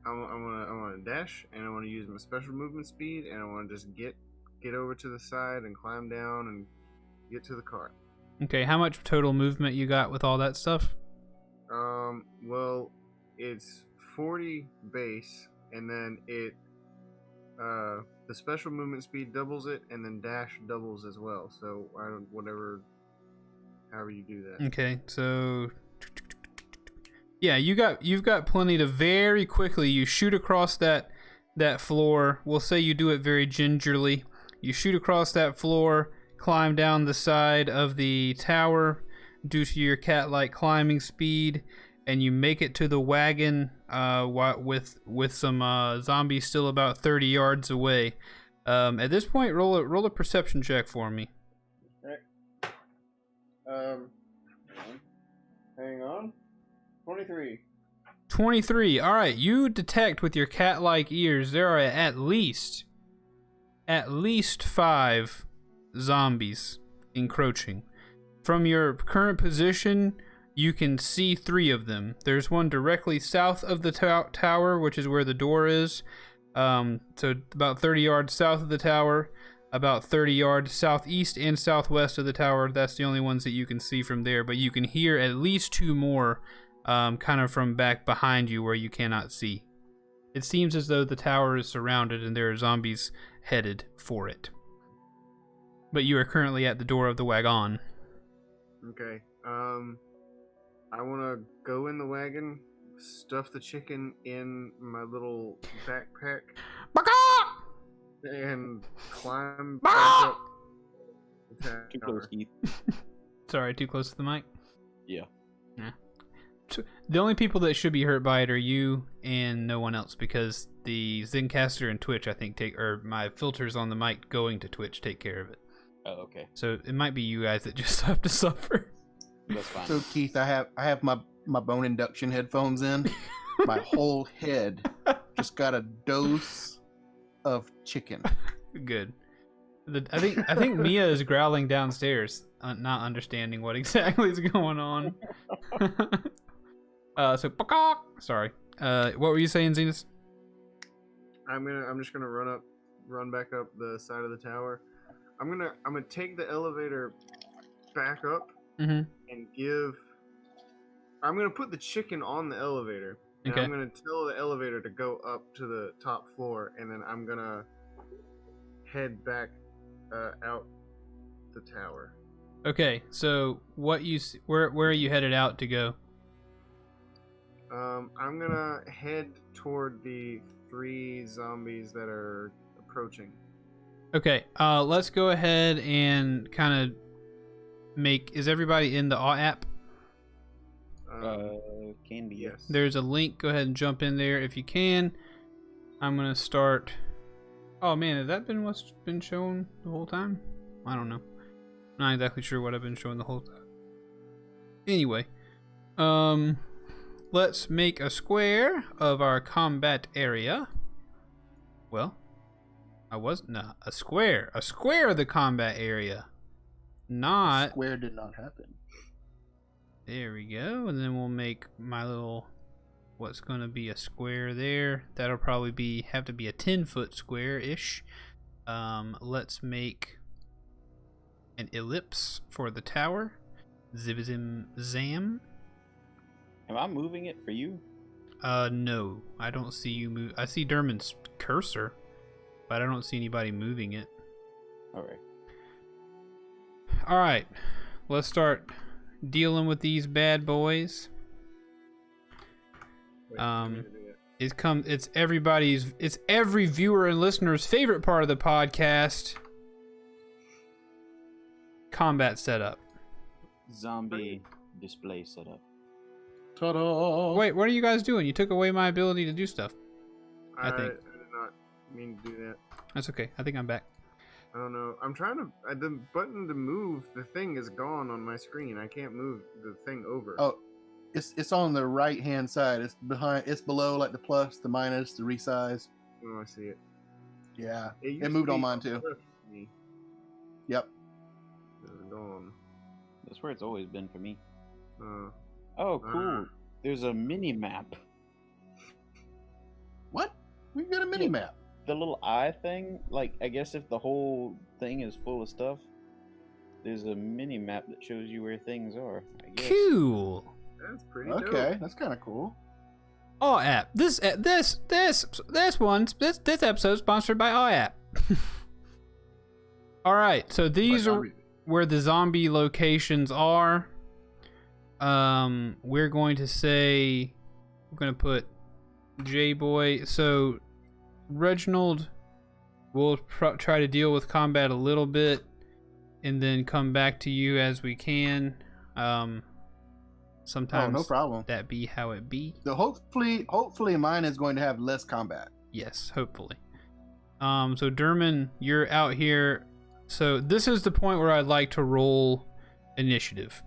S4: want to dash, and I want to use my special movement speed, and I want to just get over to the side and climb down and get to the cart.
S1: Okay. How much total movement you got with all that stuff?
S4: Well, it's 40 base, and then the special movement speed doubles it, and then dash doubles as well. So however you do that.
S1: Okay. So. Yeah, you've got plenty to very quickly. You shoot across that floor. We'll say you do it very gingerly. You shoot across that floor, climb down the side of the tower due to your cat-like climbing speed, and you make it to the wagon with some zombies still about 30 yards away. At this point, roll a perception check for me.
S4: Hang on. 23.
S1: 23. All right, you detect with your cat-like ears there are at least 5 zombies encroaching. From your current position, you can see 3 of them. There's one directly south of the tower, which is where the door is. So about 30 yards south of the tower, about 30 yards southeast and southwest of the tower. That's the only ones that you can see from there, but you can hear at least 2 more kind of from back behind you where you cannot see. It seems as though the tower is surrounded and there are zombies headed for it. But you are currently at the door of the wagon.
S4: Okay. I want to go in the wagon, stuff the chicken in my little backpack, and climb back up the tower.
S3: Too close, Keith.
S1: Sorry, too close to the mic?
S3: Yeah.
S1: The only people that should be hurt by it are you and no one else, because the Zencaster and Twitch, I think, or my filters on the mic going to Twitch take care of it.
S3: Oh, okay.
S1: So it might be you guys that just have to suffer.
S3: That's fine.
S2: So Keith, I have my bone induction headphones in. My whole head just got a dose of chicken.
S1: Good. I think Mia is growling downstairs, not understanding what exactly is going on. So sorry. What were you saying, Zenus?
S4: I'm just gonna run back up the side of the tower. I'm gonna take the elevator back up
S1: Mm-hmm.
S4: and I'm gonna put the chicken on the elevator. And
S1: Okay.
S4: I'm gonna tell the elevator to go up to the top floor, and then I'm gonna head back out the tower.
S1: Okay. So where are you headed out to go?
S4: I'm gonna head toward the 3 zombies that are approaching.
S1: Okay. Let's go ahead and kind of is everybody in the AW app?
S3: Can be.
S4: Yes.
S1: There's a link. Go ahead and jump in there if you can. I'm gonna start. Oh man, has that been what's been shown the whole time? I don't know. Not exactly sure what I've been showing the whole time. Anyway, let's make a square of our combat area. Well, a square of the combat area. Not
S2: Square did not happen.
S1: There we go, and then we'll make my little, what's going to be a square there. That'll probably have to be a 10-foot square-ish. Let's make an ellipse for the tower. Zibizim zam.
S3: Am I moving it for you?
S1: No, I don't see you move. I see Dermon's cursor, but I don't see anybody moving it.
S3: Alright.
S1: Alright, let's start dealing with these bad boys.
S4: Wait, I'm gonna do that.
S1: It's every viewer and listener's favorite part of the podcast. Combat setup.
S3: Zombie display setup.
S2: Ta-da!
S1: Wait, what are you guys doing? You took away my ability to do stuff. I think.
S4: I did not mean to do that.
S1: That's okay. I think I'm back.
S4: I don't know. I'm trying to. The button to move the thing is gone on my screen. I can't move the thing over.
S2: Oh, it's on the right hand side. It's below like the plus, the minus, the resize.
S4: Oh, I see it.
S2: Yeah,
S4: used
S2: it
S4: to
S2: moved
S4: be
S2: on mine too.
S4: left for me.
S2: Yep.
S4: It's gone.
S3: That's where it's always been for me.
S4: Uh,
S3: Oh, cool. There's a mini map.
S2: What? We got a mini
S3: Yeah.
S2: map.
S3: The little eye thing, like, I guess if the whole thing is full of stuff, there's a mini map that shows you where things are, I guess.
S1: Cool.
S4: that's pretty
S2: Okay,
S4: dope.
S2: that's kind of cool.
S1: Aw app. This episode sponsored by Aw app. All right, so these
S2: But
S1: are where the zombie locations are. We're going to put J-Boy. So Reginald will try to deal with combat a little bit and then come back to you as we can. Sometimes
S2: no problem.
S1: that be how it be.
S2: So hopefully mine is going to have less combat.
S1: Yes, hopefully. So Derman, you're out here. So this is the point where I'd like to roll initiative.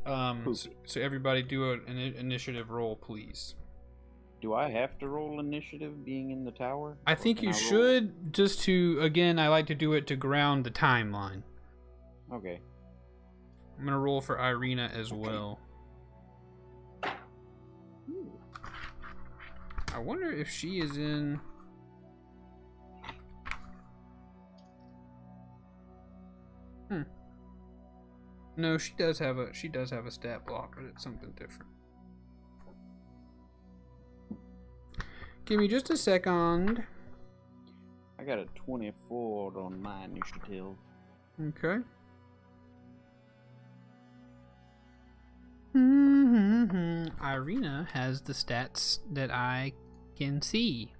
S1: So everybody do an initiative roll, please.
S3: Do I have to roll initiative being in the tower?
S1: I
S3: Or
S1: think
S3: can
S1: you
S3: roll-
S1: should, just to, again, I like to do it to ground the timeline.
S3: Okay.
S1: I'm going to roll for Irina as well. I wonder if she is in... No, she does have a stat block, but it's something different. Give me just a second.
S3: I got a 24 on my initiative.
S1: Okay. Irina has the stats that I can see.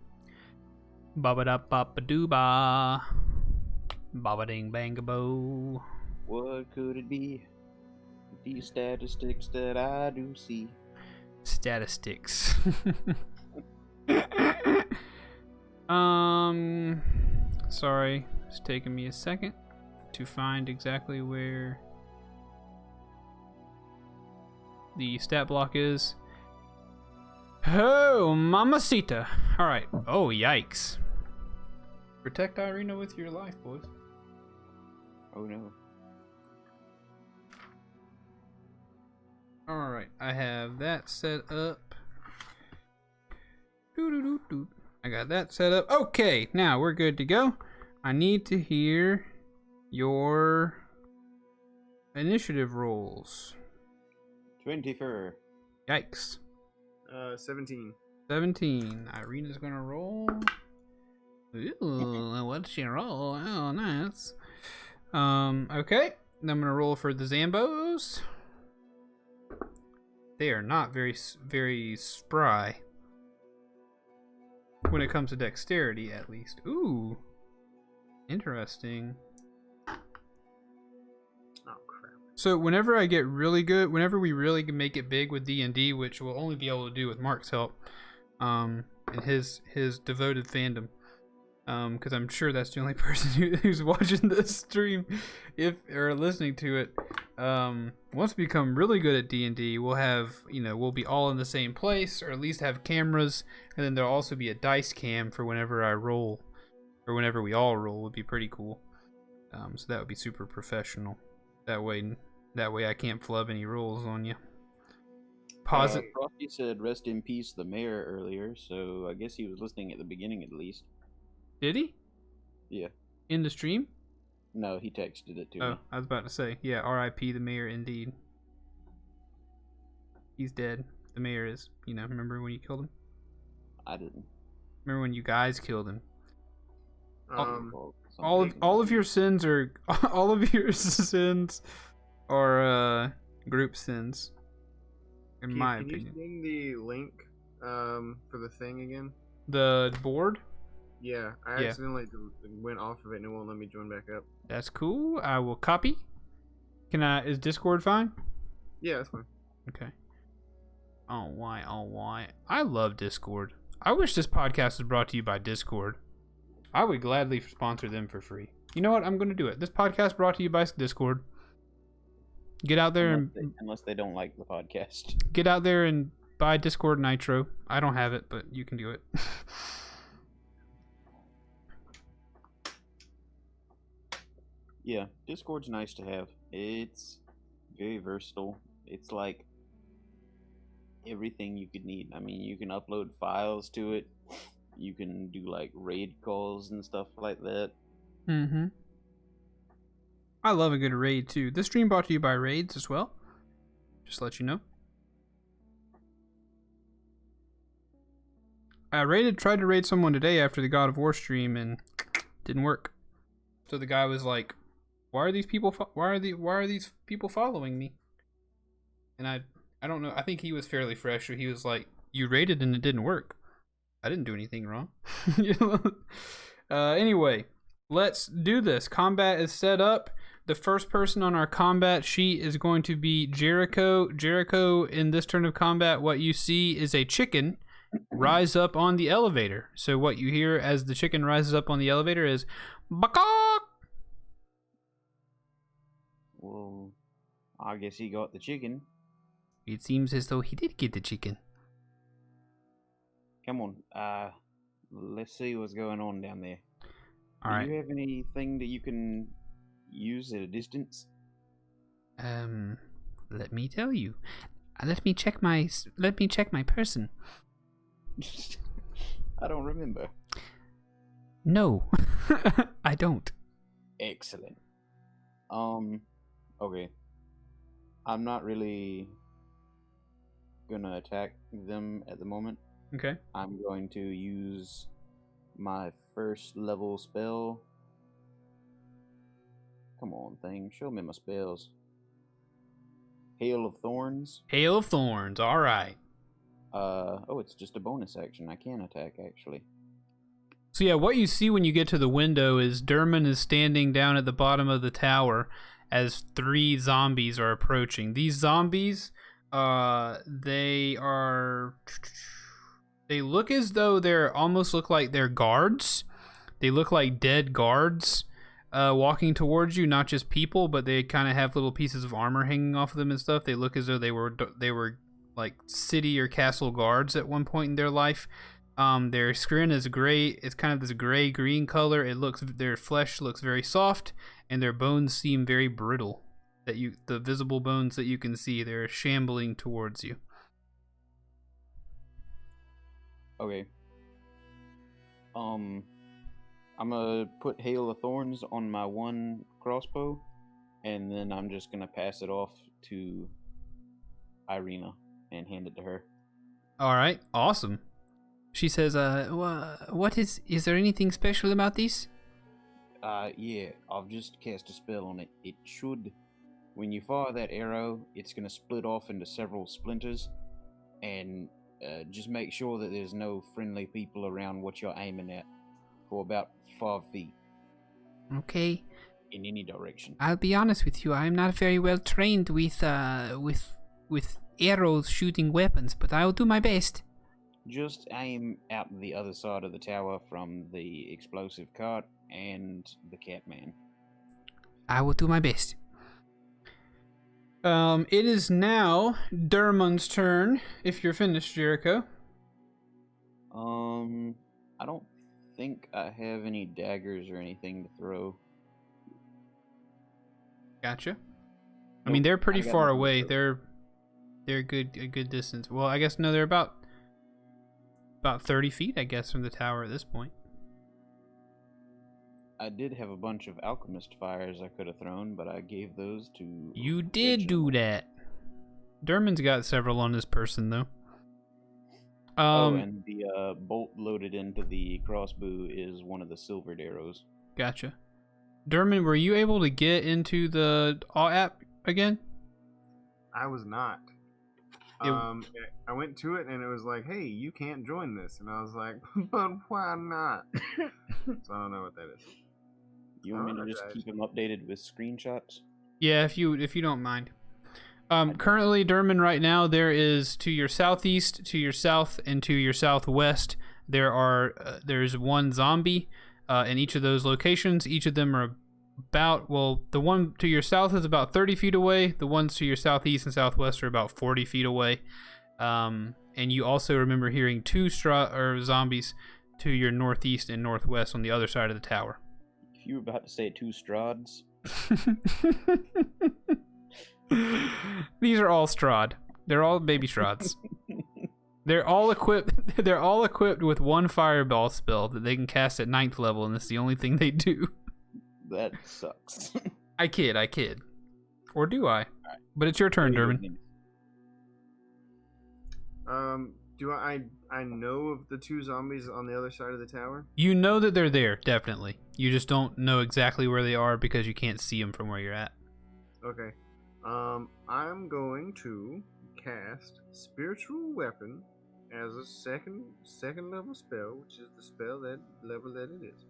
S1: Baba da baba dooba. Baba ding bangabo.
S3: What could it be? These statistics that I do see.
S1: Statistics. Sorry, it's taking me a second to find exactly where the stat block is. Oh, mamacita. Alright. Oh, yikes. Protect Irina with your life, boys.
S3: Oh no.
S1: All right, I have that set up. Doo-doo-doo-doo. I got that set up. Okay, now we're good to go. I need to hear your initiative rolls.
S3: 24.
S1: Yikes.
S4: 17.
S1: 17. Irina's gonna roll. Ooh, what's she roll? Oh, nice. Okay. I'm gonna roll for the Zambos. They are not very spry. When it comes to dexterity, at least. Ooh. Interesting.
S4: Oh, crap.
S1: So whenever I get really good, whenever we really can make it big with D&D, which we'll only be able to do with Mark's help, and his devoted fandom, because I'm sure that's the only person who's watching this stream, or listening to it. Once we become really good at D&D, we'll have, we'll be all in the same place, or at least have cameras, and then there'll also be a dice cam for whenever I roll, or whenever we all roll. Would be pretty cool. So that would be super professional. That way I can't flub any rolls on you. Pause it.
S3: Frosty said rest in peace the mayor earlier, so I guess he was listening at the beginning at least.
S1: Did he?
S3: Yeah.
S1: In the stream?
S3: No, he texted it to
S1: Oh,
S3: me.
S1: I was about to say, yeah, R.I.P. the mayor indeed. He's dead. The mayor is. Remember when you killed him?
S3: I didn't.
S1: Remember when you guys killed him?
S3: Well,
S1: All of your sins are group sins. In
S4: Keith,
S1: my
S4: can
S1: opinion.
S4: you send the link for the thing again?
S1: The board?
S4: Yeah, I
S1: Yeah.
S4: accidentally went off of it and it won't let me join back up.
S1: That's cool. I will copy. Is Discord fine?
S4: Yeah, that's fine.
S1: Okay. Oh, why? I love Discord. I wish this podcast was brought to you by Discord. I would gladly sponsor them for free. You know what? I'm going to do it. This podcast brought to you by Discord. Get out there
S3: unless they don't like the podcast.
S1: Get out there and buy Discord Nitro. I don't have it, but you can do it.
S3: Yeah, Discord's nice to have. It's very versatile. It's like everything you could need. I mean, you can upload files to it. You can do like raid calls and stuff like that.
S1: Mm-hmm. I love a good raid too. This stream brought to you by raids as well. Just to let you know. I tried to raid someone today after the God of War stream and didn't work. So the guy was like, "Why are these people following me?" And I don't know. I think he was fairly fresh. So he was like, "You raided and it didn't work. I didn't do anything wrong." Anyway, let's do this. Combat is set up. The first person on our combat sheet is going to be Jericho. Jericho, in this turn of combat, what you see is a chicken rise up on the elevator. So what you hear as the chicken rises up on the elevator is "Bakak!"
S3: Well, I guess he got the chicken.
S1: It seems as though he did get the chicken.
S3: Come on, let's see what's going on down there.
S1: All right.
S3: Do you have anything that you can use at a distance?
S1: Let me tell you. Let me check my person.
S3: I don't remember.
S1: No, I don't.
S3: Excellent. Okay. I'm not really gonna attack them at the moment.
S1: Okay.
S3: I'm going to use my first level spell. Come on, thing. Show me my spells. Hail of Thorns.
S1: Hail of Thorns. All right.
S3: Oh, it's just a bonus action. I can attack, actually.
S1: So yeah, what you see when you get to the window is Durman is standing down at the bottom of the tower as 3 zombies are approaching. These zombies, they look as though almost look like they're guards. They look like dead guards walking towards you, not just people, but they kind of have little pieces of armor hanging off of them and stuff. They look as though they were like city or castle guards at one point in their life. Their skin is gray. It's kind of this gray-green color. Their flesh looks very soft, and their bones seem very brittle. The visible bones that you can see, they're shambling towards you.
S3: Okay. I'm gonna put Hail of Thorns on my one crossbow, and then I'm just gonna pass it off to Irina and hand it to her.
S1: All right, awesome. She says, what is there anything special about this?
S3: Yeah, I've just cast a spell on it. It should, when you fire that arrow, it's gonna split off into several splinters, and just make sure that there's no friendly people around what you're aiming at for about 5 feet.
S1: Okay.
S3: In any direction.
S1: I'll be honest with you, I'm not very well trained with arrows shooting weapons, but I'll do my best.
S3: Just aim out the other side of the tower from the explosive cart and the Catman.
S1: I will do my best. It is now Dermund's turn, if you're finished, Jericho.
S3: I don't think I have any daggers or anything to throw.
S1: Gotcha. I mean, they're pretty
S3: I got
S1: far
S3: nothing to
S1: away.
S3: throw.
S1: They're a good distance. Well, I guess no, they're about 30 feet, I guess, from the tower at this point.
S3: I did have a bunch of alchemist fires I could have thrown, but I gave those to...
S1: You did do that. Dermund's got several on his person, though.
S3: and the bolt loaded into the crossbow is one of the silvered arrows.
S1: Gotcha. Dermund, were you able to get into the app again?
S4: I was not. I went to it and it was like, "Hey, you can't join this," and I was like, "But why not?" So I don't know what that is.
S3: You want me to just keep him updated with screenshots?
S1: Yeah, if you don't mind. Currently, Dermund, right now, there is to your southeast, to your south, and to your southwest, there's one zombie in each of those locations. Each of them are the one to your south is about 30 feet away. The ones to your southeast and southwest are about 40 feet away. And you also remember hearing two zombies to your northeast and northwest on the other side of the tower.
S3: If you were about to say two Strahds...
S1: These are all Strahd. They're all baby Strahds. They're all equipped with one fireball spell that they can cast at 9th level, and that's the only thing they do.
S3: That sucks.
S1: I kid. Or do I? Right. But it's your turn, Dermund.
S4: Do I know of the two zombies on the other side of the tower?
S1: You know that they're there, definitely. You just don't know exactly where they are because you can't see them from where you're at.
S4: Okay. I'm going to cast Spiritual Weapon as a second level spell, which is the spell that level that it is.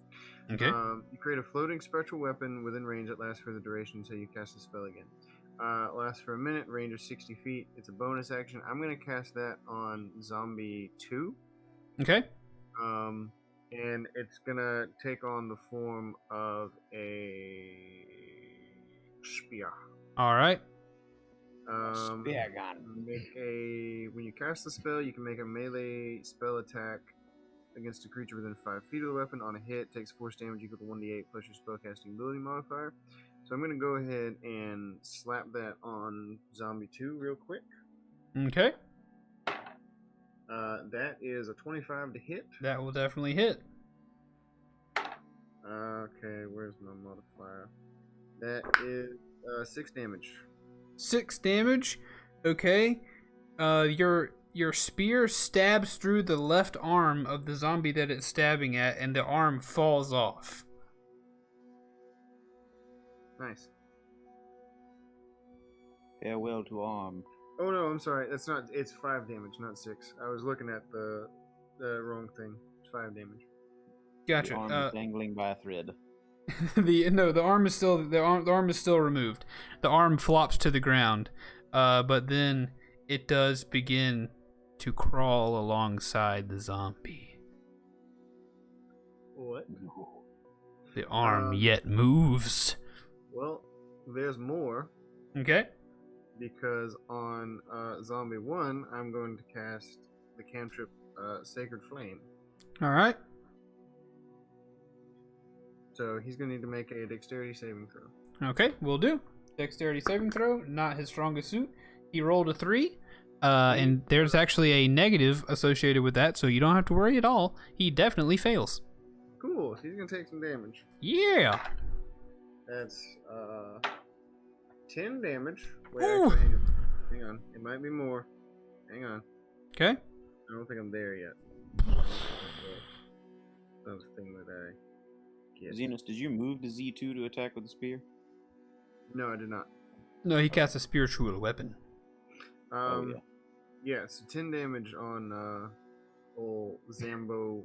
S1: Okay.
S4: You create a floating spectral weapon within range that lasts for the duration until you cast the spell again. Lasts for a minute, range of 60 feet. It's a bonus action. I'm going to cast that on Zombie 2.
S1: Okay.
S4: And it's going to take on the form of a spear.
S1: All right.
S4: When you cast the spell, you can make a melee spell attack against a creature within 5 feet of the weapon. On a hit, takes force damage equal to 1d8 plus your spellcasting ability modifier. So I'm going to go ahead and slap that on Zombie 2 real quick.
S1: Okay.
S4: That is a 25 to hit.
S1: That will definitely hit.
S4: Okay, where's my modifier? That is 6 damage.
S1: 6 damage. Okay. Your spear stabs through the left arm of the zombie that it's stabbing at, and the arm falls off.
S4: Nice.
S3: Farewell to arm.
S4: Oh no, I'm sorry. That's not. It's 5 damage, not 6. I was looking at the wrong thing. It's 5 damage.
S1: Gotcha.
S3: The arm is dangling by a thread.
S1: The arm is still the arm is still removed. The arm flops to the ground, but then it does begin to crawl alongside the zombie.
S4: What?
S1: The arm yet moves.
S4: Well, there's more.
S1: Okay.
S4: Because on Zombie 1, I'm going to cast the cantrip Sacred Flame.
S1: All right.
S4: So he's gonna need to make a dexterity saving throw.
S1: Okay, will do. Dexterity saving throw, not his strongest suit. He rolled a 3. And there's actually a negative associated with that, so you don't have to worry at all. He definitely fails.
S4: Cool. So he's gonna take some damage.
S1: Yeah.
S4: That's 10 damage. Wait,
S1: Ooh.
S4: actually, hang on. It might be more. Hang on.
S1: Okay.
S4: I don't think I'm there yet. That was the thing that I get.
S3: Xenos, did you move to Z2 to attack with the spear?
S4: No, I did not.
S1: No, he casts a spiritual weapon.
S4: Yeah, so 10 damage on old Zamboni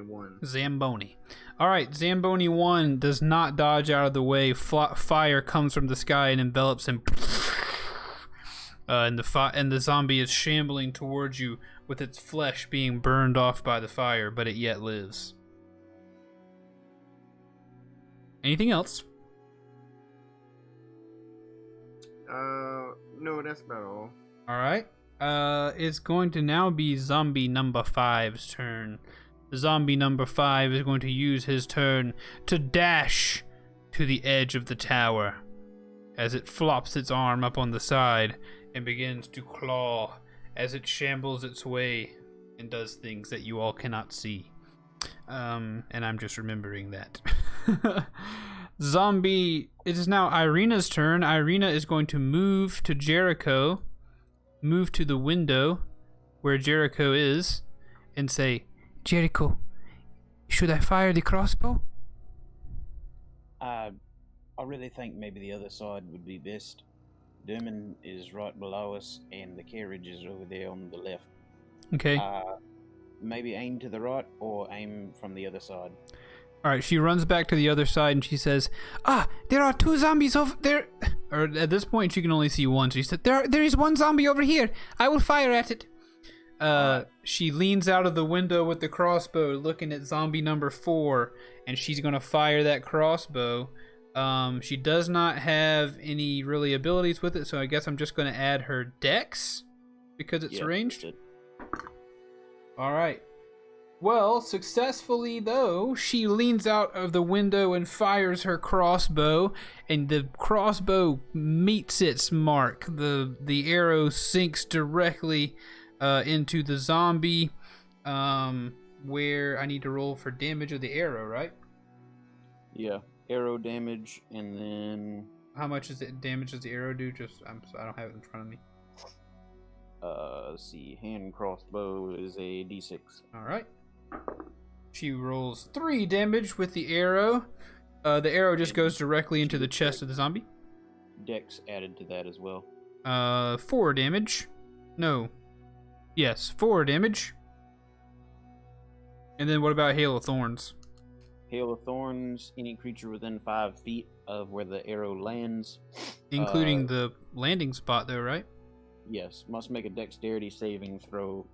S4: 1.
S1: Zamboni. All right, Zamboni 1 does not dodge out of the way. Fire comes from the sky and envelops him. And the zombie is shambling towards you with its flesh being burned off by the fire, but it yet lives. Anything else?
S4: No, that's about all.
S1: All right. It's going to now be zombie number 5's turn. Zombie number 5 is going to use his turn to dash to the edge of the tower as it flops its arm up on the side and begins to claw as it shambles its way and does things that you all cannot see. And I'm just remembering that. Zombie, it is now Irina's turn. Irina is going to move to Jericho, move to the window where Jericho is, and say, Jericho, should I fire the crossbow?
S3: I really think maybe the other side would be best. Derman is right below us, and the carriage is over there on the left.
S1: Okay.
S3: Maybe aim to the right, or aim from the other side.
S1: All right, she runs back to the other side and she says, there are 2 zombies over there. Or at this point, she can only see one. So she said, there is 1 zombie over here. I will fire at it. She leans out of the window with the crossbow, looking at zombie number 4, and she's going to fire that crossbow. She does not have any really abilities with it, so I guess I'm just going to add her dex because it's ranged. All right. Well, successfully though, she leans out of the window and fires her crossbow, and the crossbow meets its mark. The arrow sinks directly into the zombie, where I need to roll for damage of the arrow, right?
S3: Yeah, arrow damage, and then
S1: how much is it damage does the arrow do? I don't have it in front of me.
S3: Let's see, hand crossbow is a d6.
S1: All right. She rolls 3 damage with the arrow. The arrow just goes directly into the chest of the zombie.
S3: Dex added to that as well.
S1: 4 damage. No. Yes, 4 damage. And then what about Hail of Thorns?
S3: Hail of Thorns, any creature within 5 feet of where the arrow lands.
S1: Including the landing spot though, right?
S3: Yes, must make a dexterity saving throw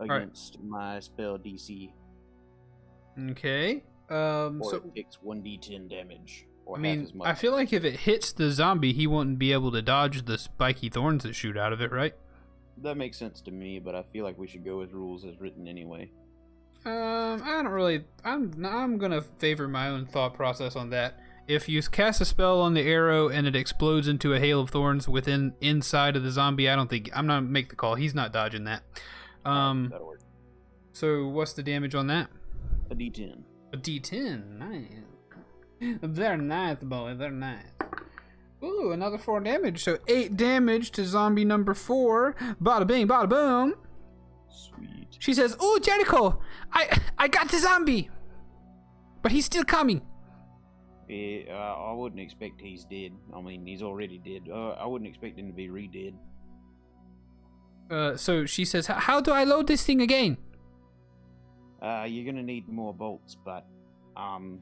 S3: against my spell DC.
S1: Okay.
S3: Or
S1: So
S3: it takes 1d10 damage. Or
S1: I
S3: half
S1: mean,
S3: as much.
S1: I feel like if it hits the zombie, he wouldn't be able to dodge the spiky thorns that shoot out of it, right?
S3: That makes sense to me, but I feel like we should go with rules as written anyway.
S1: I don't really. I'm gonna favor my own thought process on that. If you cast a spell on the arrow and it explodes into a hail of thorns inside of the zombie, I'm not make the call. He's not dodging that.
S3: That'll work.
S1: So what's the damage on that?
S3: A d10.
S1: A D10. Nice. Very nice, boy. Very nice. Ooh, another 4 damage. So 8 damage to zombie number 4. Bada bing, bada boom.
S3: Sweet.
S1: She says, "Ooh, Jericho, I got the zombie, but he's still coming."
S3: I wouldn't expect he's dead. I mean, he's already dead. I wouldn't expect him to be re-dead.
S1: So she says, "How do I load this thing again?"
S3: You're gonna need more bolts, but I'm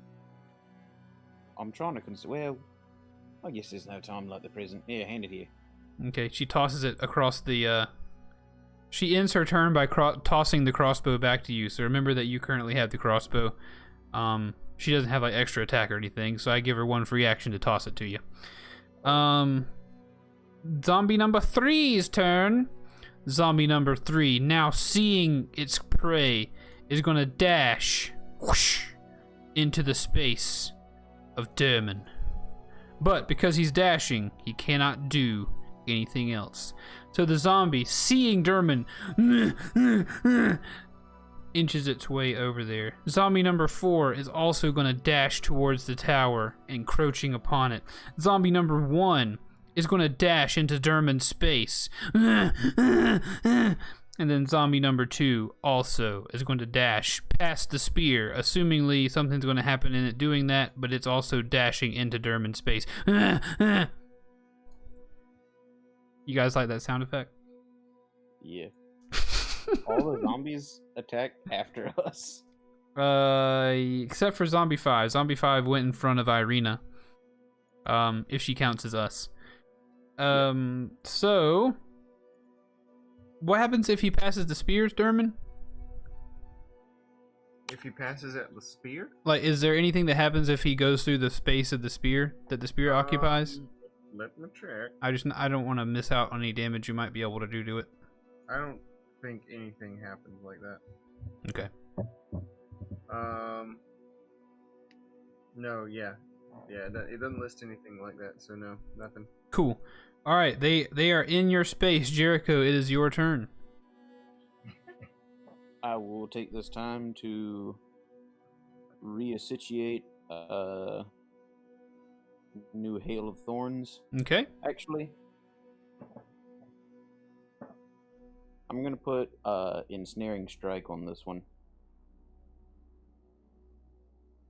S3: trying to well, I guess there's no time like the present. Yeah, hand it here.
S1: Okay, she tosses it across the. She ends her turn by tossing the crossbow back to you. So remember that you currently have the crossbow. She doesn't have like extra attack or anything, so I give her 1 free action to toss it to you. Zombie number 3's turn. zombie number 3, now seeing its prey, is going to dash whoosh, into the space of Derman. But because he's dashing, he cannot do anything else. So the zombie, seeing Derman, inches its way over there. Zombie number 4 is also going to dash towards the tower, encroaching upon it. Zombie number 1 is going to dash into Derman's space. And then zombie number 2 also is going to dash past the spear, assumingly something's going to happen in it doing that, but it's also dashing into Derman's space. You guys like that sound effect?
S3: Yeah. All the zombies attack after us.
S1: Except for zombie 5. Zombie 5 went in front of Irina. If she counts as us. So what happens if he passes the spears, Derman?
S4: If he passes at the spear?
S1: Like, is there anything that happens if he goes through the space of the spear that the spear occupies?
S4: Let me check.
S1: I don't want to miss out on any damage you might be able to do to it.
S4: I don't think anything happens like that.
S1: Okay.
S4: No, yeah. Yeah, it doesn't list anything like that, so no, nothing.
S1: Cool. All right, they are in your space. Jericho, it is your turn.
S3: I will take this time to reassociate new Hail of Thorns.
S1: Okay.
S3: Actually, I'm gonna put Ensnaring Strike on this one.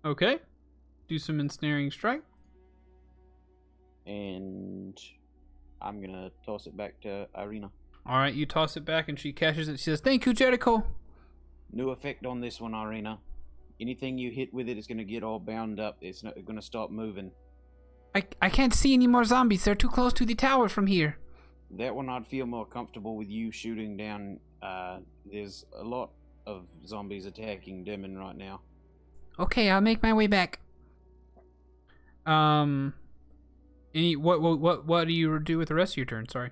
S1: Okay. Do some ensnaring strike.
S3: And I'm gonna toss it back to Irina.
S1: All right, you toss it back and she catches it. She says, "Thank you, Jericho."
S3: New effect on this one, Irina. Anything you hit with it is gonna get all bound up. It's not gonna stop moving.
S1: I can't see any more zombies. They're too close to the tower from here.
S3: That one I'd feel more comfortable with you shooting down. There's a lot of zombies attacking Demon right now.
S1: Okay, I'll make my way back. What do you do with the rest of your turn? Sorry.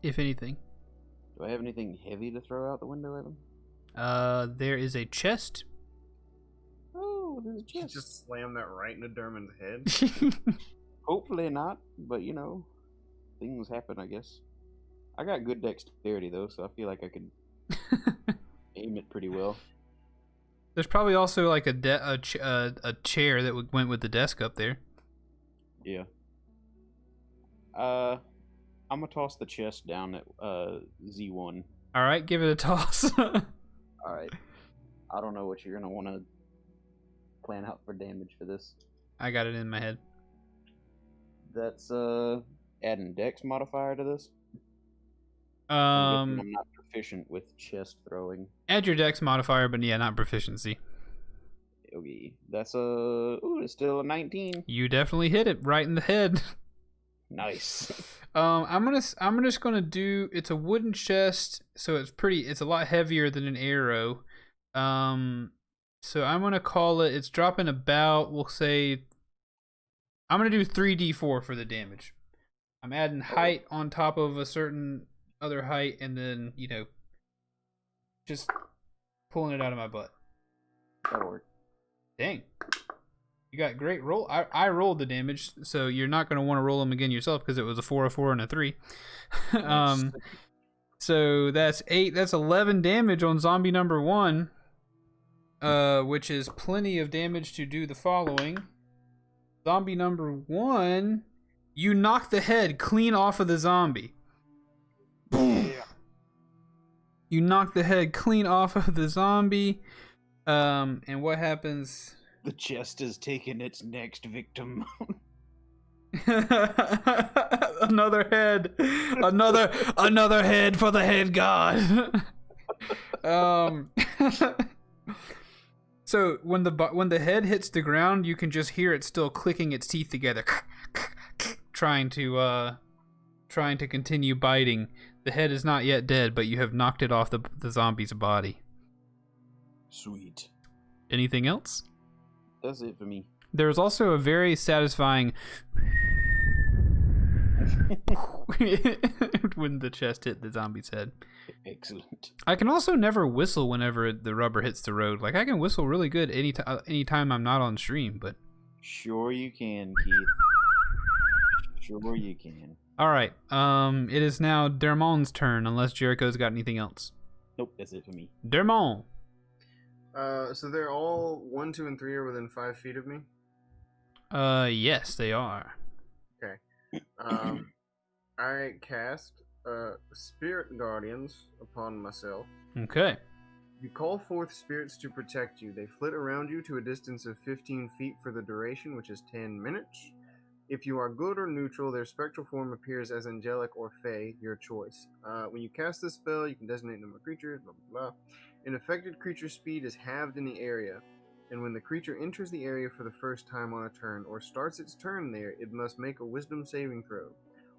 S1: If anything.
S3: Do I have anything heavy to throw out the window at them?
S1: There is a chest.
S3: Oh, there's a
S4: You
S3: chest.
S4: just slam that right into Derman's head.
S3: Hopefully not, but you know, things happen, I guess. I got good dexterity though, so I feel like I could aim it pretty well.
S1: There's probably also like a chair that went with the desk up there.
S3: Yeah. I'm gonna toss the chest down at Z1.
S1: All right, give it a toss.
S3: All right. I don't know what you're gonna want to plan out for damage for this.
S1: I got it in my head.
S3: That's adding dex modifier to this.
S1: I'm
S3: I'm not proficient with chest throwing.
S1: add your dex modifier, but yeah, not proficiency.
S3: Okay, that's it's still a 19.
S1: You definitely hit it right in the head.
S3: Nice.
S1: I'm just gonna do. It's a wooden chest, so it's a lot heavier than an arrow. So I'm gonna call it. It's dropping about. We'll say. I'm gonna do 3d4 for the damage. I'm adding height on top of a certain other height, and then just pulling it out of my butt.
S3: That'll work.
S1: Dang. You got great roll. I rolled the damage, so you're not going to want to roll them again yourself because it was a 4, a 4, and a 3. So that's 8. That's 11 damage on zombie number 1, which is plenty of damage to do the following. Zombie number 1, you knock the head clean off of the zombie. Boom. You knock the head clean off of the zombie. And what happens?
S3: The chest has taken its next victim.
S1: Another head. Another head for the head god. So when the head hits the ground, you can just hear it still clicking its teeth together, trying to continue biting. The head is not yet dead, but you have knocked it off the zombie's body.
S3: Sweet.
S1: Anything else?
S3: That's it for me.
S1: There's also a very satisfying when the chest hit the zombie's head.
S3: Excellent.
S1: I can also never whistle whenever the rubber hits the road. Like, I can whistle really good anytime I'm not on stream, but...
S3: Sure you can, Keith. Sure you can.
S1: All right. It is now Dermont's turn, unless Jericho's got anything else.
S3: Nope, that's it for me.
S1: Dermont.
S4: So they're all 1, 2, and 3 are within 5 feet of me.
S1: Yes, they are.
S4: I cast Spirit Guardians upon myself.
S1: Okay.
S4: You call forth spirits to protect you. They flit around you to a distance of 15 feet for the duration, which is 10 minutes. If you are good or neutral, their spectral form appears as angelic or fey, your choice. When you cast this spell, you can designate number of creatures, blah, blah, blah. An affected creature's speed is halved in the area, and when the creature enters the area for the first time on a turn or starts its turn there, it must make a wisdom saving throw.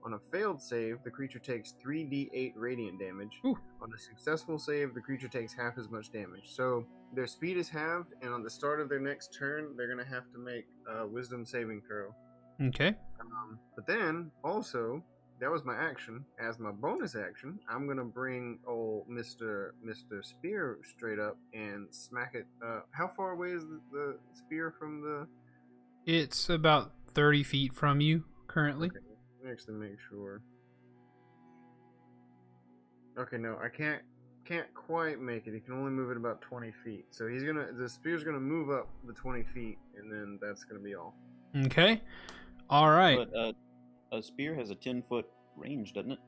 S4: On a failed save, the creature takes 3d8 radiant damage.
S1: Ooh.
S4: On a successful save, the creature takes half as much damage. So their speed is halved, and on the start of their next turn, they're going to have to make a wisdom saving throw.
S1: Okay.
S4: But then, also, that was my action. As my bonus action, I'm going to bring old Mr. Spear straight up and smack it. How far away is the spear from the...
S1: It's about 30 feet from you, currently.
S4: Okay. Actually make sure. Okay, no, I can't quite make it. He can only move it about 20 feet. So the spear's gonna move up the 20 feet, and then that's gonna be all.
S1: Okay. All right.
S3: But a spear has a 10-foot range, doesn't it?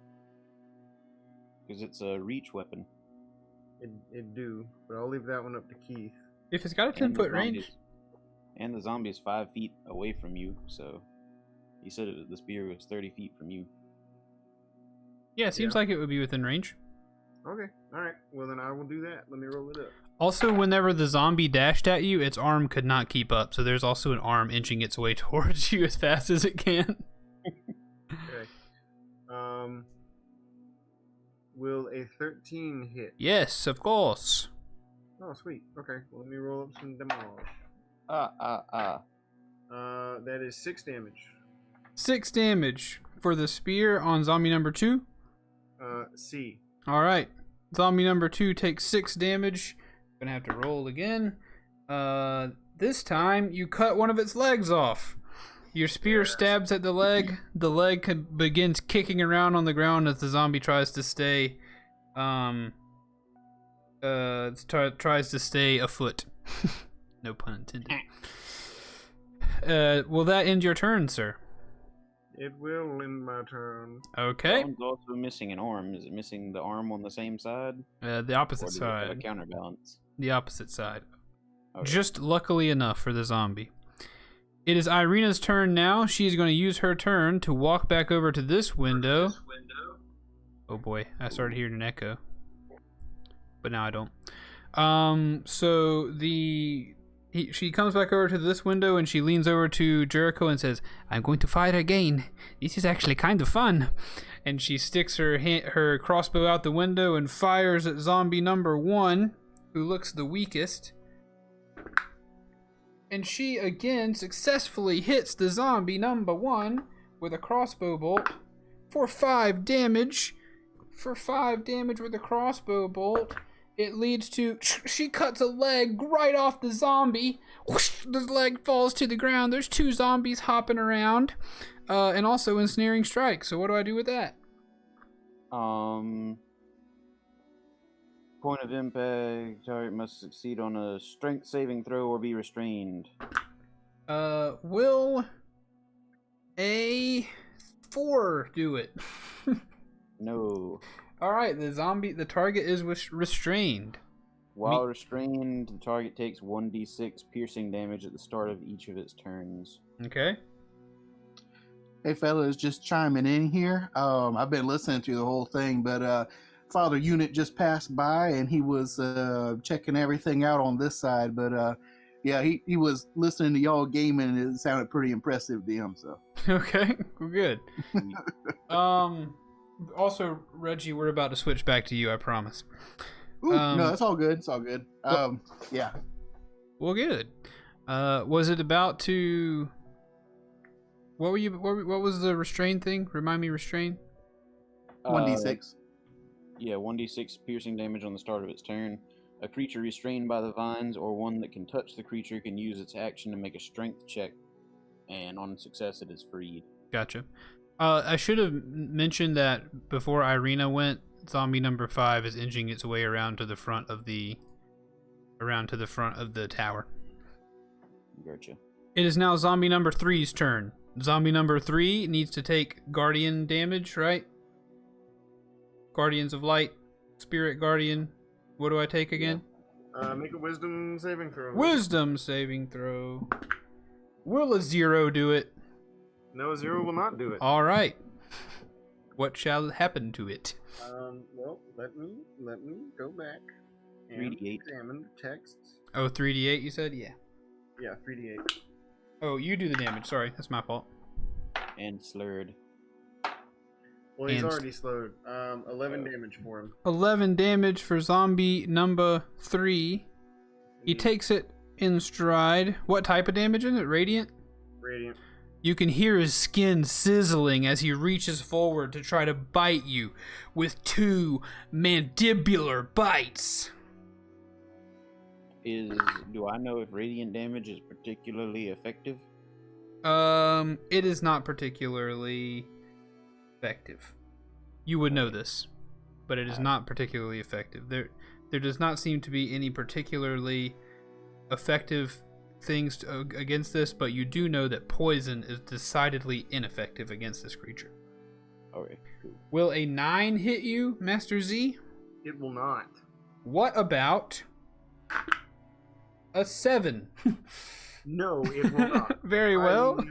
S3: Because it's a reach weapon.
S4: It do, but I'll leave that one up to Keith.
S1: If it's got a 10-foot range.
S3: And the zombie is 5 feet away from you, so... You said the spear was 30 feet from you.
S1: Yeah, it seems like it would be within range.
S4: Okay, alright. Well, then I will do that. Let me roll it up.
S1: Also, whenever the zombie dashed at you, its arm could not keep up, so there's also an arm inching its way towards you as fast as it can.
S4: Okay. Will a 13 hit?
S1: Yes, of course.
S4: Oh, sweet. Okay, well, let me roll up some damage. That is 6 damage.
S1: 6 damage for the spear on zombie number 2.
S4: C.
S1: All right. Zombie number 2 takes 6 damage. Gonna have to roll again. This time you cut one of its legs off. Your spear stabs at the leg. The leg begins kicking around on the ground as the zombie tries to stay tries to stay afoot. No pun intended. Will that end your turn, sir?
S4: It will end my turn.
S1: Okay.
S3: That one's also missing an arm. Is it missing the arm on the same side?
S1: The opposite
S3: Or does it have a
S1: side.
S3: counterbalance?
S1: The opposite side.
S3: Okay.
S1: Just luckily enough for the zombie. It is Irina's turn now. She's going to use her turn to walk back over to this window. Oh boy, I started hearing an echo. But now I don't. She comes back over to this window and she leans over to Jericho and says, "I'm going to fire again. This is actually kind of fun." And she sticks her crossbow out the window and fires at zombie number 1, who looks the weakest. And she again successfully hits the zombie number 1 with a crossbow bolt for 5 damage. For 5 damage with a crossbow bolt. It leads to... She cuts a leg right off the zombie. Whoosh, the leg falls to the ground. There's 2 zombies hopping around. And also ensnaring strike. So what do I do with that?
S3: Point of impact. Target must succeed on a strength saving throw or be restrained.
S1: Will a 4 do it?
S3: No.
S1: Alright, the target is restrained.
S3: While restrained, the target takes 1d6 piercing damage at the start of each of its turns.
S1: Okay.
S2: Hey fellas, just chiming in here. I've been listening to the whole thing, but Father Unit just passed by and he was checking everything out on this side. But yeah, he was listening to y'all gaming and it sounded pretty impressive to him. So
S1: Okay, good. Also, Reggie, we're about to switch back to you, I promise.
S2: Ooh, no, it's all good. It's all good. Yeah.
S1: Well, good. Was it about to What were you? What was the restrain thing? Remind me, restrain.
S2: 1d6.
S3: Yeah, 1d6 piercing damage on the start of its turn. A creature restrained by the vines or one that can touch the creature can use its action to make a strength check, and on success it is freed.
S1: Gotcha. I should have mentioned that before Irina went. Zombie number 5 is inching its way around to the front of the tower.
S3: Gotcha.
S1: It is now zombie number 3's turn. Zombie number 3 needs to take guardian damage, right? Guardians of Light, Spirit Guardian. What do I take again?
S4: Make a wisdom saving throw.
S1: Wisdom saving throw. Will a 0 do it?
S4: No, 0 will not do it.
S1: All right. What shall happen to it?
S4: Well, let me go back and
S3: 3d8.
S4: examine the texts.
S1: Oh, 3d8 you said? Yeah.
S4: Yeah, 3d8.
S1: Oh, you do the damage. Sorry, that's my fault.
S3: And slurred.
S4: Well, he's
S1: And-
S4: already slowed. 11 damage for him.
S1: 11 damage for zombie number 3. He takes it in stride. What type of damage is it? Radiant?
S4: Radiant.
S1: You can hear his skin sizzling as he reaches forward to try to bite you with 2 mandibular bites.
S3: Do I know if radiant damage is particularly effective?
S1: It is not particularly effective. You would know this, but it is not particularly effective. There does not seem to be any particularly effective things against this, but you do know that poison is decidedly ineffective against this creature.
S3: Okay, cool.
S1: Will a 9 hit you, Master Z?
S4: It will not.
S1: What about a 7?
S4: No, it will not.
S1: Very well.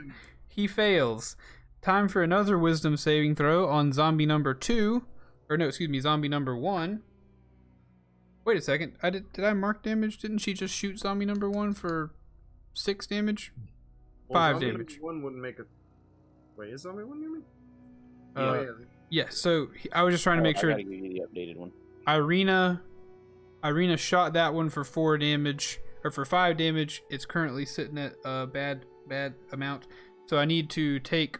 S1: He fails. Time for another wisdom saving throw on zombie number 2. Or no, excuse me, zombie number 1. Wait a second. Did I mark damage? Didn't she just shoot zombie number 1 for 6 damage? 5
S4: zombie
S1: damage.
S4: number 1 wouldn't make a... Wait, is zombie 1 near me?
S1: Yeah, so I was just trying to make sure.
S3: I gotta give you the updated one.
S1: Irina shot that one for 4 damage, or for 5 damage. It's currently sitting at a bad amount. So I need to take...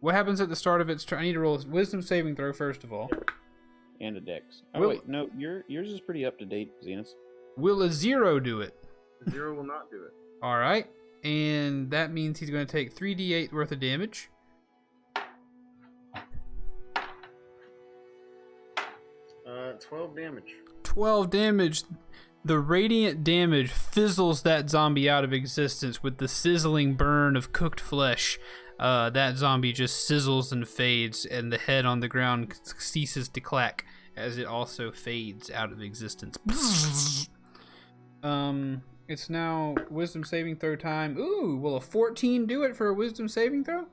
S1: What happens at the start of its turn? I need to roll a wisdom saving throw first of all.
S3: And a dex. Oh,
S1: Will-
S3: wait, no, yours is pretty up to date, Zenus.
S1: Will a 0 do it?
S4: 0 will not do it.
S1: Alright. And that means he's going to take 3d8 worth of damage.
S4: 12 damage.
S1: 12 damage. The radiant damage fizzles that zombie out of existence with the sizzling burn of cooked flesh. That zombie just sizzles and fades, and the head on the ground ceases to clack as it also fades out of existence. It's now wisdom saving throw time. Ooh, will a 14 do it for a wisdom saving throw?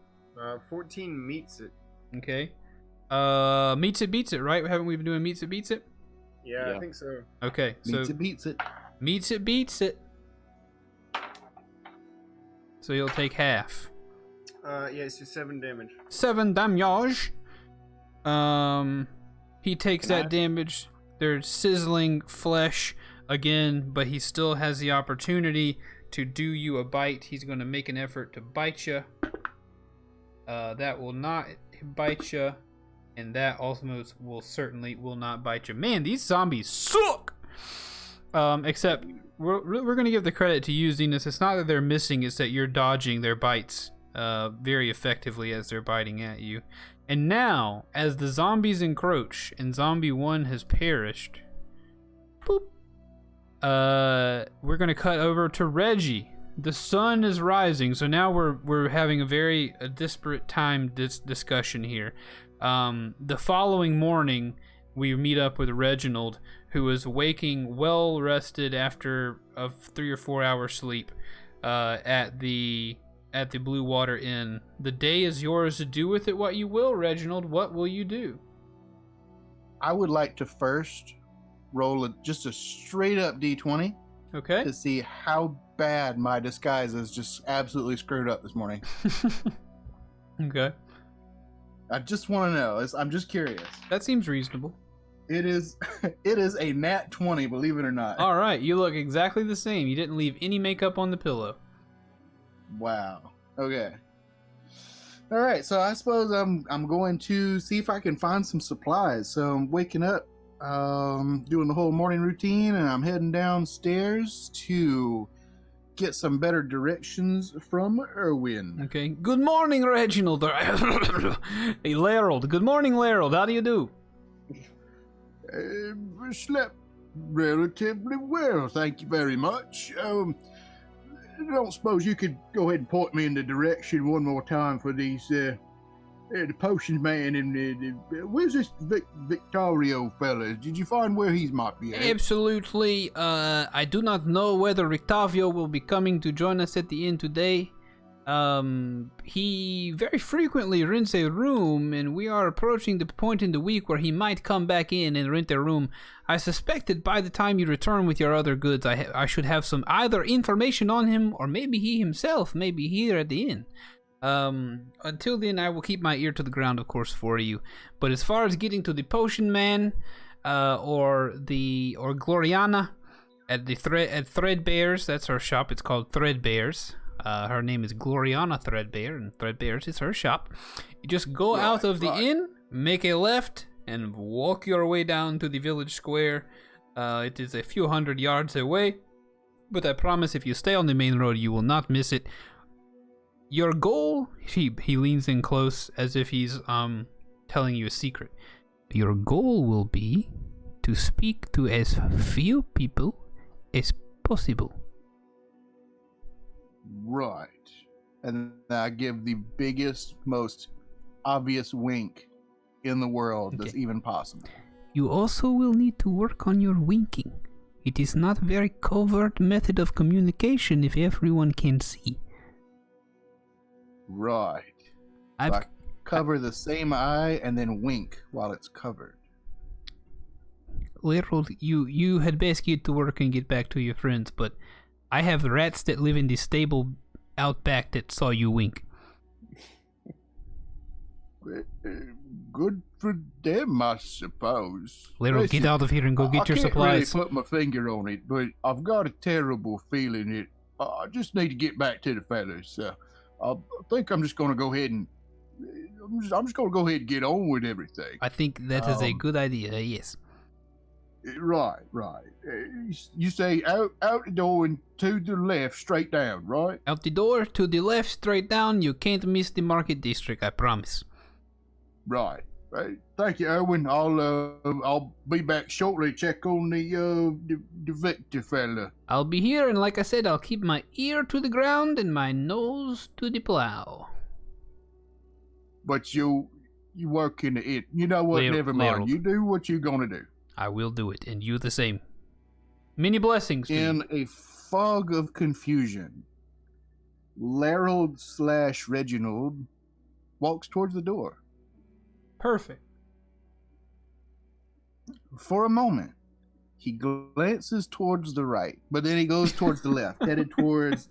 S4: 14 meets it.
S1: Okay. Meets it, beats it, right? Haven't we been doing meets it, beats it?
S4: Yeah,
S3: Yeah.
S4: I think so.
S1: Okay, so
S2: Meets it, beats it.
S1: meets it, beats it. So you'll take half.
S4: Yeah, it's just 7 damage.
S1: 7 damage. He takes
S3: Can
S1: that
S3: I-
S1: damage. There's sizzling flesh again, but he still has the opportunity to do you a bite. He's going to make an effort to bite you. That will not bite you, and that also will not bite you. Man, these zombies suck. Except we're going to give the credit to you, Zenus. It's not that they're missing; it's that you're dodging their bites very effectively as they're biting at you. And now, as the zombies encroach and zombie 1 has perished, boop, we're gonna cut over to Reggie. The sun is rising, so now we're having a disparate time discussion here. The following morning, we meet up with Reginald, who is waking well rested after a 3 or 4 hour sleep at the Blue Water Inn. The day is yours to do with it what you will, Reginald. What will you do?
S2: I would like to first roll just a straight up d20
S1: Okay.
S2: to see how bad my disguise is just absolutely screwed up this morning.
S1: Okay.
S2: I just want to know. I'm just curious.
S1: That seems reasonable.
S2: It is a nat 20, believe it or not.
S1: All right, you look exactly the same. You didn't leave any makeup on the pillow.
S2: Wow. Okay. All right, so I suppose I'm going to see if I can find some supplies. So I'm waking up, doing the whole morning routine, and I'm heading downstairs to get some better directions from Erwin.
S1: Okay. Good morning, Reginald. Hey, Larold. Good morning, Larold. How do you do?
S2: Slept relatively well, thank you very much. I don't suppose you could go ahead and point me in the direction one more time for these, the potions man and where's this Victorio fella? Did you find where he might be at?
S1: Absolutely. I do not know whether Rictavio will be coming to join us at the inn today. He very frequently rents a room, and we are approaching the point in the week where he might come back in and rent a room. I suspect that by the time you return with your other goods, I should have some either information on him, or maybe he himself may be here at the inn. Until then, I will keep my ear to the ground, of course, for you. But as far as getting to the Potion Man, or Gloriana at Threadbare's, that's her shop. It's called Threadbare's. Her name is Gloriana Threadbare, and Threadbare's is her shop. You just go out of the inn, make a left, and walk your way down to the village square. It is a few hundred yards away, but I promise if you stay on the main road, you will not miss it. Your goal, he leans in close as if he's telling you a secret. Your goal will be to speak to as few people as possible.
S2: Right. And I give the biggest, most obvious wink in the world that's even possible.
S1: You also will need to work on your winking. It is not a very covert method of communication if everyone can see.
S2: Right. So I cover the same eye and then wink while it's covered.
S1: Little, you had best get to work and get back to your friends, but I have rats that live in the stable out back that saw you wink.
S2: Good for them, I suppose.
S1: Little, get out of here and go get your supplies.
S2: I can't really put my finger on it, but I've got a terrible feeling that I just need to get back to the fellas. I think I'm just going to go ahead and get on with everything.
S1: I think that is a good idea. Yes.
S2: Right. You say out the door and to the left, straight down, right?
S1: Out the door, to the left, straight down. You can't miss the market district, I promise.
S2: Right. Thank you, Erwin. I'll be back shortly. Check on the Victor fella.
S1: I'll be here, and like I said, I'll keep my ear to the ground and my nose to the plow.
S2: But you work in the inn. You know what? Never mind. You do what you're gonna do.
S1: I will do it, and you the same. Many blessings to you.
S2: In a fog of confusion, Larold/Reginald walks towards the door.
S1: Perfect.
S2: For a moment, he glances towards the right, but then he goes towards the left, headed towards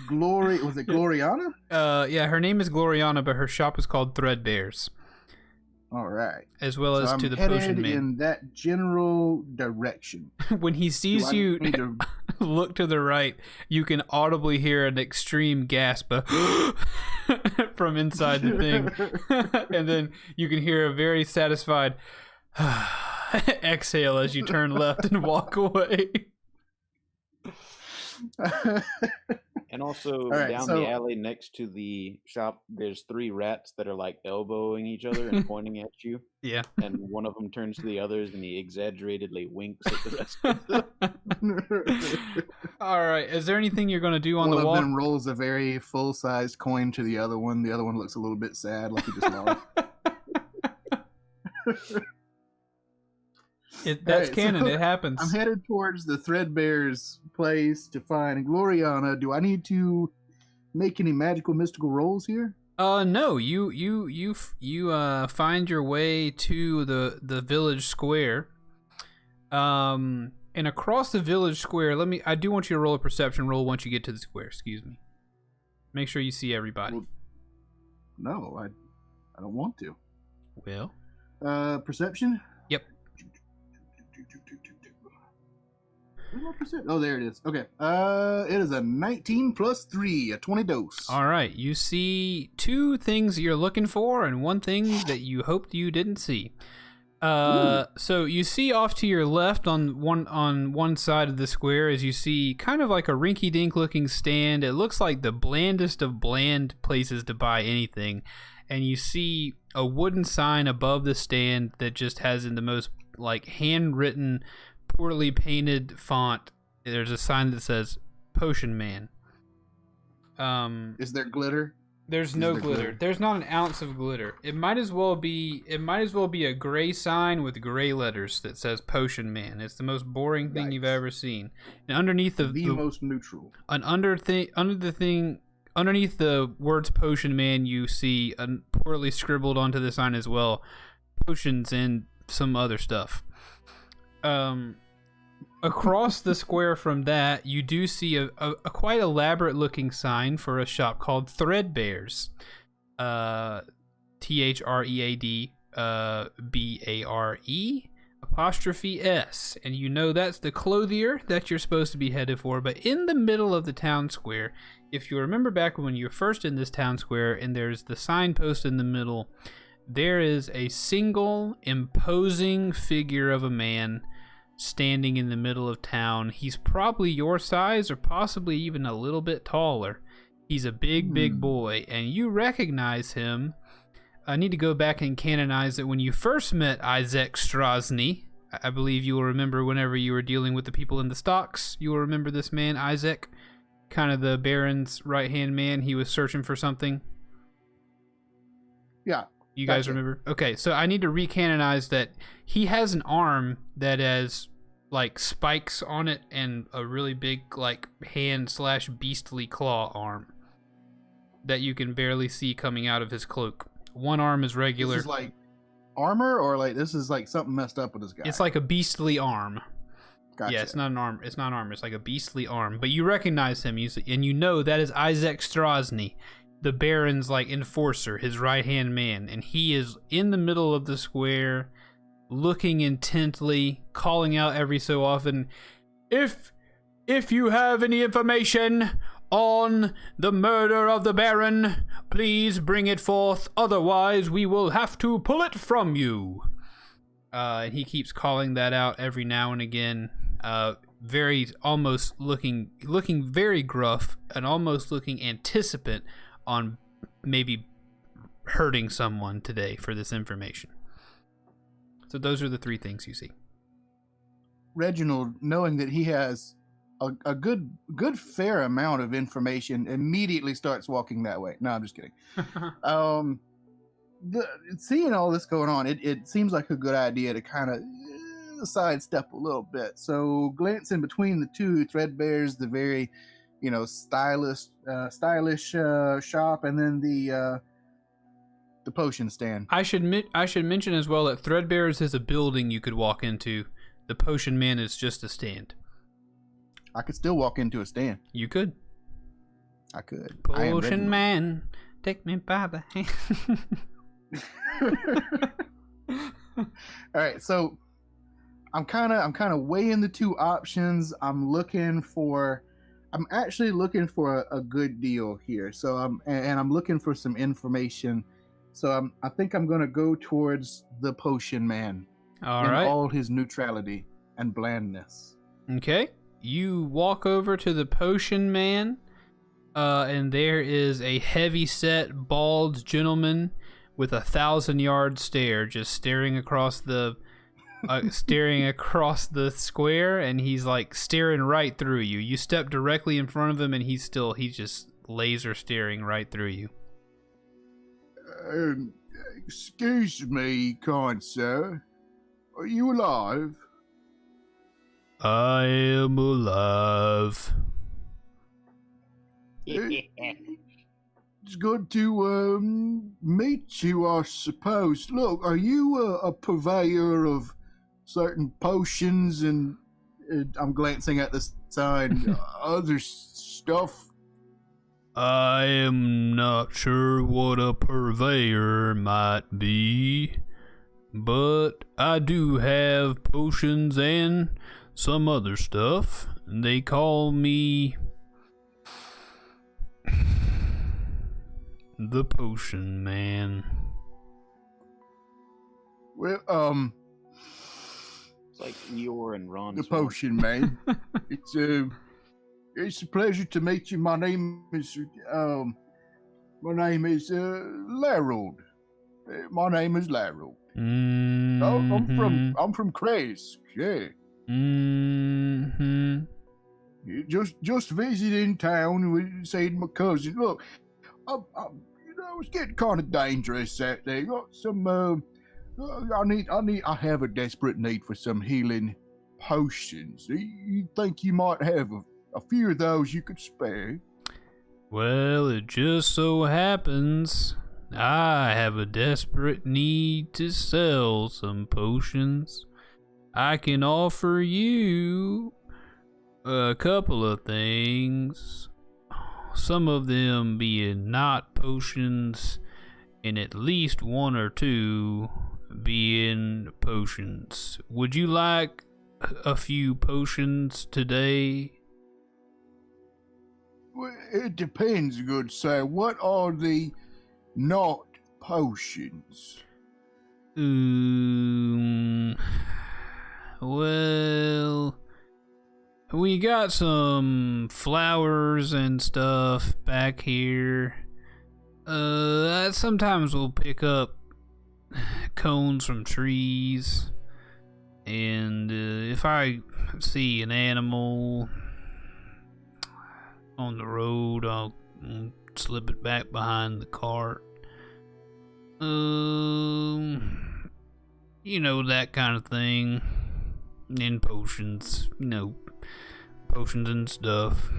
S2: Glory. Was it Gloriana?
S1: Yeah, her name is Gloriana, but her shop is called Threadbare's.
S2: All right.
S1: As well as
S2: I'm
S1: to the
S2: headed
S1: Potion Man.
S2: in that general direction.
S1: When he sees you look to the right, you can audibly hear an extreme gasp from inside the thing. And then you can hear a very satisfied exhale as you turn left and walk away.
S3: And also down the alley next to the shop, there's 3 rats that are like elbowing each other and pointing at you.
S1: Yeah.
S3: And one of them turns to the others and he exaggeratedly winks at the rest of them.
S1: All right. Is there anything you're going to do on the wall?
S2: One of them rolls a very full-sized coin to the other one. The other one looks a little bit sad, like he just lost.
S1: That's canon. So it happens.
S2: I'm headed towards the Threadbare's place to find Gloriana. Do I need to make any magical mystical rolls here?
S1: No. You find your way to the village square. And across the village square, I do want you to roll a perception roll once you get to the square. Excuse me. Make sure you see everybody.
S2: Well, no, I don't want to.
S1: Well.
S2: Perception?
S1: Yep.
S2: 21%. Oh, there it is. Okay. It is a 19 plus 3, a 20 dose.
S1: All right. You see 2 things you're looking for and 1 thing that you hoped you didn't see. So you see off to your left on one side of the square as you see kind of like a rinky-dink looking stand. It looks like the blandest of bland places to buy anything. And you see a wooden sign above the stand that just has in the most like handwritten, poorly painted font. There's a sign that says Potion Man.
S2: Is there glitter?
S1: There's no glitter. There's not an ounce of glitter. It might as well be a gray sign with gray letters that says Potion Man. It's the most boring thing you've ever seen. And underneath the
S2: most neutral.
S1: And underneath the words Potion Man, you see poorly scribbled onto the sign as well, potions and some other stuff. Across the square from that, you do see a quite elaborate looking sign for a shop called Threadbare's. Thread BARE''S. And you know that's the clothier that you're supposed to be headed for. But in the middle of the town square, if you remember back when you're first in this town square and there's the signpost in the middle, there is a single imposing figure of a man standing in the middle of town. He's probably your size or possibly even a little bit taller. He's a big boy, and you recognize him. I need to go back and canonize that when you first met Isaac Strasny, I believe you will remember whenever you were dealing with the people in the stocks, you will remember this man, Isaac, kind of the Baron's right-hand man. He was searching for something.
S2: Yeah.
S1: You guys remember? Okay, so I need to recanonize that he has an arm that has like spikes on it and a really big like hand/beastly claw arm that you can barely see coming out of his cloak. One arm is regular.
S2: This is like armor, or like this is like something messed up with this guy?
S1: It's like a beastly arm.
S2: Gotcha.
S1: Yeah, it's not an arm. It's not armor. It's like a beastly arm. But you recognize him, and you know that is Isaac Strasny, the Baron's like enforcer, his right-hand man, and he is in the middle of the square, looking intently, calling out every so often, "If you have any information on the murder of the Baron, please bring it forth. Otherwise, we will have to pull it from you." And he keeps calling that out every now and again. Very almost looking very gruff and almost looking anticipant on maybe hurting someone today for this information. So those are the 3 things you see.
S2: Reginald, knowing that he has a good fair amount of information, immediately starts walking that way. No, I'm just kidding. Seeing all this going on, it seems like a good idea to kind of sidestep a little bit. So glancing between the 2 Threadbare's, the very stylish shop, and then the potion stand.
S1: I should mention as well that Threadbare's is a building you could walk into. The Potion Man is just a stand.
S2: I could still walk into a stand.
S1: You could.
S2: I could.
S1: Potion Man, take me by the hand.
S2: All right, so I'm kind of weighing the 2 options. I'm actually looking for a good deal here. So I'm looking for some information. So I think I'm going to go towards the Potion Man.
S1: All right.
S2: All his neutrality and blandness.
S1: Okay. You walk over to the Potion Man, and there is a heavy-set, bald gentleman with a 1,000-yard stare, just staring across the square, and he's like staring right through you. You step directly in front of him, and he's just laser staring right through you.
S2: Excuse me, kind sir. Are you alive?
S1: I am alive.
S2: It's good to meet you, I suppose. Look, are you a purveyor of certain potions and I'm glancing at the sign, other stuff?
S1: I am not sure what a purveyor might be, but I do have potions and some other stuff. They call me the Potion Man.
S2: Well,
S3: It's like Eeyore and Ron.
S2: the
S3: Swanson.
S2: Potion Man. It's a pleasure to meet you. My name is Larold. My name is Larold. I'm from Kresk. Yeah. Just visiting town with saying my cousin. Look, it's getting kind of dangerous out there. Got some. I have a desperate need for some healing potions. You think you might have a few of those you could spare?
S1: Well, it just so happens I have a desperate need to sell some potions. I can offer you a couple of things. Some of them being not potions, and at least one or two being potions. Would you like a few potions today?
S2: Well, it depends, good sir. What are the not potions?
S1: Well, we got some flowers and stuff back here. Sometimes we'll pick up cones from trees, and if I see an animal on the road, I'll slip it back behind the cart. That kind of thing. And potions, potions and stuff.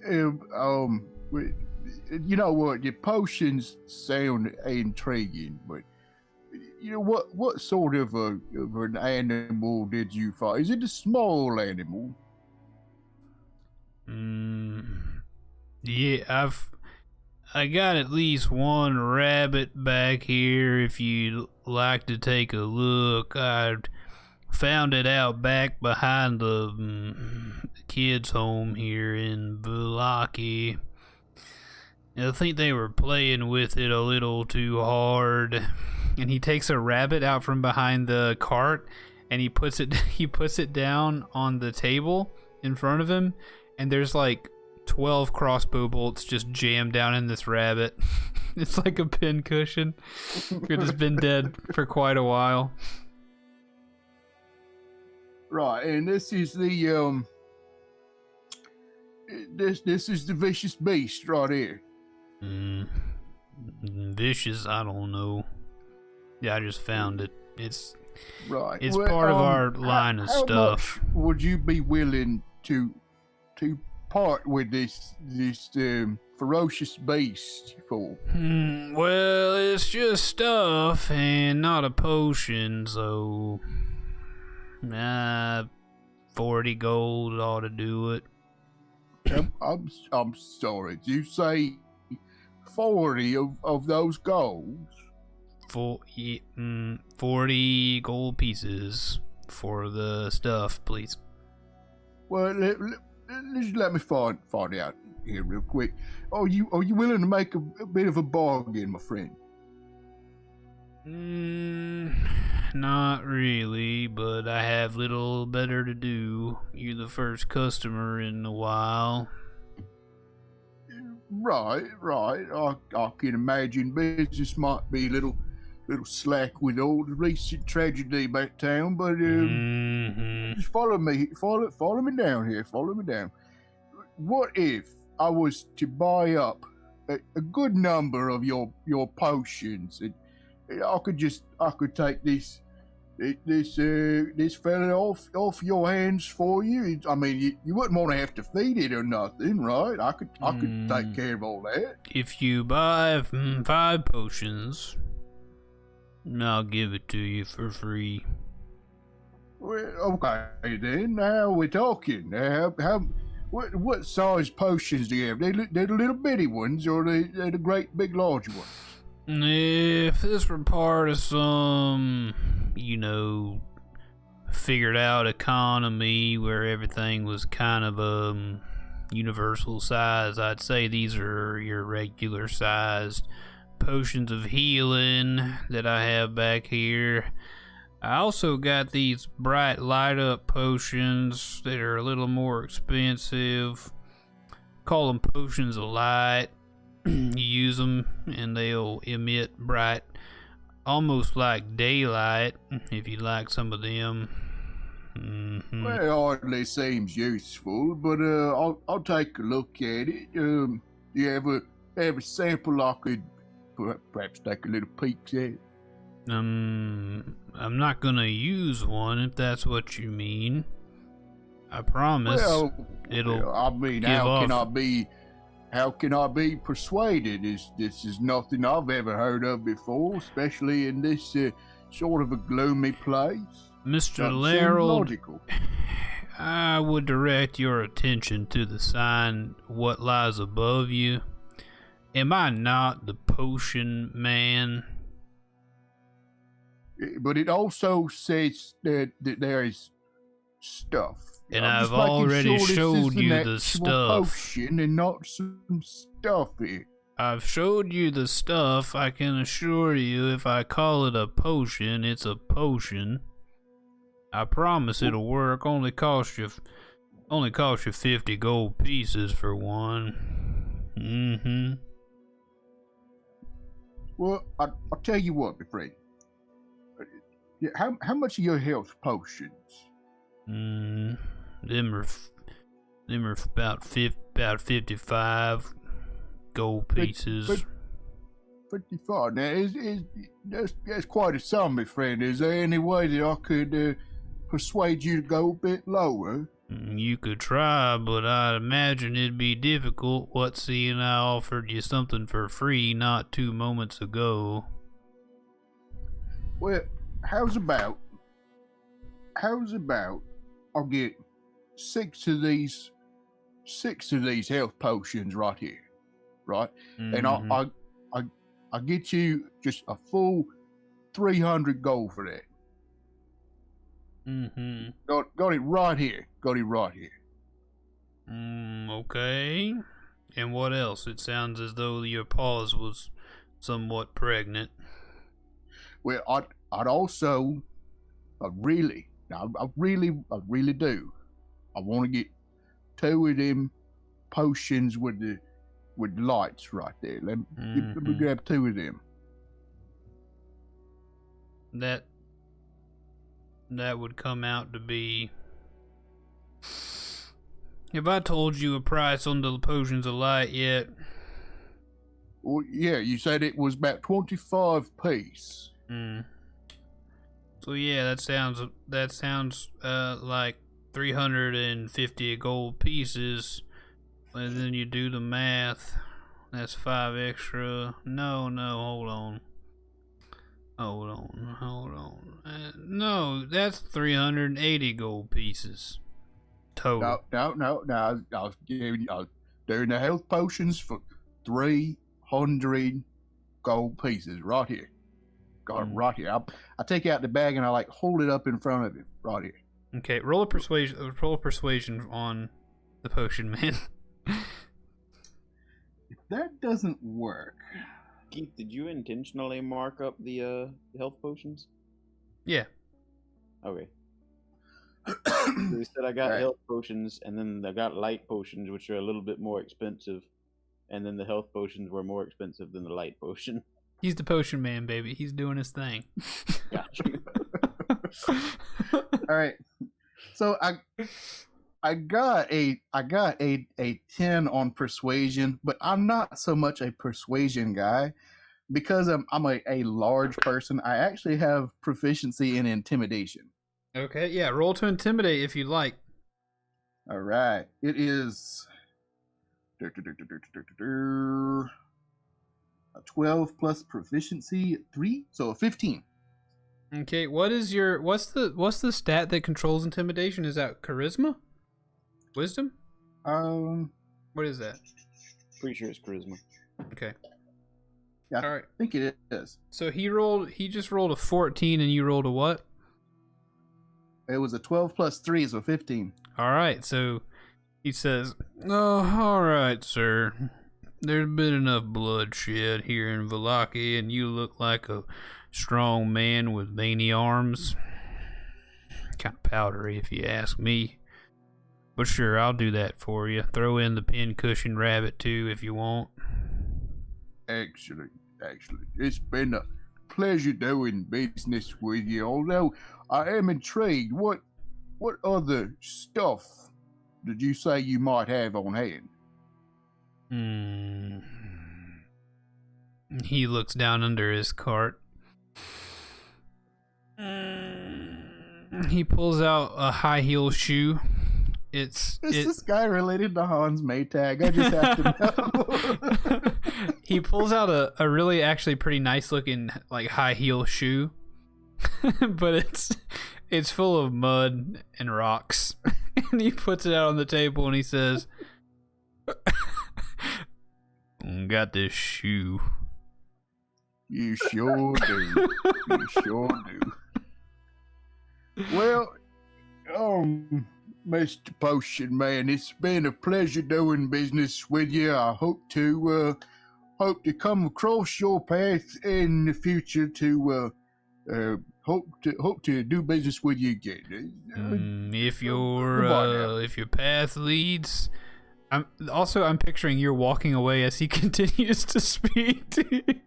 S2: You know what? Your potions sound intriguing, but what sort of an animal did you find? Is it a small animal?
S1: Yeah, I got at least one rabbit back here. If you'd like to take a look, I found it out back behind the kids' home here in Bulaki. I think they were playing with it a little too hard. And he takes a rabbit out from behind the cart, and he puts it down on the table in front of him, and there's like 12 crossbow bolts just jammed down in this rabbit. It's like a pin cushion. It has been dead for quite a while.
S2: Right, and this is the this is the vicious beast right here.
S1: Vicious, I don't know. Yeah, I just found it. It's
S2: right.
S1: It's part of our line of stuff.
S2: Much would you be willing to part with this ferocious beast for?
S1: Well, it's just stuff and not a potion, so 40 gold ought to do it.
S2: I'm sorry. Did you say 40 of those golds?
S1: 40 gold pieces for the stuff, please.
S2: Well, just let me find out here real quick. Are you willing to make a bit of a bargain, my friend?
S1: Not really, but I have little better to do. You're the first customer in a while.
S2: Right. I can imagine business might be a little slack with all the recent tragedy back town, but just follow me down here. Follow me down. What if I was to buy up a good number of your potions? And I could take this fella off your hands for you. I mean, you wouldn't want to have to feed it or nothing, right? I could take care of all that.
S1: If you buy 5 potions, I'll give it to you for free.
S2: Well, okay then. Now we're talking. What size potions do you have? They're the little bitty ones, or they're the great big large ones?
S1: If this were part of some, figured out economy where everything was kind of universal size, I'd say these are your regular sized potions of healing that I have back here. I also got these bright light up potions that are a little more expensive. Call them potions of light. You use them and they'll emit bright, almost like daylight, if you like some of them. Mm-hmm.
S2: Well, it hardly seems useful, but I'll take a look at it. Do you have a sample I could perhaps take a little peek at?
S1: I'm not gonna use one if that's what you mean. I promise.
S2: Well,
S1: it'll.
S2: I mean,
S1: give
S2: how can
S1: off-
S2: I be? How can I be persuaded? This is nothing I've ever heard of before, especially in this sort of a gloomy place.
S1: Mr.
S2: Doesn't seem
S1: Larold,
S2: logical.
S1: I would direct your attention to the sign what lies above you. Am I not the potion man?
S2: But it also says that there is stuff.
S1: And
S2: I'm
S1: I've
S2: just making
S1: already
S2: sure this
S1: showed
S2: is an
S1: you the
S2: actual
S1: stuff.
S2: potion and not some stuff here.
S1: I've showed you the stuff. I can assure you if I call it a potion, it's a potion. I promise it'll work. Only cost you 50 gold pieces for one. Mm-hmm.
S2: Well, I'll tell you what, my friend. Yeah, how much are your health potions?
S1: Them are about 55 gold pieces.
S2: 55. Now, that's quite a sum, my friend. Is there any way that I could persuade you to go a bit lower?
S1: You could try, but I'd imagine it'd be difficult. What, seeing I offered you something for free not 2 moments ago?
S2: Well, how's about I'll get six of these health potions right here, right? And I'll get you just a full 300 gold for that.
S1: Mm-hmm.
S2: Got it right here.
S1: Okay. And what else? It sounds as though your pause was somewhat pregnant.
S2: Well, I'd also, I really do. I want to get 2 of them potions with the lights right there. Let me grab 2 of them.
S1: That would come out to be. Have I told you a price on the potions of light yet?
S2: Well, yeah, you said it was about 25 piece.
S1: So yeah, that sounds like 350 gold pieces. And then you do the math. That's 5 extra. No, hold on. No, that's 380 gold pieces total.
S2: No. I was doing the health potions for 300 gold pieces right here. Got it right here. I take out the bag and I hold it up in front of you right here.
S1: Okay, roll a persuasion on the potion man.
S2: If that doesn't work,
S3: Keith, did you intentionally mark up the health potions?
S1: Yeah.
S3: Okay. You said I got
S2: Right.
S3: health potions, and then I got light potions, which are a little bit more expensive, and then the health potions were more expensive than the light potion.
S1: He's the potion man, baby. He's doing his thing.
S3: Gotcha.
S2: all right. So I got a 10 on persuasion, but I'm not so much a persuasion guy because I'm a large person. I actually have proficiency in intimidation.
S1: Okay, yeah, roll to intimidate if you'd like.
S2: All right, it is a 12 plus proficiency 3, so a 15.
S1: Okay, what's the stat that controls intimidation? Is that charisma? Wisdom? What is that?
S3: Pretty sure it's charisma.
S1: Okay.
S2: Yeah,
S1: All right.
S2: I think it is.
S1: So he just rolled a 14 and you rolled a what?
S2: It was a 12 plus 3, so 15.
S1: All right, so he says, "Oh, all right, sir. There's been enough bloodshed here in Valaki, and you look like a strong man with veiny arms. Kind of powdery, if you ask me. But sure, I'll do that for you. Throw in the pincushion rabbit, too, if you want."
S2: Excellent. It's been a pleasure doing business with you, although I am intrigued. What other stuff did you say you might have on hand?
S1: He looks down under his cart. He pulls out a high heel shoe. Is
S2: this guy related to Hans Maytag? I just have to know.
S1: He pulls out a really actually pretty nice looking like high heel shoe, but it's full of mud and rocks. And he puts it out on the table and he says, "Got this shoe."
S2: You sure do. You sure do. Well, Mr. Potion Man, it's been a pleasure doing business with you. I hope to come across your path in the future to hope to do business with you again.
S1: If your path leads, I'm picturing you're walking away as he continues to speak to you.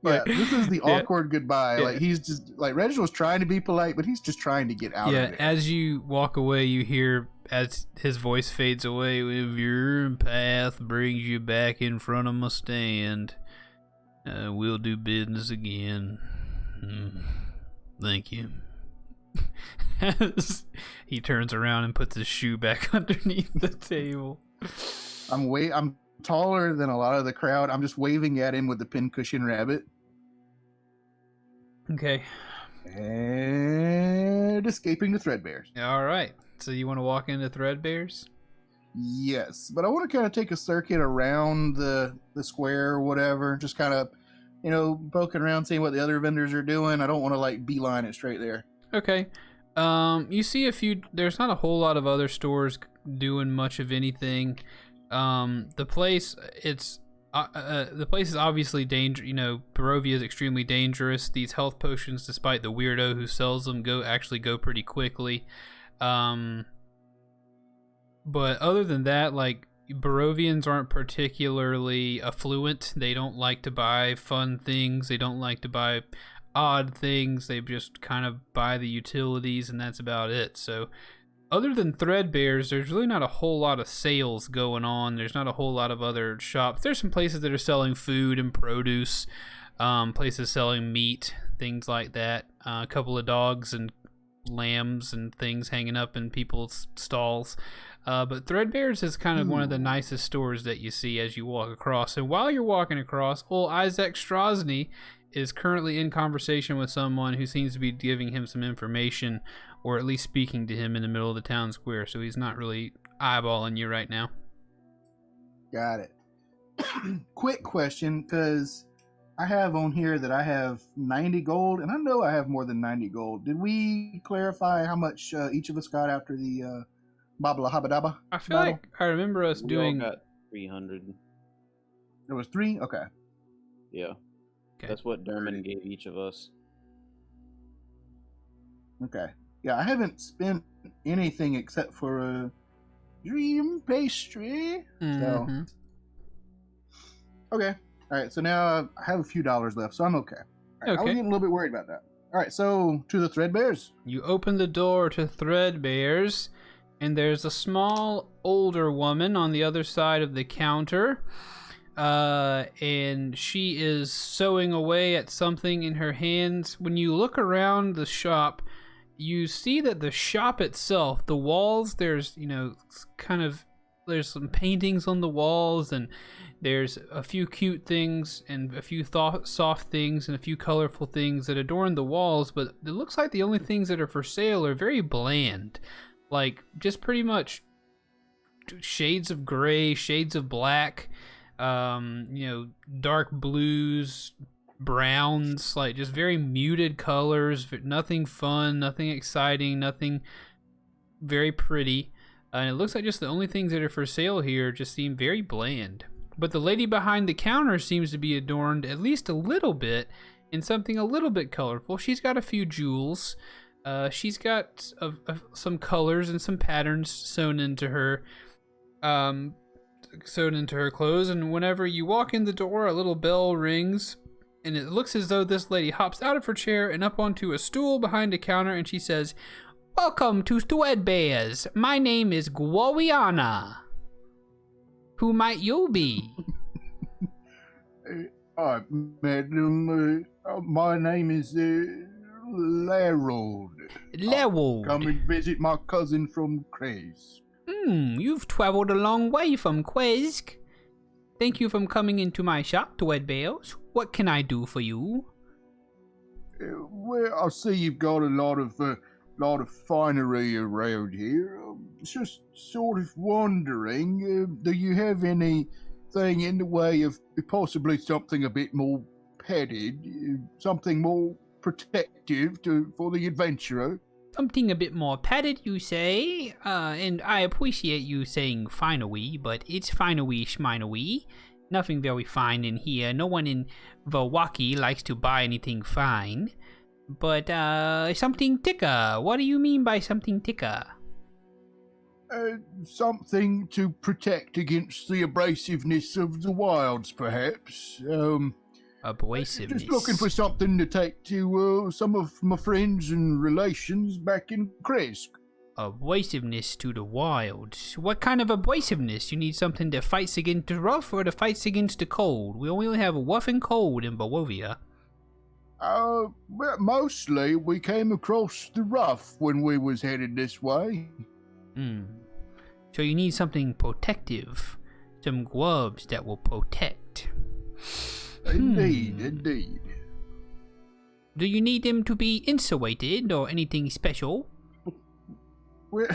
S2: Yeah, this is the awkward goodbye. Yeah. Like he's just like Reginald's trying to be polite, but he's just trying to get out of it.
S1: Yeah, as you walk away, you hear as his voice fades away, "If your path brings you back in front of my stand, we'll do business again. Thank you." As he turns around and puts his shoe back underneath the table.
S2: I'm taller than a lot of the crowd. I'm just waving at him with the pincushion rabbit.
S1: Okay.
S2: And escaping the Threadbares.
S1: All right. So you want to walk into Threadbares?
S2: Yes, but I want to kind of take a circuit around the square or whatever. Just kind of, poking around, seeing what the other vendors are doing. I don't want to like beeline it straight there.
S1: Okay. You see there's not a whole lot of other stores doing much of anything. The place is obviously dangerous. Barovia is extremely dangerous. These health potions, despite the weirdo who sells them, go pretty quickly. But other than that, like, Barovians aren't particularly affluent. They don't like to buy fun things. They don't like to buy odd things. They just kind of buy the utilities, and that's about it. So other than Threadbares, there's really not a whole lot of sales going on. There's not a whole lot of other shops. There's some places that are selling food and produce, places selling meat, things like that. A couple of dogs and lambs and things hanging up in people's stalls. But Threadbares is kind of one of the nicest stores that you see as you walk across. And while you're walking across, old Isaac Strasny is currently in conversation with someone who seems to be giving him some information, or at least speaking to him in the middle of the town square, so he's not really eyeballing you right now.
S2: Got it. Quick question, because I have on here that I have 90 gold, and I know I have more than 90 gold. Did we clarify how much each of us got after the Babla Habadaba?
S1: I feel like I remember us doing...
S3: We all got 300.
S2: There was 3? Okay.
S3: Yeah. Okay. That's what Dermot gave each of us.
S2: Okay. Yeah, I haven't spent anything except for a dream pastry. So, okay. All right. So now I have a few dollars left, so I'm okay. Right, I was getting a little bit worried about that. All right. So to the Threadbares.
S1: You open the door to Threadbares, and there's a small older woman on the other side of the counter. And she is sewing away at something in her hands. When you look around the shop, you see that the shop itself, the walls, there's some paintings on the walls, and there's a few cute things and a few soft things and a few colorful things that adorn the walls, but it looks like the only things that are for sale are very bland, like just pretty much shades of gray, shades of black, dark blues, browns, like just very muted colors, nothing fun, nothing exciting, nothing very pretty. And it looks like just the only things that are for sale here just seem very bland. But the lady behind the counter seems to be adorned at least a little bit in something a little bit colorful. She's got a few jewels. She's got some colors and some patterns sewn into her clothes. And whenever you walk in the door, a little bell rings. And it looks as though this lady hops out of her chair and up onto a stool behind a counter, and she says, "Welcome to Threadbare's. My name is Gloriana. Who might you be?"
S2: Madam, my name is Larold.
S1: Larold.
S2: Come and visit my cousin from Kresk.
S1: You've traveled a long way from Kresk. Thank you for coming into my shop, Threadbare's. What can I do for you?
S2: Well, I see you've got a lot of finery around here. Just sort of wondering, do you have anything in the way of possibly something a bit more padded, something more protective for the adventurer?
S1: Something a bit more padded, you say? And I appreciate you saying finery, but it's finery schminery. Nothing very fine in here. No one in Milwaukee likes to buy anything fine. But, something thicker. What do you mean by something thicker?
S2: Something to protect against the abrasiveness of the wilds, perhaps.
S1: Abrasiveness.
S2: Just looking for something to take to some of my friends and relations back in Kresk.
S1: Abrasiveness to the wilds. What kind of abrasiveness? You need something that fights against the rough or that fights against the cold? We only have rough and cold in Barovia.
S2: Well, mostly we came across the rough when we was headed this way.
S1: So you need something protective. Some gloves that will protect.
S2: Indeed.
S1: Do you need them to be insulated or anything special?
S2: Well,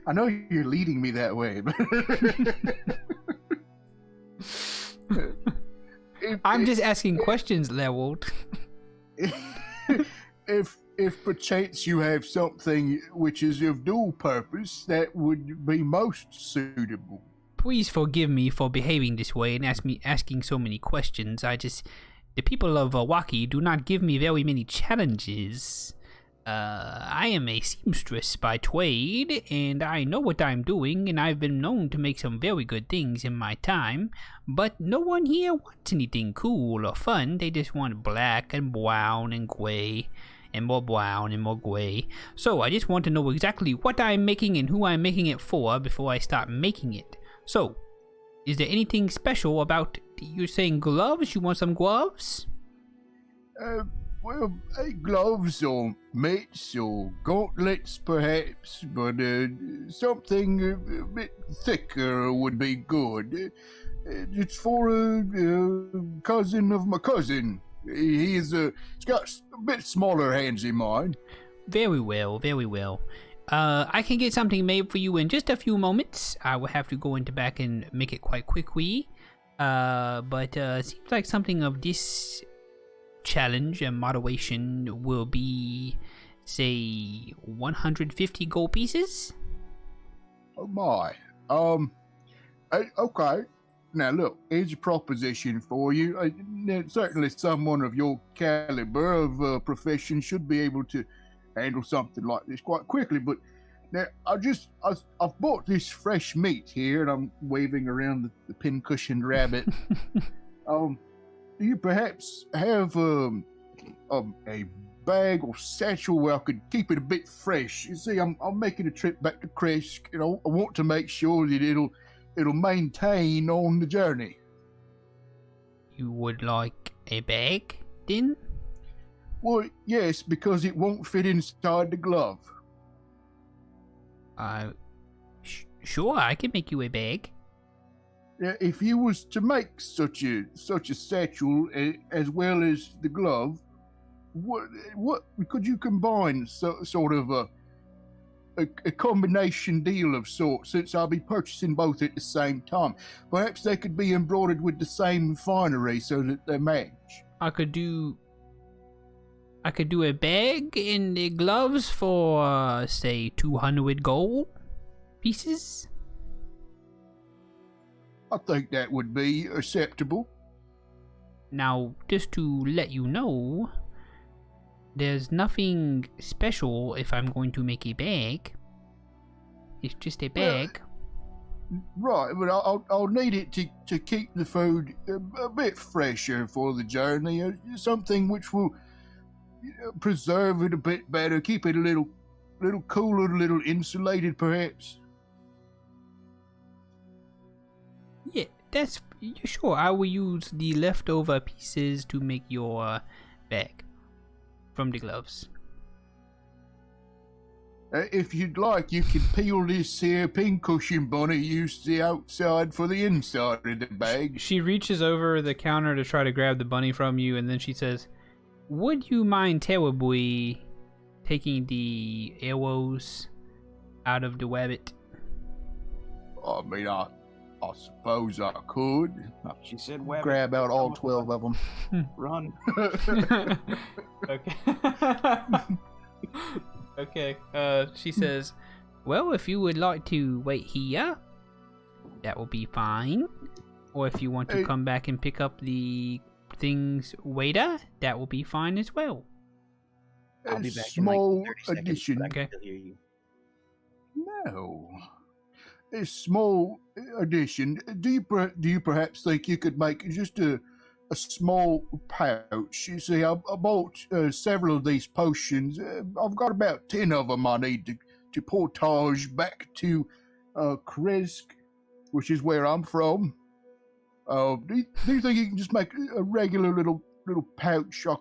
S2: I know you're leading me that way, but
S1: I'm just asking questions, Lewold.
S2: If perchance you have something which is of dual purpose, that would be most suitable.
S1: Please forgive me for behaving this way and asking so many questions. The people of Milwaukee do not give me very many challenges. I am a seamstress by trade, and I know what I'm doing, and I've been known to make some very good things in my time, but no one here wants anything cool or fun. They just want black and brown and gray, and more brown and more gray. So I just want to know exactly what I'm making and who I'm making it for before I start making it. So, is there anything special about, you're saying gloves? You want some gloves?
S2: Well, gloves or mitts or gauntlets, perhaps, but something a bit thicker would be good. It's for a cousin of my cousin. He's got a bit smaller hands than mine.
S1: Very well, very well. I can get something made for you in just a few moments. I will have to go into back and make it quite quickly. But seems like something of this challenge and moderation will be, say, 150 gold pieces.
S2: Oh my. Okay. Now look, here's a proposition for you. Certainly someone of your caliber of profession should be able to handle something like this quite quickly, but now I've bought this fresh meat here, and I'm waving around the pin-cushioned rabbit. Do you perhaps have a bag or satchel where I could keep it a bit fresh? You see, I'm making a trip back to Kresk, and I want to make sure that it'll maintain on the journey.
S1: You would like a bag, then?
S2: Well, yes, because it won't fit inside the glove.
S1: Sure, I can make you a bag.
S2: If you was to make such a satchel as well as the glove, what could you combine? Sort of a combination deal of sorts, since I'll be purchasing both at the same time. Perhaps they could be embroidered with the same finery so that they match.
S1: I could do I could do a bag and the gloves for, say, 200 gold pieces.
S2: I think that would be acceptable.
S1: Now, just to let you know, there's nothing special if I'm going to make a bag. It's just a bag.
S2: Right, but I'll need it to keep the food a bit fresher for the journey. Something which will preserve it a bit better, keep it a little cooler, a little insulated, perhaps.
S1: Yeah, that's sure. I will use the leftover pieces to make your bag from the gloves.
S2: If you'd like, you can peel this here pincushion bunny, use the outside for the inside of the bag.
S1: She reaches over the counter to try to grab the bunny from you, and then she says, "Would you mind terribly taking the arrows out of the wabbit?"
S2: I mean, I suppose I could.
S3: She said, "Wabbit,
S2: Grab out all 12 of them.
S3: run."
S1: Okay. Okay. She says, "Well, if you would like to wait here, that will be fine. Or if you want to come back and pick up the things later, that will be fine as well."
S3: I'll be
S2: A
S3: back
S2: small
S3: in like 30
S2: addition.
S3: seconds, but I
S1: Okay.
S3: can still hear you.
S2: No. A small addition. Do you perhaps think you could make just a small pouch? You see, I bought several of these potions. I've got about 10 of them I need to portage back to Kresk, which is where I'm from. Do you think you can just make a regular little pouch I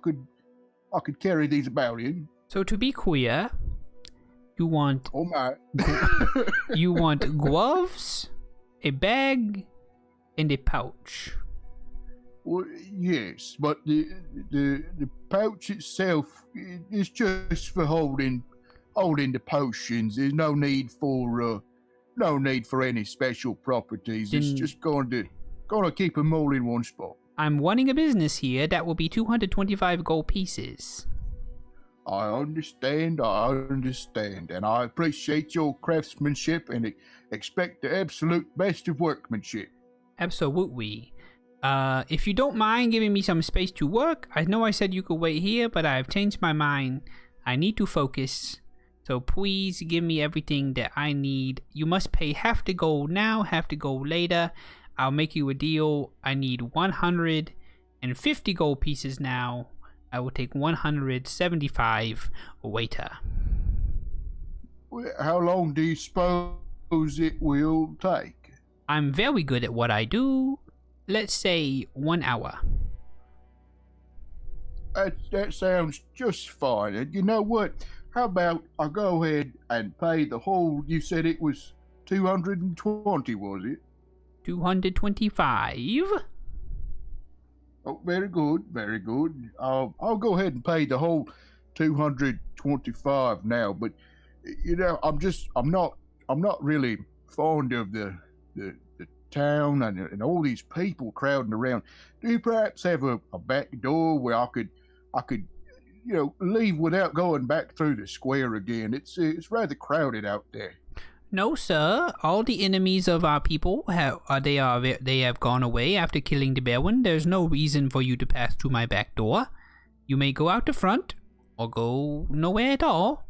S2: could carry these about in?
S1: So to be clear, you want
S2: Oh my.
S1: you want gloves, a bag, and a pouch.
S2: Well, yes, but the pouch itself is just for holding the potions. There's no need for any special properties. It's
S1: Then-
S2: just going to keep them all in one spot.
S1: I'm running a business here. That will be 225 gold pieces.
S2: I understand, and I appreciate your craftsmanship and expect the absolute best of workmanship.
S1: Absolutely. If you don't mind giving me some space to work, I know I said you could wait here, but I've changed my mind. I need to focus. So please give me everything that I need. You must pay half the gold now, half the gold later. I'll make you a deal. I need 150 gold pieces now. I will take 175 later.
S2: Well, how long do you suppose it will take?
S1: I'm very good at what I do. Let's say 1 hour.
S2: That sounds just fine. And you know what? How about I go ahead and pay the whole? You said it was 220, was it?
S1: 225.
S2: Oh, very good, very good. I'll go ahead and pay the whole 225 now. But you know, I'm not really fond of the town and all these people crowding around. Do you perhaps have a back door where I could leave without going back through the square again? It's rather crowded out there.
S1: No, sir. All the enemies of our people they have gone away after killing the Baron. There's no reason for you to pass through my back door. You may go out the front or go nowhere at all,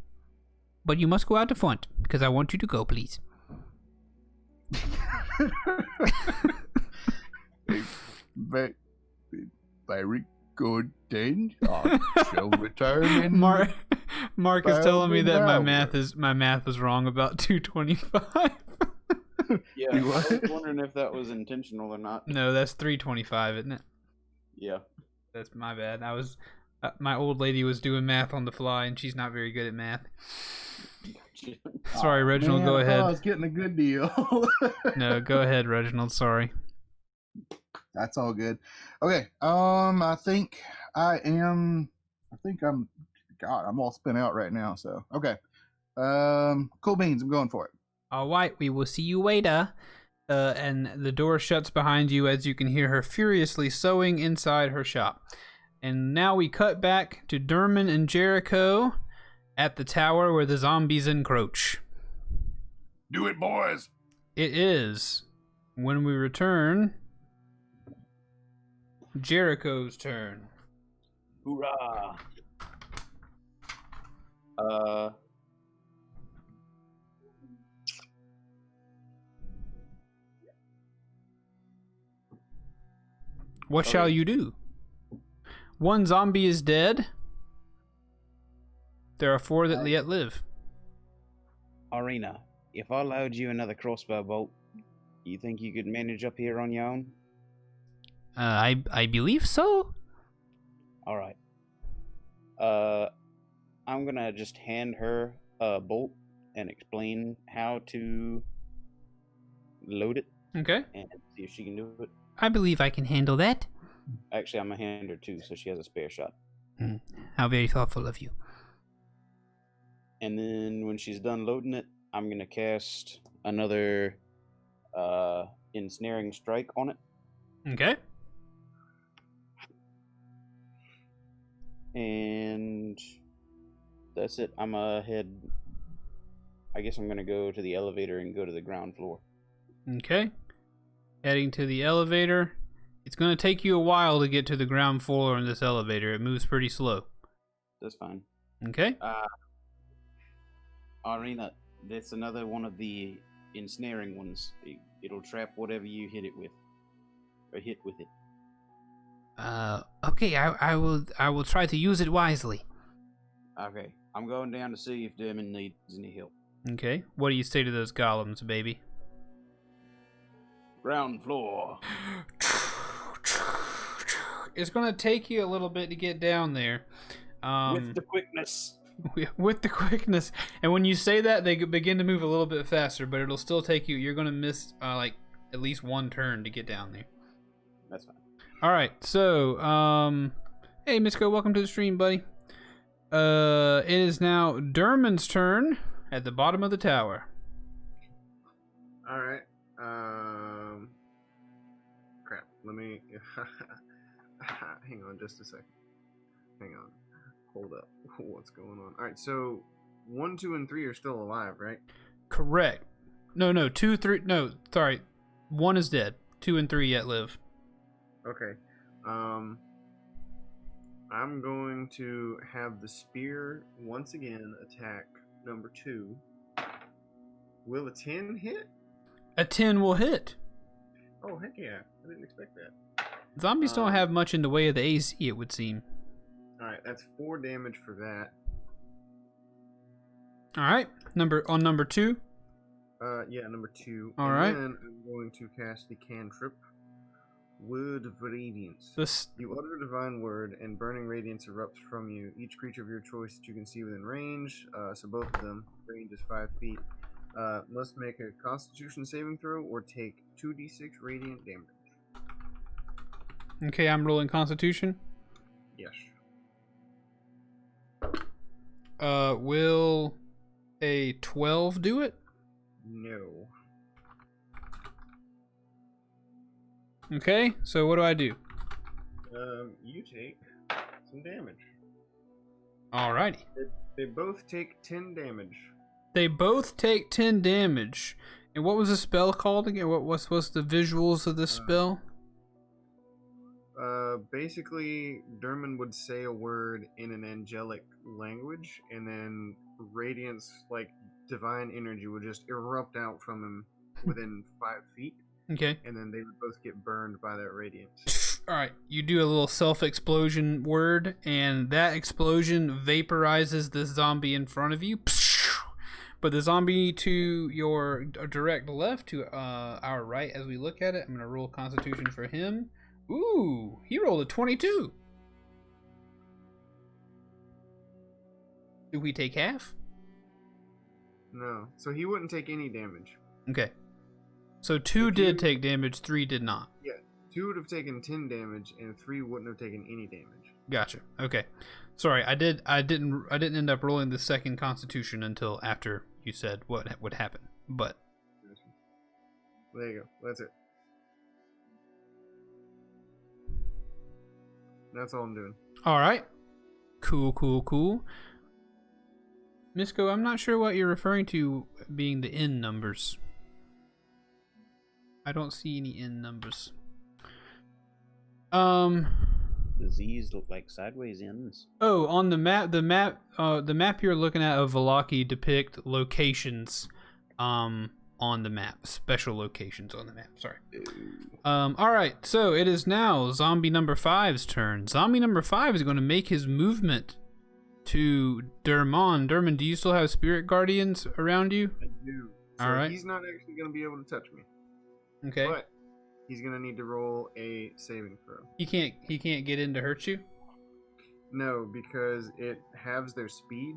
S1: but you must go out the front because I want you to go, please.
S2: Very good then. I shall return in
S1: Mark is telling me that
S2: about
S1: my math is wrong about 225.
S3: Yeah, I was wondering if that was intentional or not.
S1: No, that's 325, isn't it?
S3: Yeah.
S1: That's my bad. I was my old lady was doing math on the fly, and she's not very good at math. Sorry, Reginald.
S2: Man,
S1: Go
S2: I thought
S1: ahead.
S2: I was getting a good deal.
S1: No, go ahead, Reginald. Sorry.
S2: That's all good. Okay. I think I'm. God, I'm all spent out right now. So okay. Cool beans. I'm going for it.
S1: All right, we will see you later. And the door shuts behind you as you can hear her furiously sewing inside her shop. And now we cut back to Derman and Jericho at the tower where the zombies encroach.
S2: Do it, boys.
S1: It is, when we return, Jericho's turn.
S3: Hoorah!
S1: What shall you do? One zombie is dead. There are 4 that yet live.
S3: Arena, if I load you another crossbow bolt, you think you could manage up here on your own?
S1: I believe so.
S3: All right. I'm gonna just hand her a bolt and explain how to load it
S1: Okay.
S3: and see if she can do it.
S1: I believe I can handle that.
S3: Actually, I'm gonna hand her 2, so she has a spare shot.
S1: How very thoughtful of you.
S3: And then when she's done loading it, I'm gonna cast another ensnaring strike on it.
S1: Okay.
S3: And that's it. I'm ahead. I guess I'm gonna go to the elevator and go to the ground floor.
S1: Okay. Heading to the elevator. It's going to take you a while to get to the ground floor in this elevator. It moves pretty slow.
S3: That's fine.
S1: Okay.
S3: Arena, that's another one of the ensnaring ones. It'll trap whatever you hit it with, or hit with it.
S1: Okay, I will try to use it wisely.
S3: Okay, I'm going down to see if Derman needs any help.
S1: Okay. What do you say to those golems, baby?
S3: Ground floor.
S1: It's going to take you a little bit to get down there.
S3: With the quickness.
S1: With the quickness. And when you say that, they begin to move a little bit faster, but it'll still take you. You're going to miss like at least 1 turn to get down there.
S3: That's fine.
S1: All right. So, hey, Misko, welcome to the stream, buddy. It is now Derman's turn at the bottom of the tower.
S4: All right. Crap. Let me. Hang on just a second. Hang on. Hold up. What's going on? All right. So 1, 2, and 3 are still alive, right?
S1: Correct. No, 2, 3. No, sorry. 1 is dead. 2 and 3 yet live.
S4: Okay. I'm going to have the spear once again attack number 2. Will a 10 hit?
S1: A 10 will hit.
S4: Oh, heck yeah. I didn't expect that.
S1: Zombies don't have much in the way of the AC, it would seem.
S4: Alright, that's 4 damage for that.
S1: Alright, number 2.
S4: Yeah, number 2.
S1: All
S4: and
S1: right.
S4: Then I'm going to cast the cantrip. Word of Radiance.
S1: This
S4: You utter a divine word, and burning radiance erupts from you. Each creature of your choice that you can see within range, so both of them, range is 5 feet, must make a Constitution saving throw or take 2d6 radiant damage.
S1: Okay, I'm rolling Constitution.
S4: Yes.
S1: Will a 12 do it?
S4: No.
S1: Okay, so what do I do?
S4: You take some damage.
S1: Alrighty.
S4: They both take 10 damage.
S1: They both take 10 damage. And what was the spell called again? What's the visuals of this spell?
S4: Basically, Derman would say a word in an angelic language, and then radiance, like divine energy, would just erupt out from him within 5 feet,
S1: Okay.
S4: and then they would both get burned by that radiance.
S1: Alright, you do a little self-explosion word, and that explosion vaporizes this zombie in front of you. But the zombie to your direct left, to our right as we look at it, I'm going to roll Constitution for him. Ooh, he rolled a 22. Do we take half?
S4: No, so he wouldn't take any damage.
S1: Okay. So 2 did take damage, 3 did not.
S4: Yeah, 2 would have taken 10 damage, and 3 wouldn't have taken any damage.
S1: Gotcha. Okay. Sorry, I didn't end up rolling the second Constitution until after you said what would happen. But
S4: There you go. That's it. That's all I'm doing.
S1: All right. Cool. Misko, I'm not sure what you're referring to being the N numbers. I don't see any N numbers.
S3: Does these look like sideways ends?
S1: Oh, on the map you're looking at of Valaki depict locations, on the map, special locations on the map. Sorry. All right. So it is now zombie number 5's turn. Zombie number 5 is going to make his movement to Dermon. Dermon, do you still have spirit guardians around you?
S4: I do. So
S1: All right.
S4: he's not actually going to be able to touch me.
S1: Okay.
S4: But he's going to need to roll a saving throw.
S1: He can't get in to hurt you?
S4: No, because it halves their speed.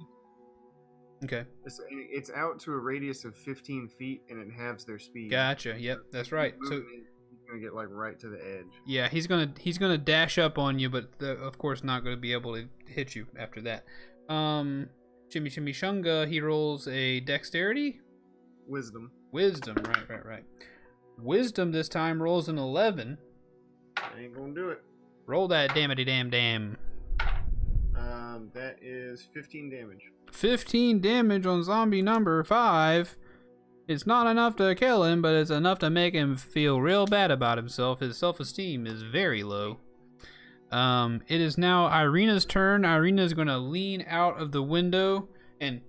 S1: Okay.
S4: It's out to a radius of 15 feet, and it halves their speed.
S1: Gotcha. Yep, that's right. So
S4: he's gonna get like right to the edge.
S1: yeah, he's gonna dash up on you, but of course not gonna be able to hit you after that. Jimmy Shunga, he rolls a dexterity?
S4: Wisdom.
S1: Right. Wisdom this time rolls an 11.
S4: I ain't gonna do it.
S1: Roll that damn.
S4: That is 15 damage.
S1: 15 damage on zombie number 5. It's not enough to kill him, but it's enough to make him feel real bad about himself. His self-esteem is very low. It is now Irina's turn. Irina's going to lean out of the window and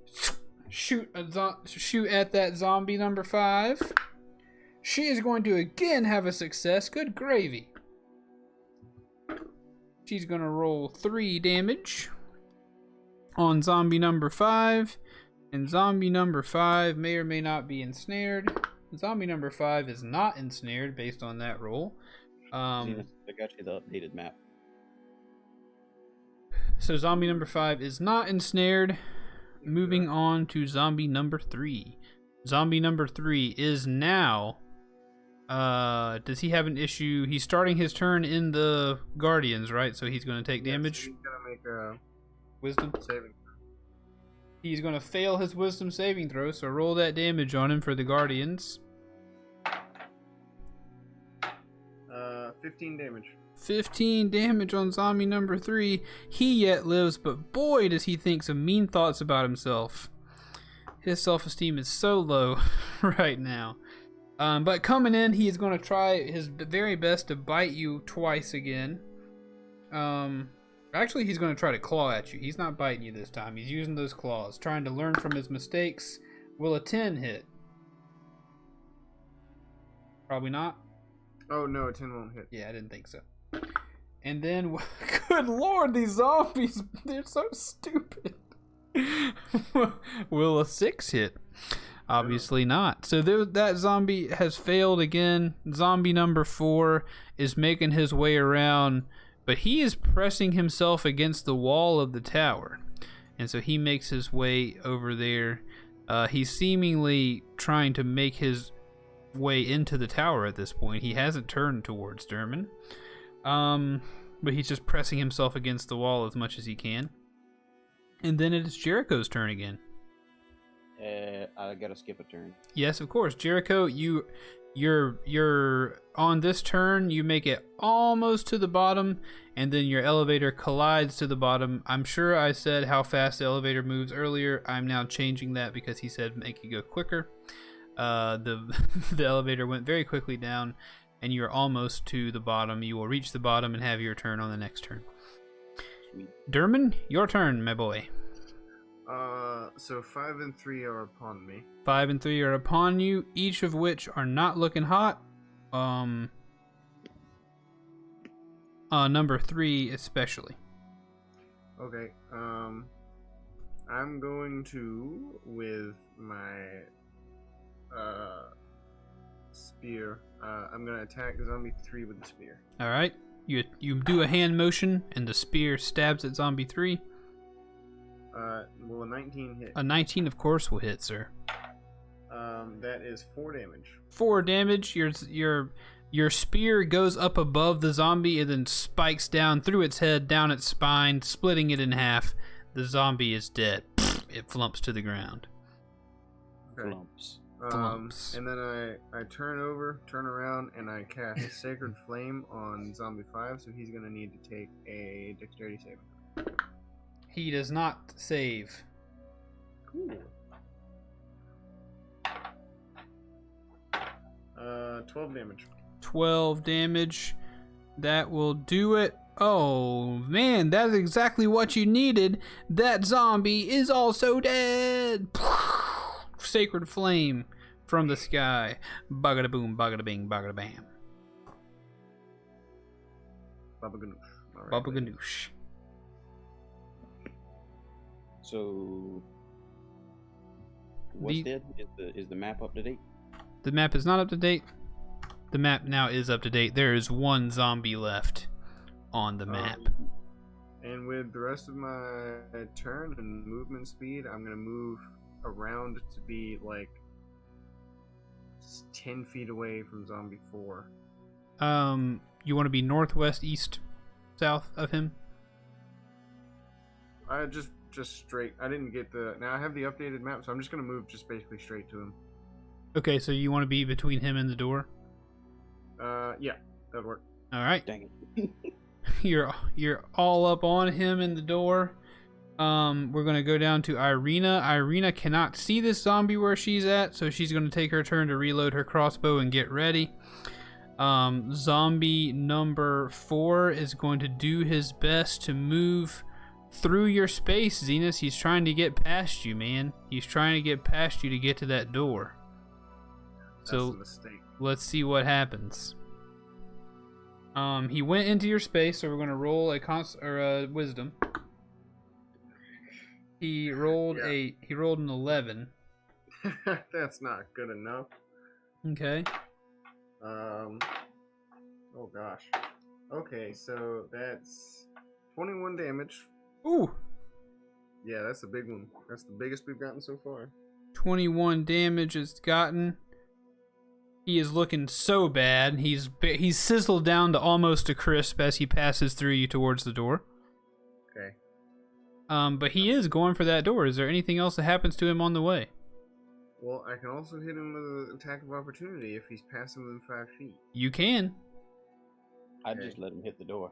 S1: shoot at that zombie number 5. She is going to again have a success. Good gravy. She's going to roll 3 damage on zombie number 5. And zombie number 5 may or may not be ensnared. Zombie number 5 is not ensnared based on that roll.
S3: I got you the updated map.
S1: So zombie number 5 is not ensnared. Moving on to zombie number 3. Zombie number 3 is now... does he have an issue? He's starting his turn in the Guardians, right? So he's going to take damage.
S4: He's gonna make a
S1: Wisdom
S4: saving.
S1: He's going to fail his wisdom saving throw, so roll that damage on him for the Guardians.
S4: 15 damage.
S1: 15 damage on zombie number 3. He yet lives, but boy does he think some mean thoughts about himself. His self-esteem is so low right now. But coming in, he is going to try his very best to bite you twice again. Actually, he's going to try to claw at you. He's not biting you this time. He's using those claws, trying to learn from his mistakes. Will a 10 hit? Probably not.
S4: Oh no, a 10 won't hit.
S1: Yeah, I didn't think so. And then, good lord, these zombies, they're so stupid. Will a 6 hit? Obviously not. So that zombie has failed again. Zombie number 4 is making his way around, but he is pressing himself against the wall of the tower. And so he makes his way over there. He's seemingly trying to make his way into the tower at this point. He hasn't turned towards Dermon. But he's just pressing himself against the wall as much as he can. And then it is Jericho's turn again.
S3: I gotta skip a turn.
S1: Yes, of course. Jericho, you're on this turn, you make it almost to the bottom, and then your elevator collides to the bottom. I'm sure I said how fast the elevator moves earlier. I'm now changing that because he said make it go quicker. The elevator went very quickly down, and you are almost to the bottom. You will reach the bottom and have your turn on the next turn.
S3: Sweet.
S1: Dermon, your turn, my boy.
S4: So 5 and 3 are upon me.
S1: 5 and 3 are upon you, each of which are not looking hot. Number 3 especially.
S4: Okay. I'm going to, with my spear, I'm gonna attack zombie 3 with the spear.
S1: All right. You do a hand motion, and the spear stabs at zombie 3.
S4: Will a 19 hit?
S1: A 19, of course, will hit, sir.
S4: That is 4 damage.
S1: 4 damage. Your spear goes up above the zombie and then spikes down through its head, down its spine, splitting it in half. The zombie is dead. It flumps to the ground.
S4: Okay.
S3: Flumps.
S4: And then I turn around, and I cast Sacred Flame on zombie 5, so he's gonna need to take a dexterity saving.
S1: He does not save.
S4: Cool. 12 damage.
S1: 12 damage. That will do it. Oh, man, that's exactly what you needed. That zombie is also dead. Sacred flame from the sky. Bugada boom, bugada bing, bugada bam.
S4: Baba Ganoush. All right,
S1: Baba
S4: ladies.
S1: Ganoush.
S3: So, what's dead? Is the map up to date?
S1: The map is not up to date. The map now is up to date. There is one zombie left on the map.
S4: And with the rest of my turn and movement speed, I'm going to move around to be like 10 feet away from zombie 4.
S1: You want to be northwest, east, south of him?
S4: I just straight. I didn't get the. Now I have the updated map, so I'm just going to move just basically straight to him.
S1: Okay, so you want to be between him and the door?
S4: Yeah, that'd work.
S1: All right.
S3: Dang it.
S1: You're all up on him in the door. We're gonna go down to Irina. Irina cannot see this zombie where she's at, so she's gonna take her turn to reload her crossbow and get ready. Zombie number 4 is going to do his best to move through your space, Zenas. He's trying to get past you, man. He's trying to get past you to get to that door.
S4: That's
S1: So
S4: a mistake.
S1: let's see what happens. He went into your space, so we're gonna roll a wisdom. He rolled an 11.
S4: That's not good enough.
S1: Okay.
S4: Oh gosh. Okay, so that's 21 damage.
S1: Ooh,
S4: Yeah, that's a big one. That's the biggest we've gotten so far.
S1: 21 damage is gotten. He is looking so bad. He's sizzled down to almost a crisp as he passes through you towards the door.
S4: Okay.
S1: But he is going for that door. Is there anything else that happens to him on the way?
S4: Well, I can also hit him with an attack of opportunity if he's passing within 5 feet.
S1: You can.
S3: I'd
S4: Okay.
S3: just let him hit the door.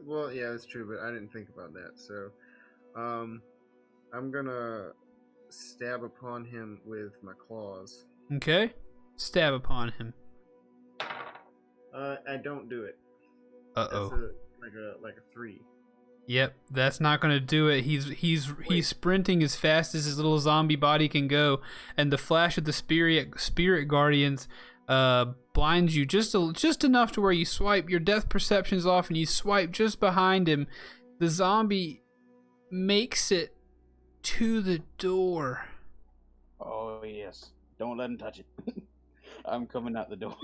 S4: Well, yeah, that's true, but I didn't think about that. So, I'm gonna stab upon him with my claws.
S1: Okay. Stab upon him.
S4: I don't do it.
S1: Uh
S4: That's
S1: oh.
S4: like a 3.
S1: Yep, that's not gonna do it. He's sprinting as fast as his little zombie body can go, and the flash of the spirit guardians blinds you just enough to where you swipe. Your depth perception's off, and you swipe just behind him. The zombie makes it to the door.
S3: Oh, yes. Don't let him touch it. I'm coming out the door.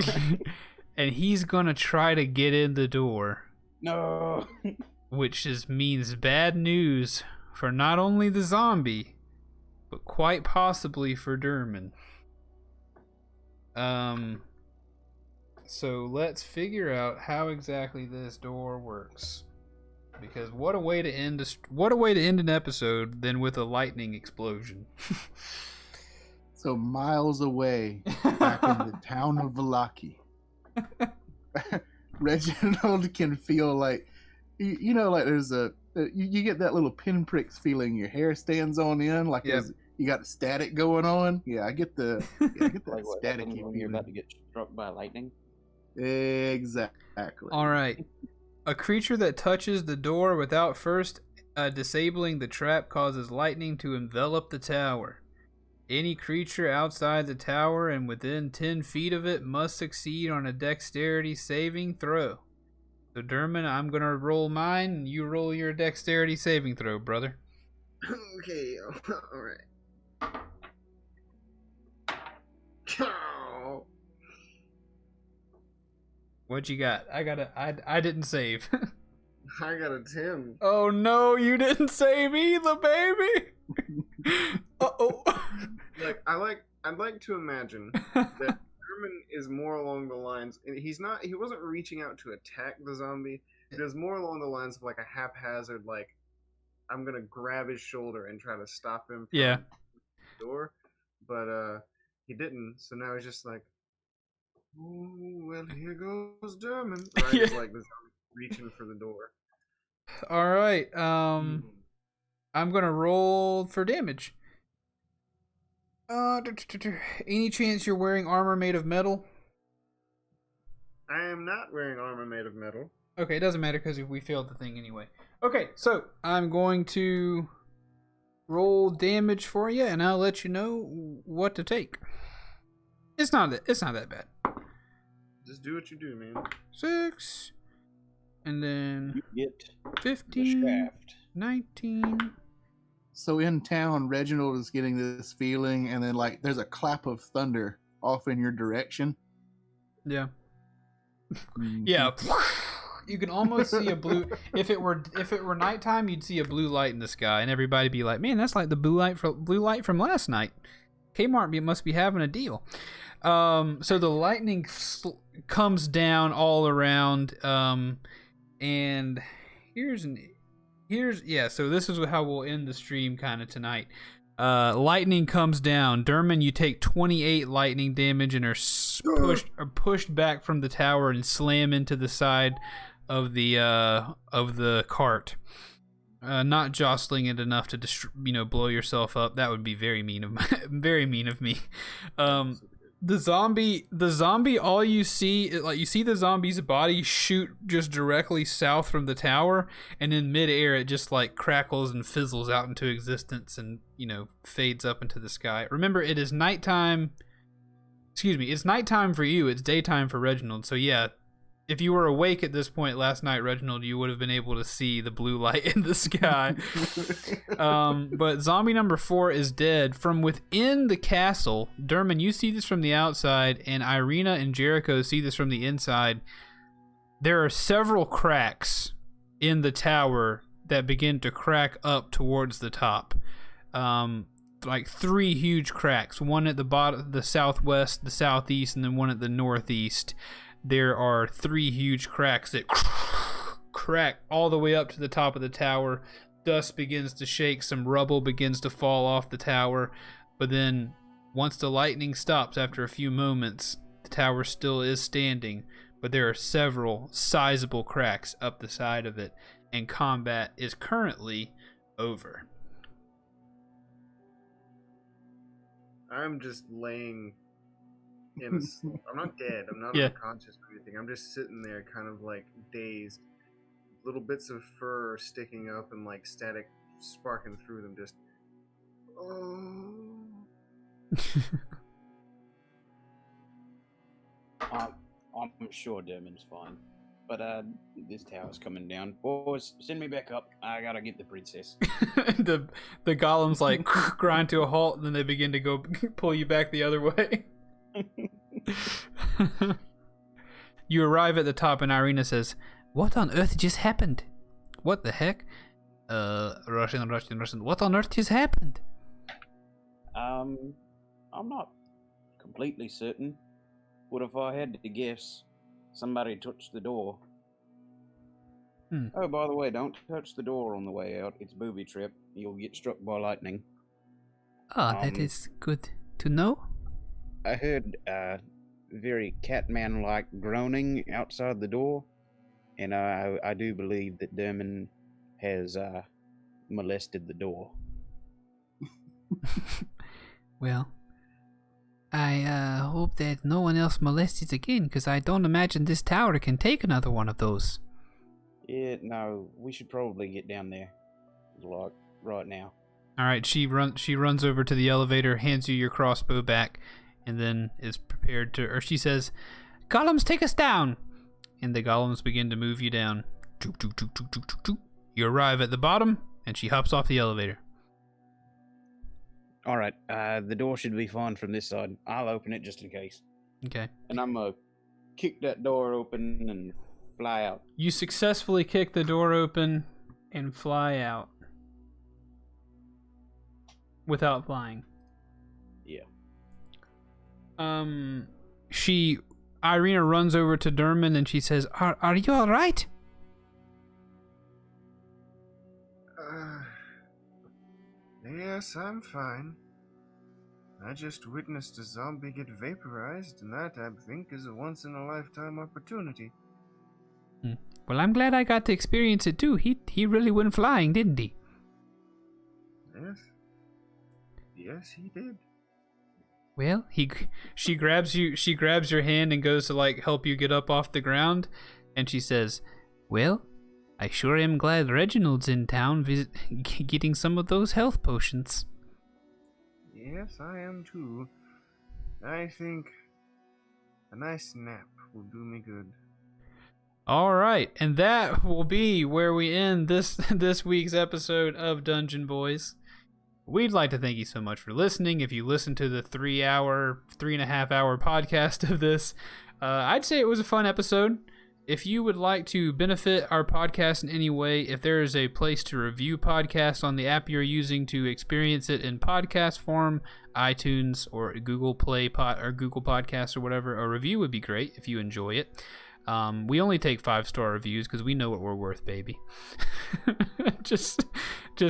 S1: And he's gonna try to get in the door,
S3: No.
S1: which just means bad news for not only the zombie, but quite possibly for Derman. So let's figure out how exactly this door works. Because what a way to end an episode than with a lightning explosion.
S2: So miles away, back in the town of Valaki, Reginald can feel like, you know, like there's you get that little pinpricks feeling. Your hair stands on end, like
S1: Yep.
S2: you got static going on. Yeah, I get that
S3: Like what
S2: static
S3: happens when you're about to get struck by lightning?
S2: Exactly.
S1: All right. A creature that touches the door without first disabling the trap causes lightning to envelop the tower. Any creature outside the tower and within 10 feet of it must succeed on a dexterity saving throw. So, Derman, I'm going to roll mine, and you roll your dexterity saving throw, brother.
S4: Okay, alright.
S1: What you got? I didn't save.
S4: I got a 10.
S1: Oh no, you didn't save either, baby. Uh-oh.
S4: Like I'd like to imagine that Herman is more along the lines, and he wasn't reaching out to attack the zombie. It was more along the lines of like a haphazard, like I'm gonna grab his shoulder and try to stop him from
S1: Yeah.
S4: the door. But he didn't, so now he's just like, oh well, here goes Derman. Right? It's
S1: Yeah.
S4: like the reaching for the door.
S1: All right. I'm gonna roll for damage. Any chance you're wearing armor made of metal?
S4: I am not wearing armor made of metal.
S1: Okay, it doesn't matter because we failed the thing anyway. Okay, so I'm going to roll damage for you, and I'll let you know what to take. It's not that bad.
S4: Just do what you do, man.
S1: 6, and then
S3: You get
S1: 15,
S3: the shaft.
S1: 19.
S2: So in town, Reginald is getting this feeling, and then like there's a clap of thunder off in your direction.
S1: Yeah.
S2: Mhm.
S1: Yeah. You can almost see a blue. If it were nighttime, you'd see a blue light in the sky, and everybody'd be like, "Man, that's like the blue light from last night." Kmart must be having a deal. So the lightning comes down all around, and so this is how we'll end the stream kind of tonight. Lightning comes down. Derman, you take 28 lightning damage and are pushed back from the tower and slam into the side of the cart. Not jostling it enough to blow yourself up. That would be very mean of very mean of me. The zombie, all you see the zombie's body shoot just directly south from the tower, and in midair it just like crackles and fizzles out into existence and fades up into the sky. Remember, it is nighttime. Excuse me, it's nighttime for you. It's daytime for Reginald. So yeah, if you were awake at this point last night, Reginald, you would have been able to see the blue light in the sky. But zombie number 4 is dead. From within the castle, Derman, you see this from the outside, and Irina and Jericho see this from the inside. There are several cracks in the tower that begin to crack up towards the top. Like 3 huge cracks. One at the bottom, the southwest, the southeast, and then one at the northeast. There are 3 huge cracks that crack all the way up to the top of the tower. Dust begins to shake, some rubble begins to fall off the tower, but then once the lightning stops after a few moments, the tower still is standing, but there are several sizable cracks up the side of it, and combat is currently over.
S4: I'm just laying in. I'm not dead. I'm not
S1: Yeah.
S4: unconscious or anything. I'm just sitting there, kind of like dazed. Little bits of fur sticking up and like static sparking through them. Just. Oh.
S3: I'm sure Derman's fine. But this tower's coming down. Boys, send me back up. I gotta get the princess.
S1: the golems like grind to a halt, and then they begin to go pull you back the other way. You arrive at the top, and Irina says, "What on earth just happened? What the heck? Russian. What on earth just happened?"
S3: I'm not completely certain. What if I had to guess? Somebody touched the door. Oh, by the way, don't touch the door on the way out. It's booby trap. You'll get struck by lightning.
S1: That is good to know.
S3: I heard very Catman-like groaning outside the door, and I do believe that Derman has molested the door.
S1: Well, I hope that no one else molests it again, because I don't imagine this tower can take another one of those.
S3: Yeah, no, we should probably get down there, like right now.
S1: All right, she runs over to the elevator, hands you your crossbow back, and then is prepared to, or she says, "Golems, take us down!" And the golems begin to move you down. You arrive at the bottom, and she hops off the elevator.
S3: All right, the door should be fine from this side. I'll open it just in case.
S1: Okay.
S3: And I'm gonna kick that door open and fly out.
S1: You successfully kick the door open and fly out. Without flying.
S3: Yeah.
S1: Irina runs over to Derman and she says, Are you alright?
S4: Yes, I'm fine. I just witnessed a zombie get vaporized, and that, I think, is a once-in-a-lifetime opportunity.
S1: Well, I'm glad I got to experience it too. He really went flying, didn't he?
S4: Yes. Yes, he did.
S1: Well, she grabs your hand and goes to like help you get up off the ground, and she says, "Well, I sure am glad Reginald's in town getting some of those health potions."
S4: Yes, I am too. I think a nice nap will do me good.
S1: All right, and that will be where we end this week's episode of Dungeon Boys. We'd like to thank you so much for listening. If you listened to the 3.5 hour podcast of this, I'd say it was a fun episode. If you would like to benefit our podcast in any way, if there is a place to review podcasts on the app you're using to experience it in podcast form, iTunes or Google Play or Google Podcasts or whatever, a review would be great if you enjoy it. We only take 5-star reviews because we know what we're worth, baby. just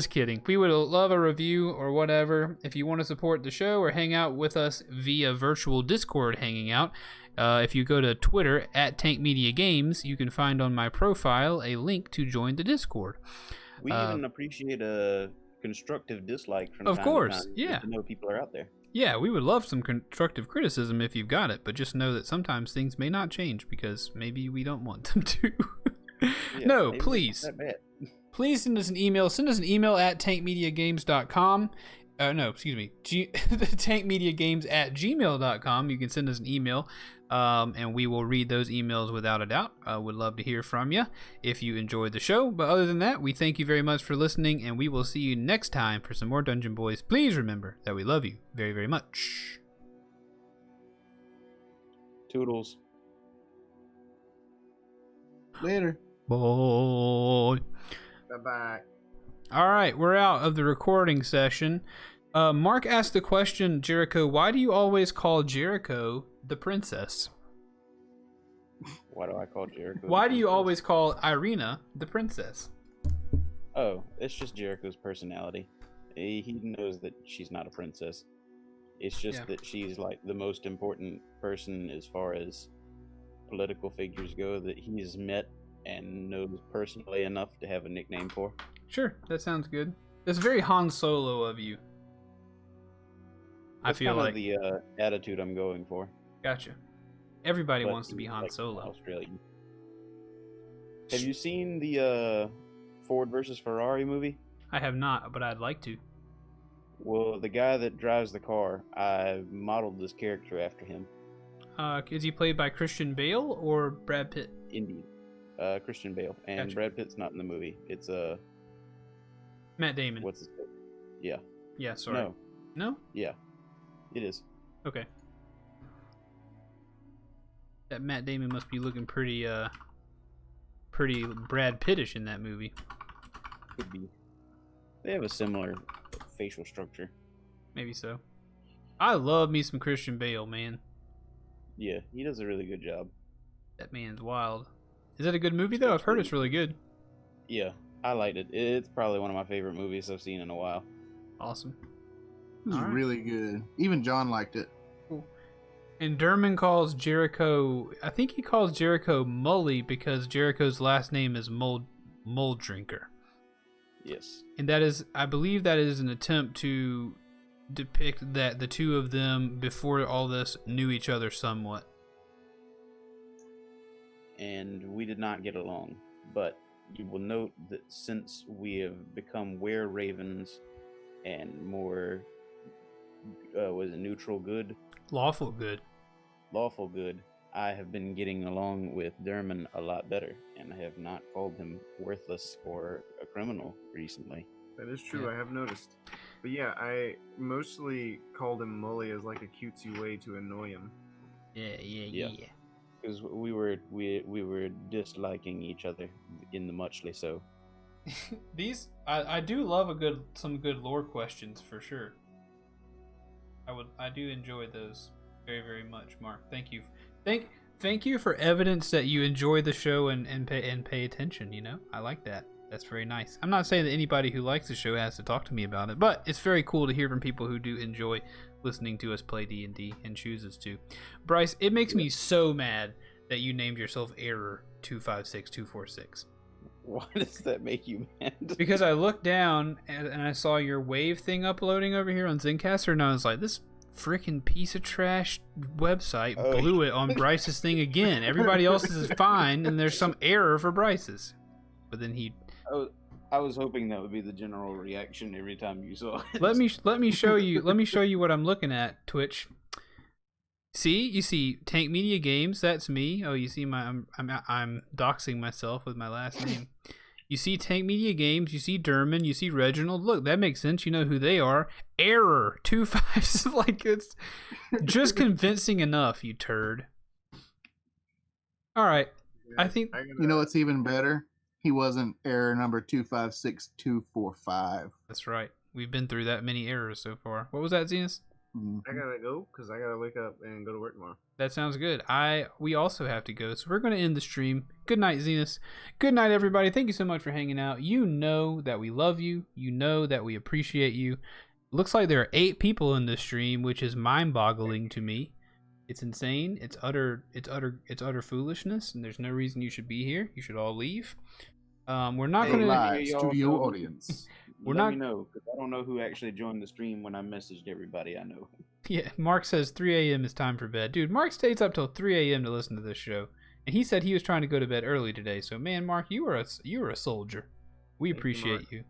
S1: kidding. We would love a review or whatever. If you want to support the show or hang out with us via virtual Discord hanging out, if you go to Twitter at Tank Media Games, you can find on my profile a link to join the Discord.
S3: We even appreciate a constructive dislike from time
S1: of course,
S3: to time.
S1: yeah.
S3: To know people are out there.
S1: Yeah, we would love some constructive criticism if you've got it, but just know that sometimes things may not change because maybe we don't want them to.
S3: Yeah,
S1: No,
S3: maybe
S1: please.
S3: it's not that bad.
S1: Please send us an email. Send us an email at tankmediagames.com. tankmediagames@gmail.com. You can send us an email, and we will read those emails without a doubt. Would love to hear from you if you enjoyed the show. But other than that, we thank you very much for listening, and we will see you next time for some more Dungeon Boys. Please remember that we love you very, very much.
S3: Toodles.
S2: Later.
S1: Bye.
S4: Bye-bye.
S1: All right, we're out of the recording session. Mark asked the question, Jericho, why do you always call Jericho the princess?
S3: Why do I call Jericho?
S1: Why
S3: the
S1: do you
S3: princess?
S1: always call Irina the princess?
S3: Oh, it's just Jericho's personality. He knows that she's not a princess. It's just that she's like the most important person as far as political figures go that he's met and knows personally enough to have a nickname for.
S1: Sure, that sounds good. That's very Han Solo of you.
S3: That's
S1: I feel
S3: kind of
S1: like
S3: the attitude I'm going for.
S1: Gotcha. Everybody
S3: But
S1: wants to be Han
S3: like
S1: Solo.
S3: Australian. Have you seen the Ford versus Ferrari movie?
S1: I have not, but I'd like to.
S3: Well, the guy that drives the car, I modeled this character after him.
S1: Is he played by Christian Bale or Brad Pitt?
S3: Indeed. Christian Bale. And
S1: Gotcha.
S3: Brad Pitt's not in the movie. It's
S1: Matt Damon.
S3: what's his name? Yeah.
S1: Yeah, sorry.
S3: No.
S1: No?
S3: Yeah. It is.
S1: Okay. That Matt Damon must be looking pretty Brad Pittish in that movie.
S3: Could be. They have a similar facial structure.
S1: Maybe so. I love me some Christian Bale, man.
S3: Yeah, he does a really good job.
S1: That man's wild. Is that a good movie though? I've heard it's really good.
S3: Yeah, I liked it. It's probably one of my favorite movies I've seen in a while.
S1: Awesome.
S2: It was
S1: All right.
S2: really good. Even John liked it.
S1: And Derman calls Jericho, I think he calls Jericho Mully because Jericho's last name is Muldrinker.
S3: Yes.
S1: And that is, I believe that is an attempt to depict that the two of them, before all this, knew each other somewhat.
S3: And we did not get along. But you will note that since we have become were-ravens and more, was it neutral good?
S1: Lawful good.
S3: Lawful good, I have been getting along with Derman a lot better, and I have not called him worthless or a criminal recently.
S4: That is true,
S1: Yeah.
S4: I have noticed. But yeah, I mostly called him Mully as like a cutesy way to annoy him.
S3: Yeah. Because we were disliking each other in the muchly so.
S1: These, I do love some good lore questions for sure. I do enjoy those very, very much, Mark. Thank you. Thank you for evidence that you enjoy the show and pay attention, you know? I like that. That's very nice. I'm not saying that anybody who likes the show has to talk to me about it, but it's very cool to hear from people who do enjoy listening to us play D&D and chooses to. Bryce, it makes me so mad that you named yourself Error 256246.
S3: Why does that make you mad?
S1: Because I looked down and I saw your wave thing uploading over here on Zencaster, and I was like, this freaking piece of trash website blew it on Bryce's thing again. Everybody else's is fine, and there's some error for Bryce's. But then he...
S3: I was hoping that would be the general reaction every time you saw it.
S1: Let me show you what I'm looking at, Twitch. See, you see Tank Media Games, that's me. Oh, you see I'm doxing myself with my last name. You see Tank Media Games, you see Derman, you see Reginald. Look, that makes sense. You know who they are. Error 25. Like, it's just convincing enough, you turd. All right. I think
S2: you know what's even better? He wasn't error number 256245.
S1: that's right. We've been through that many errors so far. What was that, Zenas?
S5: I gotta go because I gotta wake up and go to work tomorrow.
S1: That sounds good. We also have to go, so we're going to end the stream. Good night, Zenas. Good night, everybody. Thank you so much for hanging out. You know that we love you. You know that we appreciate you. Looks like there are 8 people in this stream, which is mind-boggling to me. It's insane. It's utter foolishness, and there's no reason you should be here. You should all leave. We're not going to
S2: live studio audience.
S3: Let me know, because I don't know who actually joined the stream when I messaged everybody I know.
S1: Yeah, Mark says 3 a.m. is time for bed. Dude, Mark stays up till 3 a.m. to listen to this show. And he said he was trying to go to bed early today. So, man, Mark, you were a soldier. We appreciate you.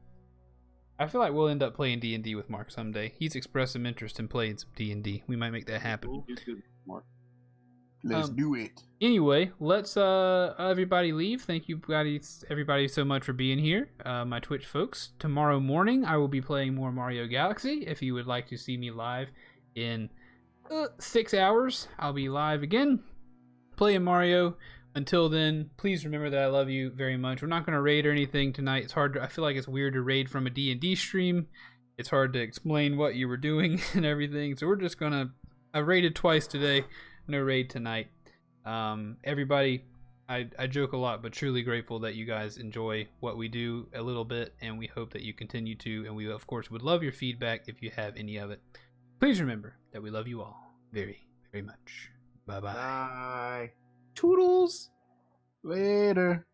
S1: I feel like we'll end up playing D&D with Mark someday. He's expressed some interest in playing some D&D. We might make that happen.
S3: Mark.
S2: Let's do it.
S1: Anyway, let's everybody leave. Thank you everybody so much for being here. My Twitch folks. Tomorrow morning I will be playing more Mario Galaxy. If you would like to see me live in 6 hours, I'll be live again playing Mario. Until then, please remember that I love you very much. We're not going to raid or anything tonight. It's hard I feel like it's weird to raid from a D&D stream. It's hard to explain what you were doing and everything. So we're just going to... I raided twice today. No raid tonight. Everybody, I joke a lot, but truly grateful that you guys enjoy what we do a little bit, and we hope that you continue to, and we of course would love your feedback if you have any of it. Please remember that we love you all very, very much. Bye-bye.
S5: Bye.
S2: Toodles. Later.